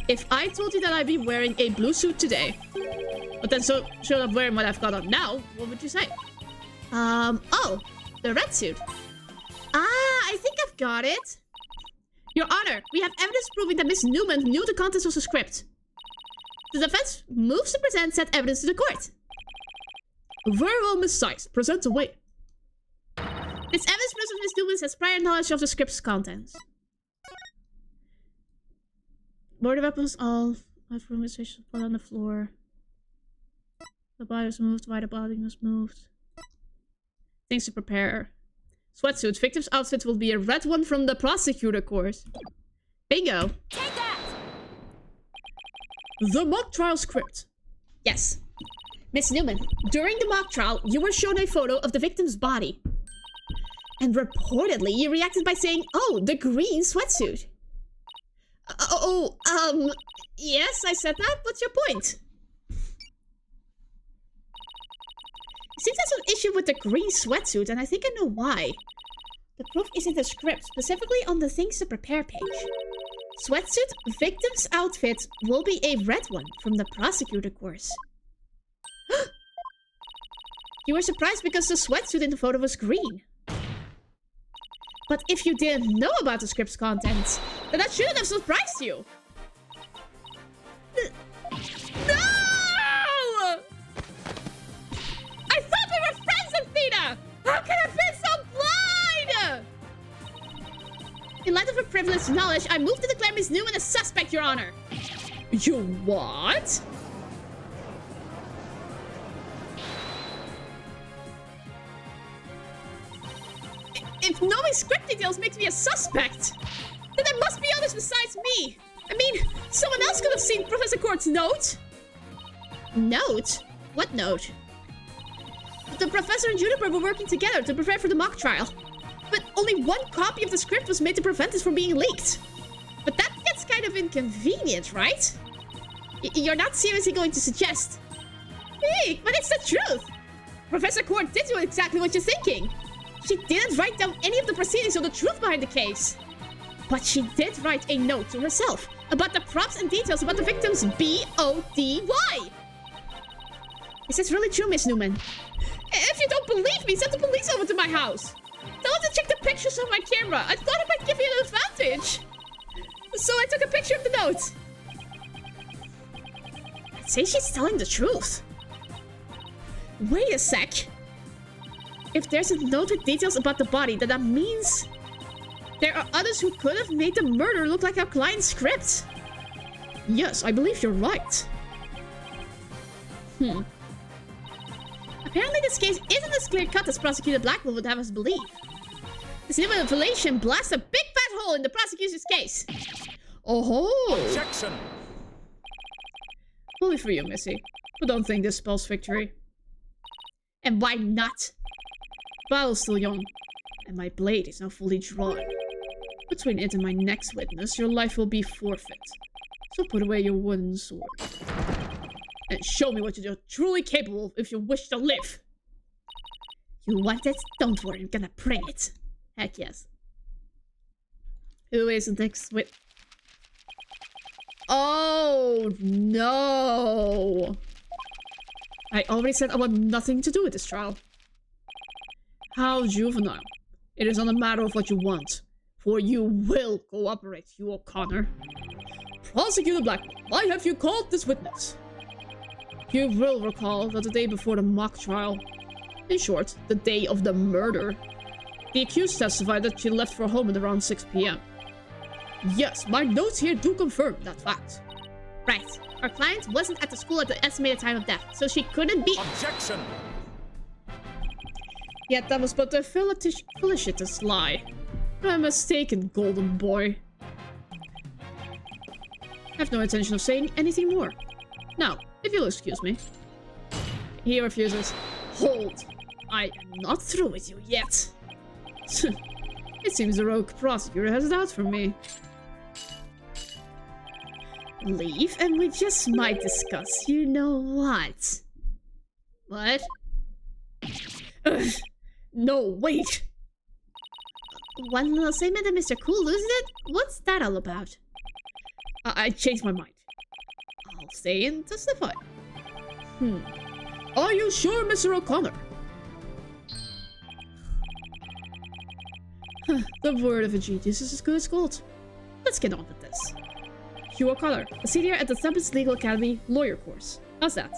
If I told you that I'd be wearing a blue suit today, but then showed up wearing what I've got on now, what would you say? Oh, the red suit. Ah, I think I've got it. Your Honor, we have evidence proving that Miss Newman knew the contents was a script. The defense moves to present said evidence to the court. Very well, Miss Sykes. Present away. This evidence proves that Miss Newman has prior knowledge of the script's contents. Board of weapons, all information put on the floor. The body was moved, why the body was moved. Things to prepare. Sweatsuit. Victim's outfit will be a red one from the prosecutor course. Bingo. Take that! The mock trial script. Yes. Miss Newman, during the mock trial, you were shown a photo of the victim's body. And reportedly, you reacted by saying, "Oh, the green sweatsuit." Yes, I said that. What's your point? It seems there's an issue with the green sweatsuit, and I think I know why. The proof is in the script, specifically on the things to prepare page. Sweatsuit victim's outfit will be a red one from the prosecutor course. You were surprised because the sweatsuit in the photo was green. But if you didn't know about the script's contents, then that shouldn't have surprised you. No! I thought we were friends, Athena! How can I have been so blind? In light of her privileged knowledge, I move to declare Miss Newman a suspect, Your Honor. You what? If knowing script details makes me a suspect, then there must be others besides me. I mean, someone else could have seen Professor Court's note. Note? What note? The professor and Juniper were working together to prepare for the mock trial. But only one copy of the script was made to prevent it from being leaked. But that gets kind of inconvenient, right? You're not seriously going to suggest... Hey, but it's the truth! Professor Court did do exactly what you're thinking. She didn't write down any of the proceedings or the truth behind the case. But she did write a note to herself about the props and details about the victim's BODY. Is this really true, Miss Newman? If you don't believe me, send the police over to my house. Tell them to check the pictures on my camera. I thought it might give you an advantage. So I took a picture of the note. I'd say she's telling the truth. Wait a sec. If there's a note with details about the body, then that means there are others who could have made the murder look like our client's script. Yes, I believe you're right. Apparently this case isn't as clear-cut as Prosecutor Blackwell would have us believe. This new revelation blasts a big fat hole in the prosecutor's case. Oh! Objection! Fully for you, Missy. But don't think this spells victory. And why not? Battle's still young, and my blade is now fully drawn. Between it and my next witness, your life will be forfeit. So put away your wooden sword. And show me what you're truly capable of if you wish to live. You want it? Don't worry, I'm gonna bring it. Heck yes. Who is the next wit? Oh no! I already said I want nothing to do with this trial. How juvenile. It is not a matter of what you want, for you will cooperate, you O'Connor. Prosecutor Blackwell, why have you called this witness? You will recall that the day before the mock trial, in short, the day of the murder, the accused testified that she left for home at around 6 p.m. Yes, my notes here do confirm that fact. Right. Our client wasn't at the school at the estimated time of death, so she couldn't be— Objection! Yet that was but a felicitous lie. A mistaken, golden boy. I have no intention of saying anything more. Now, if you'll excuse me. He refuses. Hold! I am not through with you yet. It seems the rogue prosecutor has it out for me. Leave and we just might discuss you know what. What? Ugh. No, wait! One little statement that Mr. Cool loses it? What's that all about? I changed my mind. I'll stay and testify. Are you sure, Mr. O'Connor? The word of a genius is as good as gold. Let's get on with this. Hugh O'Connor, a senior at the Tempest Legal Academy lawyer course. How's that?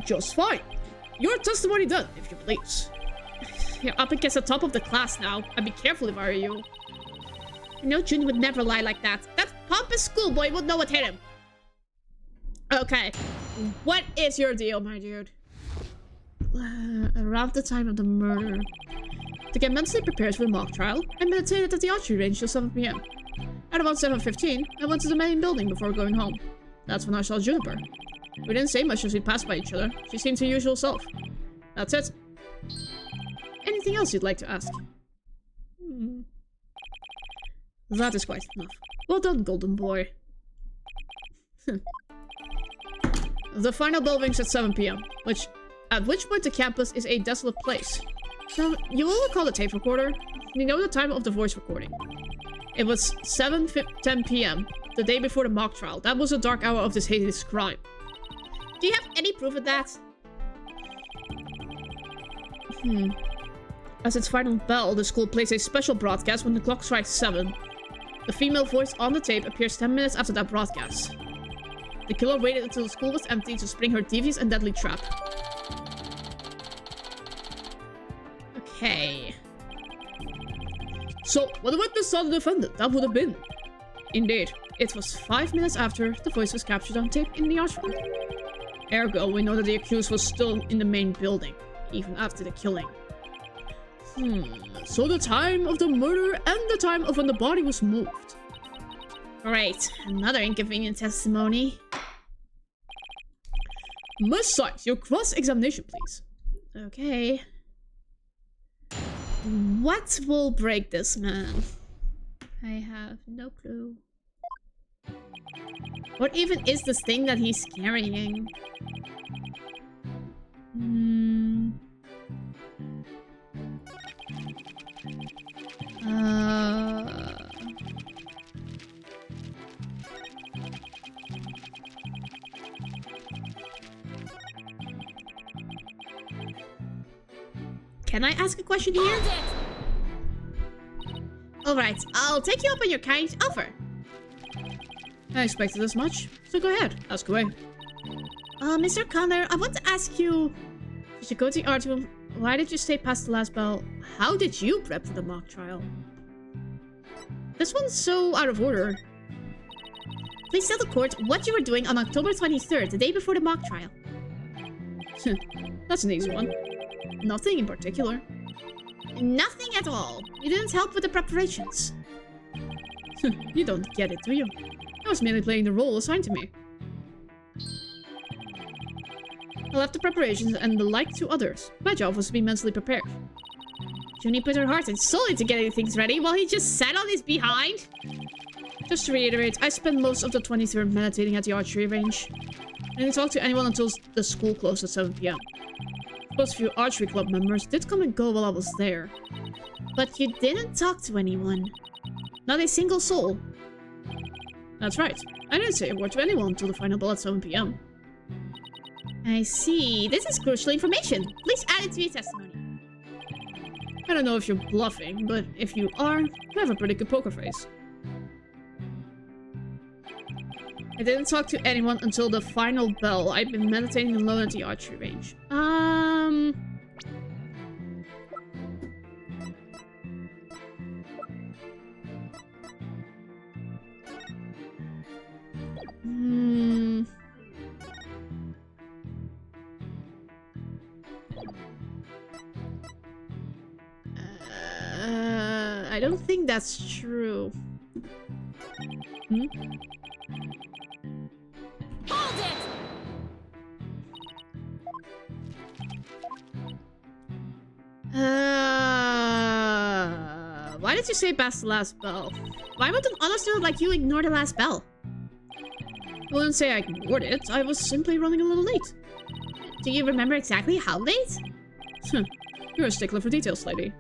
Just fine. Your testimony done, if you please. You're up against the top of the class now. I'd be careful if I were you. You know June would never lie like that. That pompous schoolboy would know what hit him. Okay. What is your deal, my dude? Around the time of the murder. To get mentally prepared for the mock trial, I meditated at the archery range till 7 p.m. At about 7:15, I went to the main building before going home. That's when I saw Juniper. We didn't say much as we passed by each other. She seemed her usual self. That's it. Anything else you'd like to ask? That is quite enough. Well done, golden boy. The final bell rings at 7 p.m., at which point the campus is a desolate place. Now, you will recall the tape recorder. You know the time of the voice recording. It was 7:10 p.m., the day before the mock trial. That was a dark hour of this heinous crime. Do you have any proof of that? As its final bell, the school plays a special broadcast when the clock strikes 7. The female voice on the tape appears 10 minutes after that broadcast. The killer waited until the school was empty to spring her devious and deadly trap. Okay. So, when the witness saw the defendant, that would have been. Indeed, it was 5 minutes after the voice was captured on tape in the archroom. Ergo, we know that the accused was still in the main building, even after the killing. So the time of the murder and the time of when the body was moved. Great. Another inconvenient testimony. Miss Sykes, your cross-examination, please. Okay. What will break this man? I have no clue. What even is this thing that he's carrying? Can I ask a question here? Alright, I'll take you up on your kind offer. I expected as much, so go ahead, ask away. Mr. Connor, I want to ask you... Did you go to the art room? Why did you stay past the last bell? How did you prep for the mock trial? This one's so out of order. Please tell the court what you were doing on October 23rd, the day before the mock trial. That's an easy one. Nothing in particular. Nothing at all. You didn't help with the preparations. You don't get it, do you? I was merely playing the role assigned to me. I left the preparations and the like to others. My job was to be mentally prepared. Junie put her heart and soul into getting things ready while he just sat on his behind. Just to reiterate, I spent most of the 23rd meditating at the archery range. I didn't talk to anyone until the school closed at 7 p.m. Most few archery club members did come and go while I was there. But you didn't talk to anyone. Not a single soul. That's right. I didn't say a word to anyone until the final bell at 7 p.m. I see. This is crucial information. Please add it to your testimony. I don't know if you're bluffing, but if you are, you have a pretty good poker face. I didn't talk to anyone until the final bell. I've been meditating alone at the archery range. I don't think that's true. Hmm? Hold it! Why did you say past the last bell? Why would an honest note like you ignore the last bell? I wouldn't say I ignored it. I was simply running a little late. Do you remember exactly how late? You're a stickler for details, lady.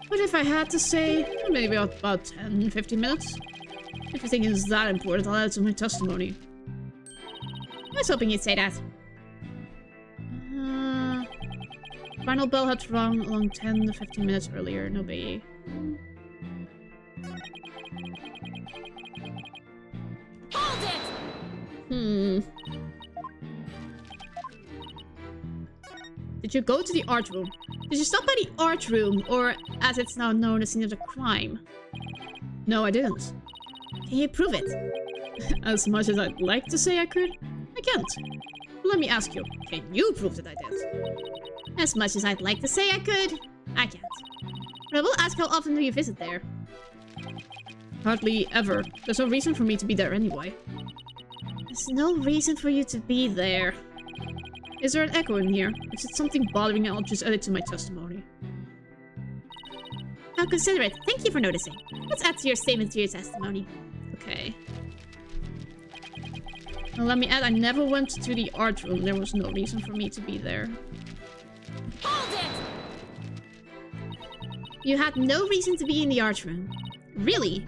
But if I had to say, maybe about 10, 15 minutes. If you think it's that important, I'll add it to my testimony. I was hoping you'd say that. Final bell had rung along 10 to 15 minutes earlier. No biggie. Hold it! Did you go to the art room? Did you stop by the art room, or as it's now known, the scene of the crime? No, I didn't. Can you prove it? As much as I'd like to say I could, I can't. But let me ask you, can you prove that I did? As much as I'd like to say I could, I can't. But I will ask, how often do you visit there? Hardly ever. There's no reason for me to be there anyway. There's no reason for you to be there. Is there an echo in here? If it's something bothering me, I'll just add it to my testimony. I'll consider it. Thank you for noticing. Let's add to your statement to your testimony. Okay. Well, let me add, I never went to the art room. There was no reason for me to be there. Hold it! You had no reason to be in the art room. Really?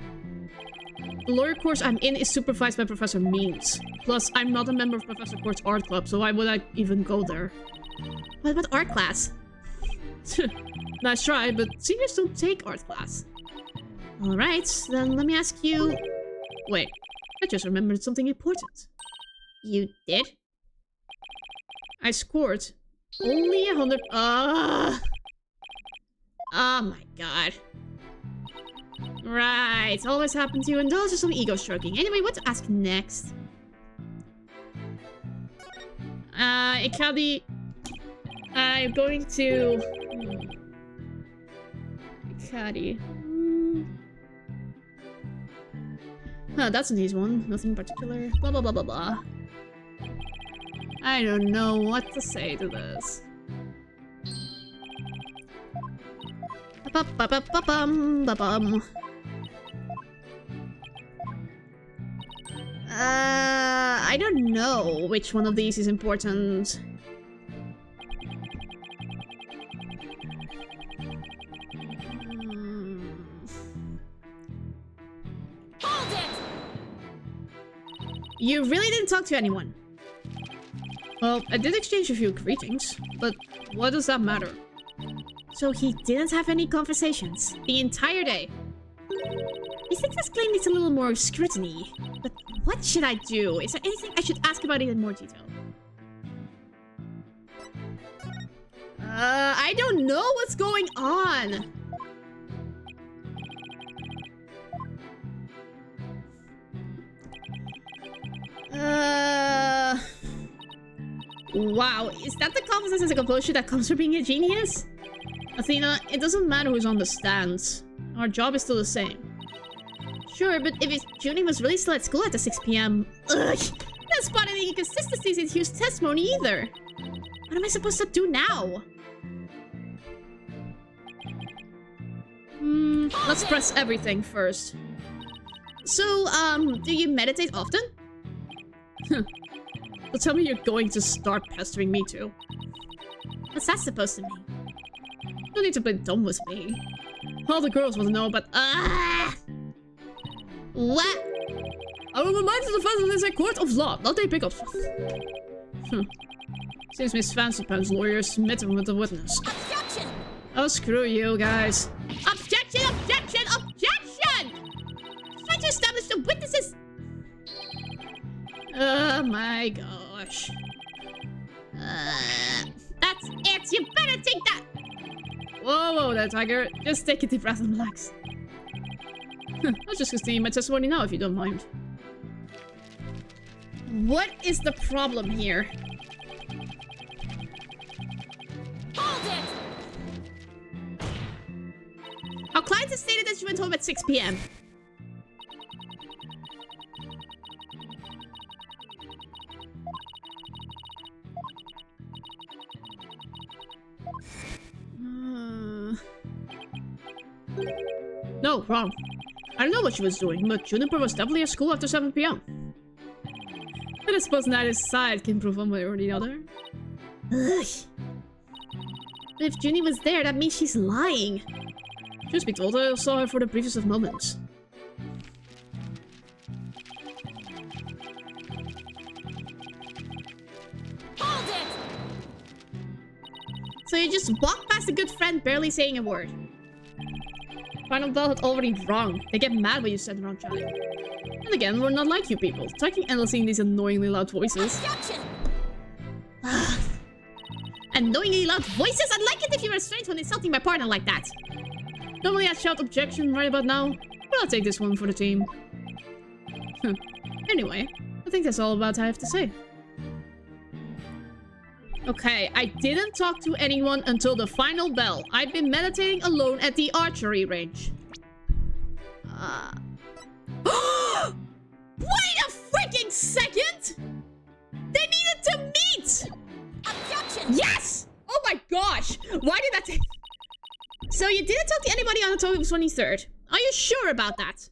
The lawyer course I'm in is supervised by Professor Means. Plus, I'm not a member of Professor Court's art club, so why would I even go there? What about art class? Nice try, but seniors don't take art class. Alright, then let me ask you... Wait, I just remembered something important. You did? I scored only 100... Oh my god. Right, always happened to you, and those are some ego stroking. Anyway, what to ask next? Ikadi... I'm going to... Ikadi... Huh, that's an easy one. Nothing particular. Blah, blah, blah, blah, blah. I don't know what to say to this. Ba-bum. I don't know which one of these is important. Hold it! You really didn't talk to anyone. Well, I did exchange a few greetings, but what does that matter? So he didn't have any conversations the entire day. I think this claim needs a little more scrutiny. But what should I do? Is there anything I should ask about it in more detail? I don't know what's going on. Wow, is that the confidence as a composure that comes from being a genius? Athena, it doesn't matter who's on the stand. Our job is still the same. Sure, but if Junie was really still at school at the 6 p.m. Ugh! That's spot any inconsistencies in Hugh's testimony either. What am I supposed to do now? Let's press everything first. So, do you meditate often? So tell me you're going to start pestering me too. What's that supposed to mean? No need to play dumb with me. All the girls want to know about... What? I will remind the defense that it's a court of law, not a pickup. Seems Miss Fancy Pants lawyer is smitten with the witness. Objection! Oh, screw you guys. Objection! Objection! Objection! Trying to establish the witnesses... Oh my gosh. That's it! You better take that! Whoa there, Tiger. Just take a deep breath and relax. I'll just continue my testimony now if you don't mind. What is the problem here? Hold it! Our client has stated that she went home at 6 p.m. No, wrong. I don't know what she was doing, but Juniper was definitely at school after 7 p.m. But I suppose neither side can prove one way or the other. Ugh. But if Junie was there, that means she's lying. Truth be told, I saw her for the briefest of moments. Hold it! So you just walk past a good friend, barely saying a word. Final bell had already rung. They get mad when you send around chatting. And again, we're not like you people, talking endlessly in these annoyingly loud voices. Objection! Annoyingly loud voices? I'd like it if you were strange when insulting my partner like that. Normally I'd shout objection right about now, but I'll take this one for the team. Anyway, I think that's all about I have to say. Okay, I didn't talk to anyone until the final bell. I've been meditating alone at the archery range. Wait a freaking second! They needed to meet! Objection! Yes! Oh my gosh! Why did that take... So you didn't talk to anybody on October 23rd? Are you sure about that?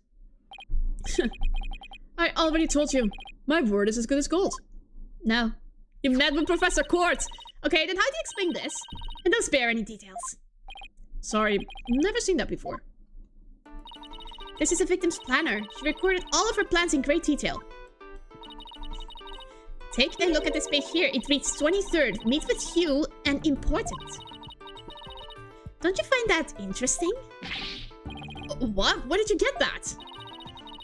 I already told you. My word is as good as gold. No. You met with Professor Court! Okay, then how do you explain this? And don't spare any details. Sorry, never seen that before. This is the victim's planner. She recorded all of her plans in great detail. Take a look at this page here. It reads 23rd, meet with Hugh, and important. Don't you find that interesting? What? Where did you get that?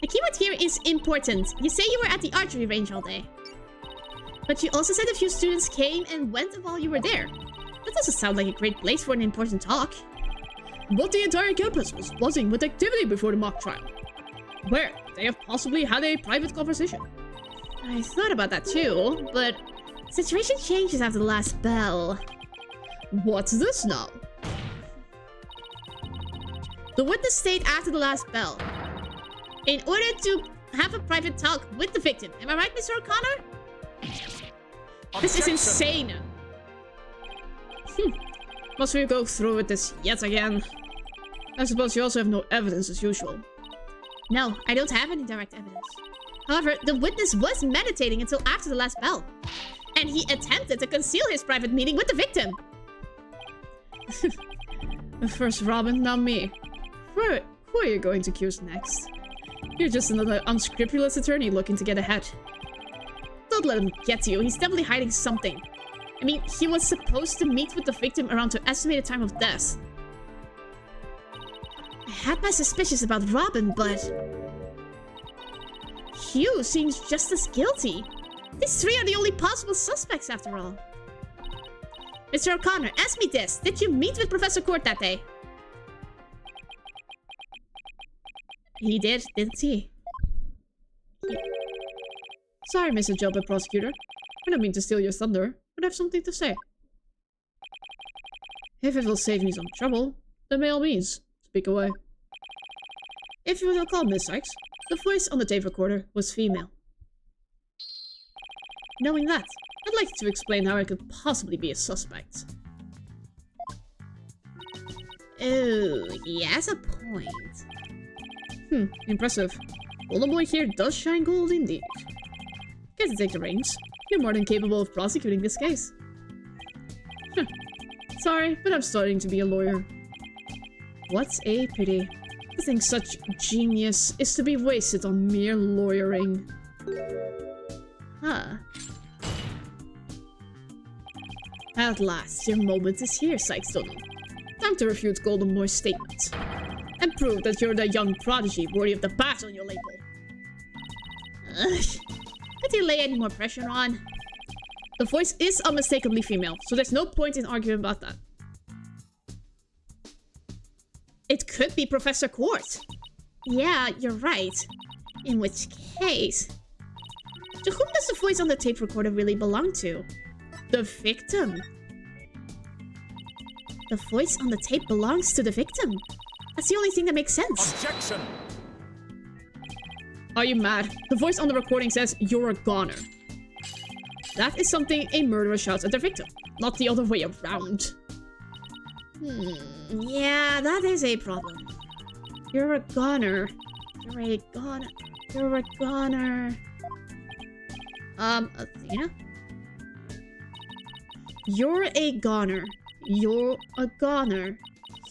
The keyword here is important. You say you were at the archery range all day. But you also said a few students came and went while you were there. That doesn't sound like a great place for an important talk. But the entire campus was buzzing with activity before the mock trial. Where they have possibly had a private conversation. I thought about that too, but the situation changes after the last bell. What's this now? The witness stayed after the last bell in order to have a private talk with the victim. Am I right, Mr. O'Connor? This is insane. Must we go through with this yet again? I suppose you also have no evidence as usual. No, I don't have any direct evidence. However, the witness was meditating until after the last bell. And he attempted to conceal his private meeting with the victim. First Robin, now me. Who are you going to accuse next? You're just another unscrupulous attorney looking to get ahead. Don't let him get to you. He's definitely hiding something. I mean, he was supposed to meet with the victim around the estimated time of death. I had my suspicions about Robin, but... Hugh seems just as guilty. These three are the only possible suspects after all. Mr. O'Connor, ask me this. Did you meet with Professor Court that day? He did, didn't he? Sorry, Mr. Jailbird Prosecutor. I don't mean to steal your thunder, but I have something to say. If it will save me some trouble, then by all means, speak away. If you will recall, Miss Sykes, the voice on the tape recorder was female. Knowing that, I'd like to explain how I could possibly be a suspect. Oh, he has a point. Impressive. Golden Boy here does shine gold indeed. Get to take the reins. You're more than capable of prosecuting this case. Sorry, but I'm starting to be a lawyer. What a pity. To think such genius is to be wasted on mere lawyering. Huh. At last, your moment is here, Sykes Donald. Time to refute Golden Boy's statement. And prove that you're the young prodigy worthy of the badge on your label. Could you lay any more pressure on? The voice is unmistakably female, so there's no point in arguing about that. It could be Professor Court. Yeah, you're right. In which case... To whom does the voice on the tape recorder really belong to? The victim. The voice on the tape belongs to the victim. That's the only thing that makes sense. Objection! Are you mad? The voice on the recording says you're a goner. That is something a murderer shouts at their victim, not the other way around. Yeah, that is a problem. You're a goner. You're a goner. You're a goner. Athena? You're a goner. You're a goner.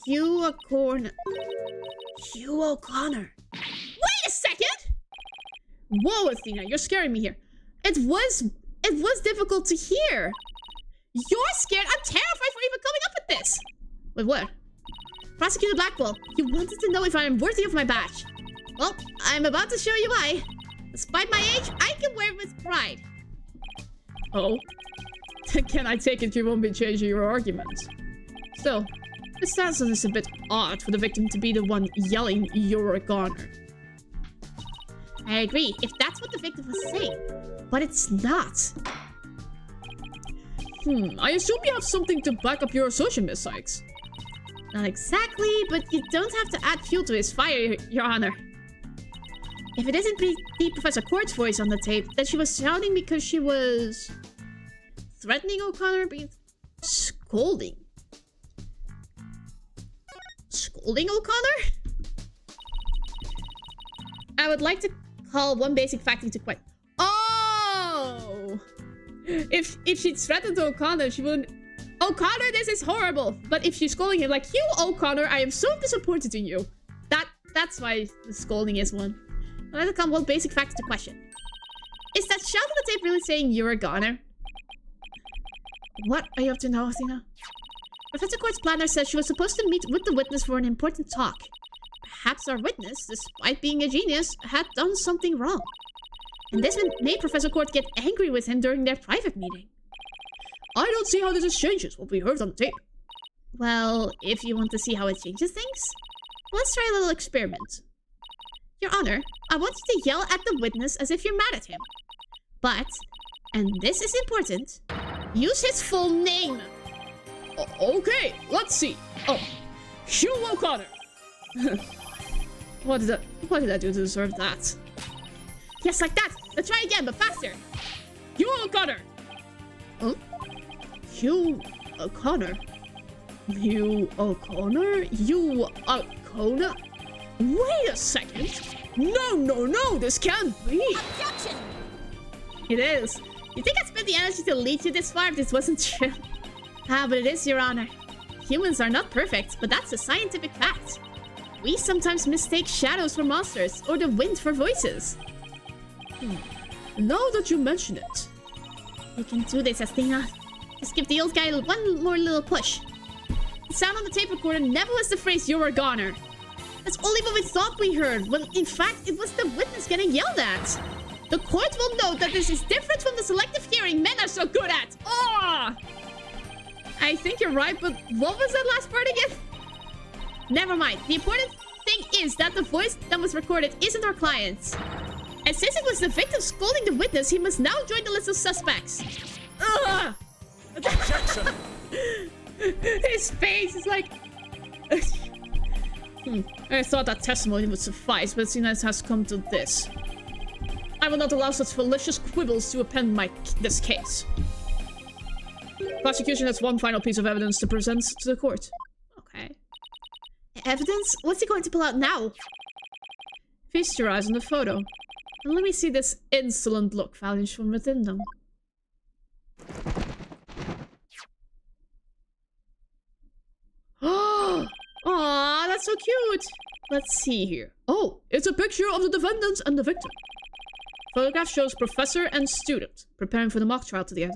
Hugh O'Connor. Hugh O'Connor. Wait a second! Whoa, Athena, you're scaring me here. It was difficult to hear. You're scared? I'm terrified for even coming up with this! With what? Prosecutor Blackwell, you wanted to know if I am worthy of my badge. Well, I'm about to show you why. Despite my age, I can wear it with pride. Oh? Can I take it you won't be changing your argument? Still, the stance on this is a bit odd for the victim to be the one yelling you're a goner. I agree, if that's what the victim was saying. But it's not. I assume you have something to back up your assertion, Miss Sykes. Not exactly, but you don't have to add fuel to his fire, Your Honor. If it isn't the Professor Court's voice on the tape, then she was shouting because she was... threatening O'Connor, being... scolding. Scolding O'Connor? I would like to call one basic fact into question. Oh! If she threatened O'Connor, she wouldn't... O'Connor, this is horrible! But if she's scolding him like, you, O'Connor, I am so disappointed in you. That's why the scolding is one. I'd like to come one basic fact into question. Is that shout on the tape really saying you're a goner? What are you up to now, Athena? Professor Court's planner says she was supposed to meet with the witness for an important talk. Perhaps our witness, despite being a genius, had done something wrong. And this made Professor Court get angry with him during their private meeting. I don't see how this changes what we heard on the tape. Well, if you want to see how it changes things, let's try a little experiment. Your Honor, I want you to yell at the witness as if you're mad at him. But, and this is important, use his full name. Okay, let's see. Oh, Hugh O'Connor. What did I do to deserve that? Yes, like that. Let's try again, but faster. Hugh O'Connor. Huh? Hugh O'Connor. Hugh O'Connor? Hugh O'Connor? Wait a second. No, this can't be. Objection! It is. You think I spent the energy to lead you this far if this wasn't true? Ah, but it is, Your Honor. Humans are not perfect, but that's a scientific fact. We sometimes mistake shadows for monsters, or the wind for voices. Now that you mention it. You can do this, Athena. Just give the old guy one more little push. The sound on the tape recorder never was the phrase, you're a goner. That's only what we thought we heard, when in fact it was the witness getting yelled at. The court will note that this is different from the selective hearing men are so good at. Ah! I think you're right, but what was that last part again? Never mind. The important thing is that the voice that was recorded isn't our client's. And since it was the victim scolding the witness, he must now join the list of suspects. Ugh! Objection! His face is like... I thought that testimony would suffice, but it has come to this. I will not allow such fallacious quibbles to append this case. Prosecution has one final piece of evidence to present to the court. Okay. Evidence? What's he going to pull out now? Feast your eyes on the photo. And let me see this insolent look vanish from within them. Aw, that's so cute! Let's see here. Oh, it's a picture of the defendant and the victim. Photograph shows professor and student preparing for the mock trial together.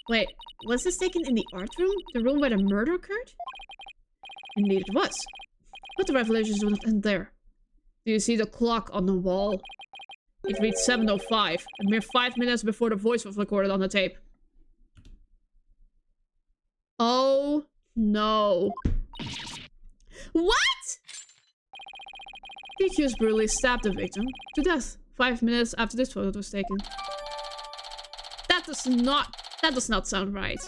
Wait, was this taken in the art room? The room where the murder occurred? Indeed it was. But the revelations do not end there. Do you see the clock on the wall? It reads 7:05, a mere 5 minutes before the voice was recorded on the tape. Oh no. What? The accused brutally stabbed the victim to death 5 minutes after this photo was taken. That does not sound right.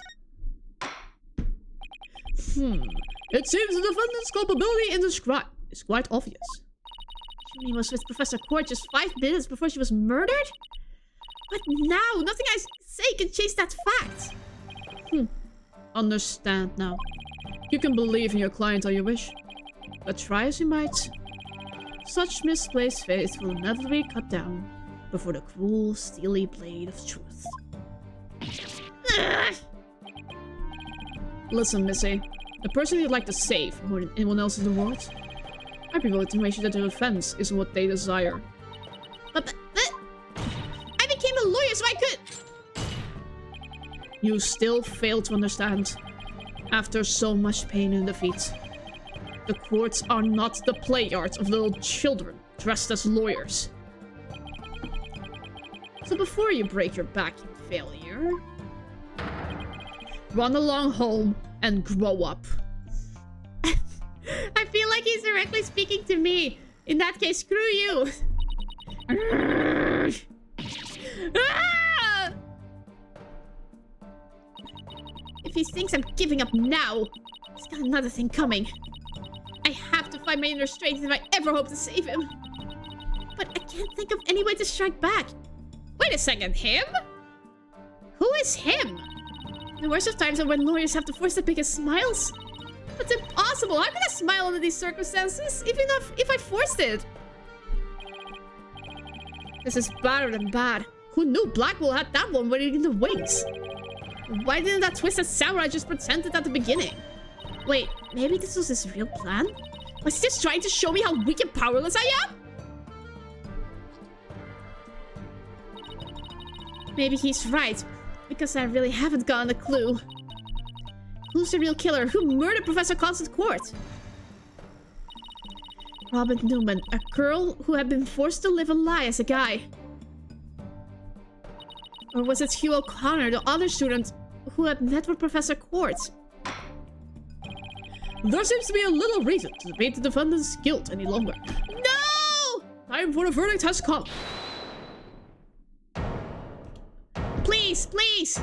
It seems the defendant's culpability in this crime is quite obvious. Junie was with Professor Court just 5 minutes before she was murdered? But now, nothing I say can change that fact. Understand now. You can believe in your client all you wish, but try as you might, such misplaced faith will inevitably cut down before the cruel, steely blade of truth. Listen, Missy. The person you'd like to save more than anyone else in the world, I'd be willing to make sure that their offense is what they desire. But I became a lawyer so I could... You still fail to understand. After so much pain and defeat, the courts are not the play yards of little children dressed as lawyers. So before you break your back in failure, run along home and grow up. I feel like he's directly speaking to me. In that case, screw you. Ah! If he thinks I'm giving up now, he's got another thing coming. I have to find my inner strength if I ever hope to save him. But I can't think of any way to strike back. Wait a second, him? Who is him? The worst of times are when lawyers have to force the biggest smiles. That's impossible. How can I smile under these circumstances, even if I forced it? This is badder than bad. Who knew Blackwell had that one waiting in the wings? Why didn't that twisted samurai just pretend it at the beginning? Wait, maybe this was his real plan? Was he just trying to show me how weak and powerless I am? Maybe he's right, because I really haven't gotten a clue. Who's the real killer? Who murdered Professor Constant Court? Robin Newman, a girl who had been forced to live a lie as a guy. Or was it Hugh O'Connor, the other student who had met with Professor Court? There seems to be a little reason to debate the defendant's guilt any longer. No! Time for the verdict has come. Please, please!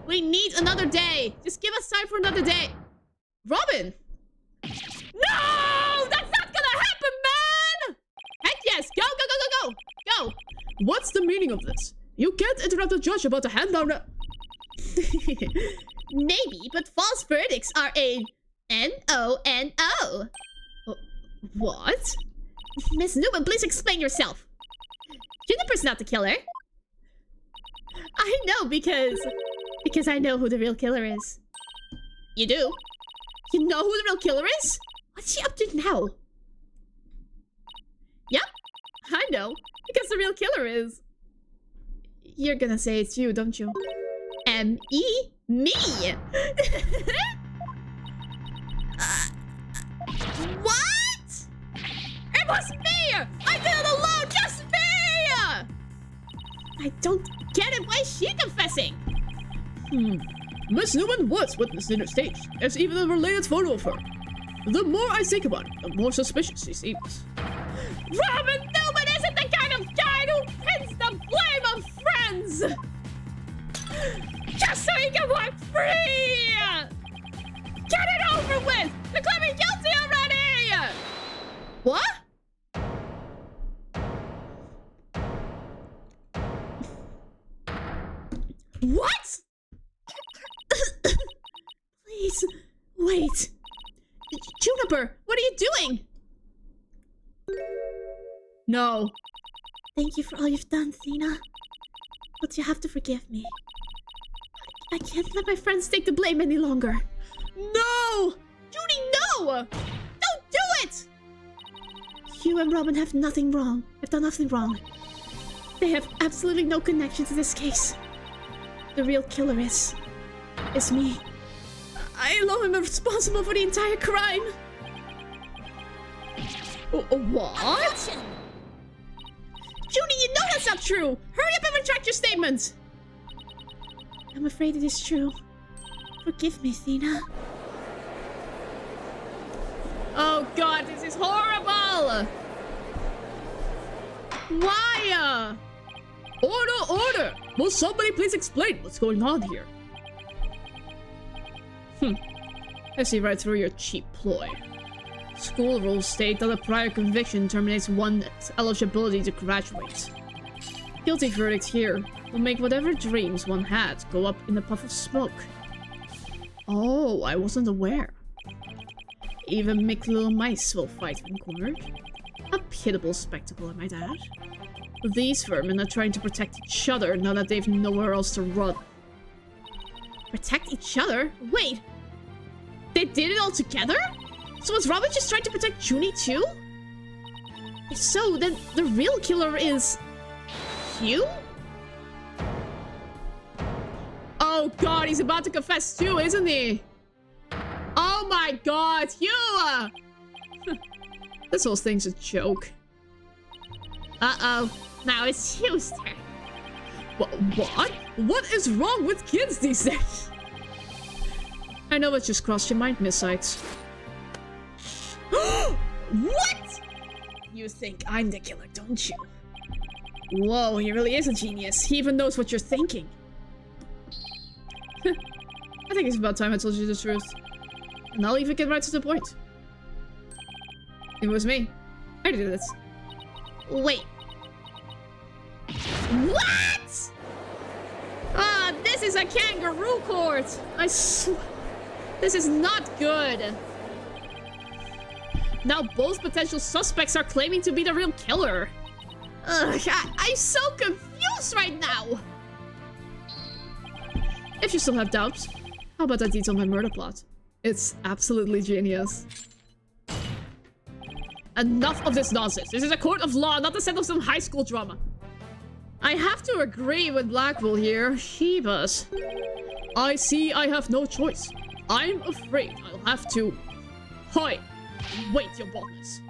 We need another day! Just give us time for another day! Robin! No! That's not gonna happen, man! Heck yes! Go, go, go, go, go! Go! What's the meaning of this? You can't interrupt the judge about to hand down a... Maybe, but false verdicts are a N-O-N-O. What? Miss Newman, please explain yourself. Juniper's not the killer. I know because I know who the real killer is. You do? You know who the real killer is? What's she up to now? Yep, I know. Because the real killer is... You're gonna say it's you, don't you? M-E? Me! What? It was me! I did it alone! Just me! I don't get it. Why is she confessing? Miss Newman was witnessed in her stage. There's even a related photo of her. The more I think about it, the more suspicious she seems. Robin Newman isn't the kind of guy who pins the blame on friends! Just so he can walk free! Get it over with! Declare me guilty already! What? What? Please, wait. Juniper, what are you doing? No. Thank you for all you've done, Thena. But you have to forgive me. I can't let my friends take the blame any longer. No! Judy, no! Don't do it! You and Robin have nothing wrong. Have done nothing wrong. They have absolutely no connection to this case. The real killer is me. I alone am responsible for the entire crime. What? Judy, you know that's not true! Hurry up and retract your statement! I'm afraid it is true. Forgive me, Thena. Oh god, this is horrible! Why? Order, order! Will somebody please explain what's going on here? I see right through your cheap ploy. School rules state that a prior conviction terminates one's eligibility to graduate. Guilty verdict here will make whatever dreams one had go up in a puff of smoke. Oh, I wasn't aware. Even meek little mice will fight when cornered. A pitiable spectacle, I might add. These vermin are trying to protect each other now that they've nowhere else to run. Protect each other? Wait! They did it all together? So was Robin just trying to protect Junie too? If so, then the real killer is... Hugh? Oh god, he's about to confess too, isn't he? Oh my god, Hugh! This whole thing's a joke. Uh-oh. Now it's Hugh's turn. What? What is wrong with kids these days? I know what just crossed your mind, Miss Sykes. What? You think I'm the killer, don't you? Whoa, he really is a genius. He even knows what you're thinking. I think it's about time I told you the truth. And I'll even get right to the point. It was me. I did it. Wait. What? Ah, this is a kangaroo court! I swear. This is not good. Now both potential suspects are claiming to be the real killer. Ugh, I'm so confused right now. If you still have doubts, how about I detail my murder plot? It's absolutely genius. Enough of this nonsense. This is a court of law, not the set of some high school drama. I have to agree with Blackwell here. Shivas. I see I have no choice. I'm afraid I'll have to... Hi! Wait, your boldness.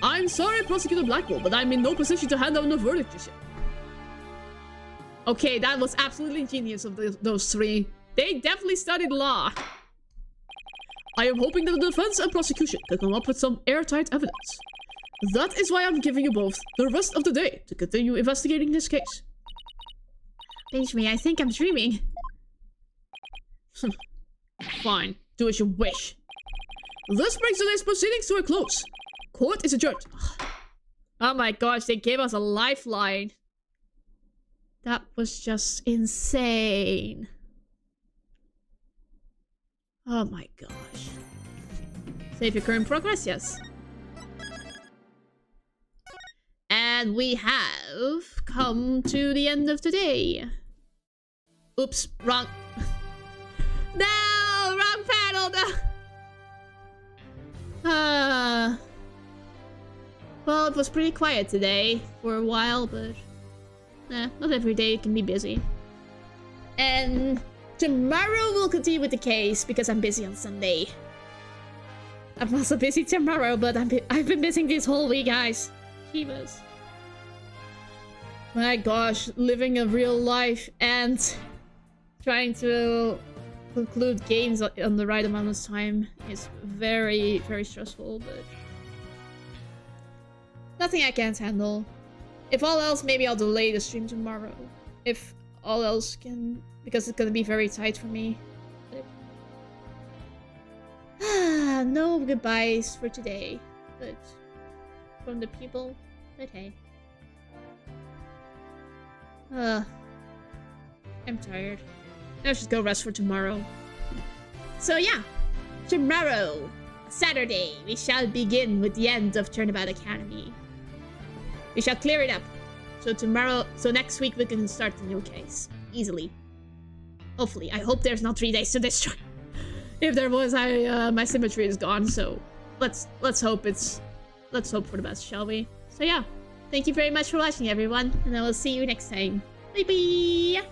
I'm sorry, Prosecutor Blackwell, but I'm in no position to hand down a verdict just yet. Okay, that was absolutely genius of those three. They definitely studied law. I am hoping that the defense and prosecution can come up with some airtight evidence. That is why I'm giving you both the rest of the day to continue investigating this case. Benjamin, I think I'm dreaming. Fine, do as you wish. This brings today's proceedings to a close. Court is adjourned. Oh my gosh, they gave us a lifeline. That was just insane. Oh my gosh. Save your current progress, yes. And we have come to the end of today. Oops, wrong. No, wrong panel. No. Well, it was pretty quiet today for a while, but not every day can be busy. And tomorrow we'll continue with the case because I'm busy on Sunday. I'm also busy tomorrow, but I've been missing this whole week, guys. Shivas. My gosh, living a real life and trying to conclude games on the right amount of time is very, very stressful, but nothing I can't handle. If all else, maybe I'll delay the stream tomorrow. If all else can, because it's gonna be very tight for me. But no goodbyes for today, but from the people, but hey. I'm tired. Let's just go rest for tomorrow. So yeah, tomorrow, Saturday, we shall begin with the end of Turnabout Academy. We shall clear it up. So next week we can start the new case. Easily. Hopefully. I hope there's not 3 days to destroy. If there was, my symmetry is gone, so let's hope for the best, shall we? So yeah. Thank you very much for watching, everyone, and I will see you next time. Bye bye!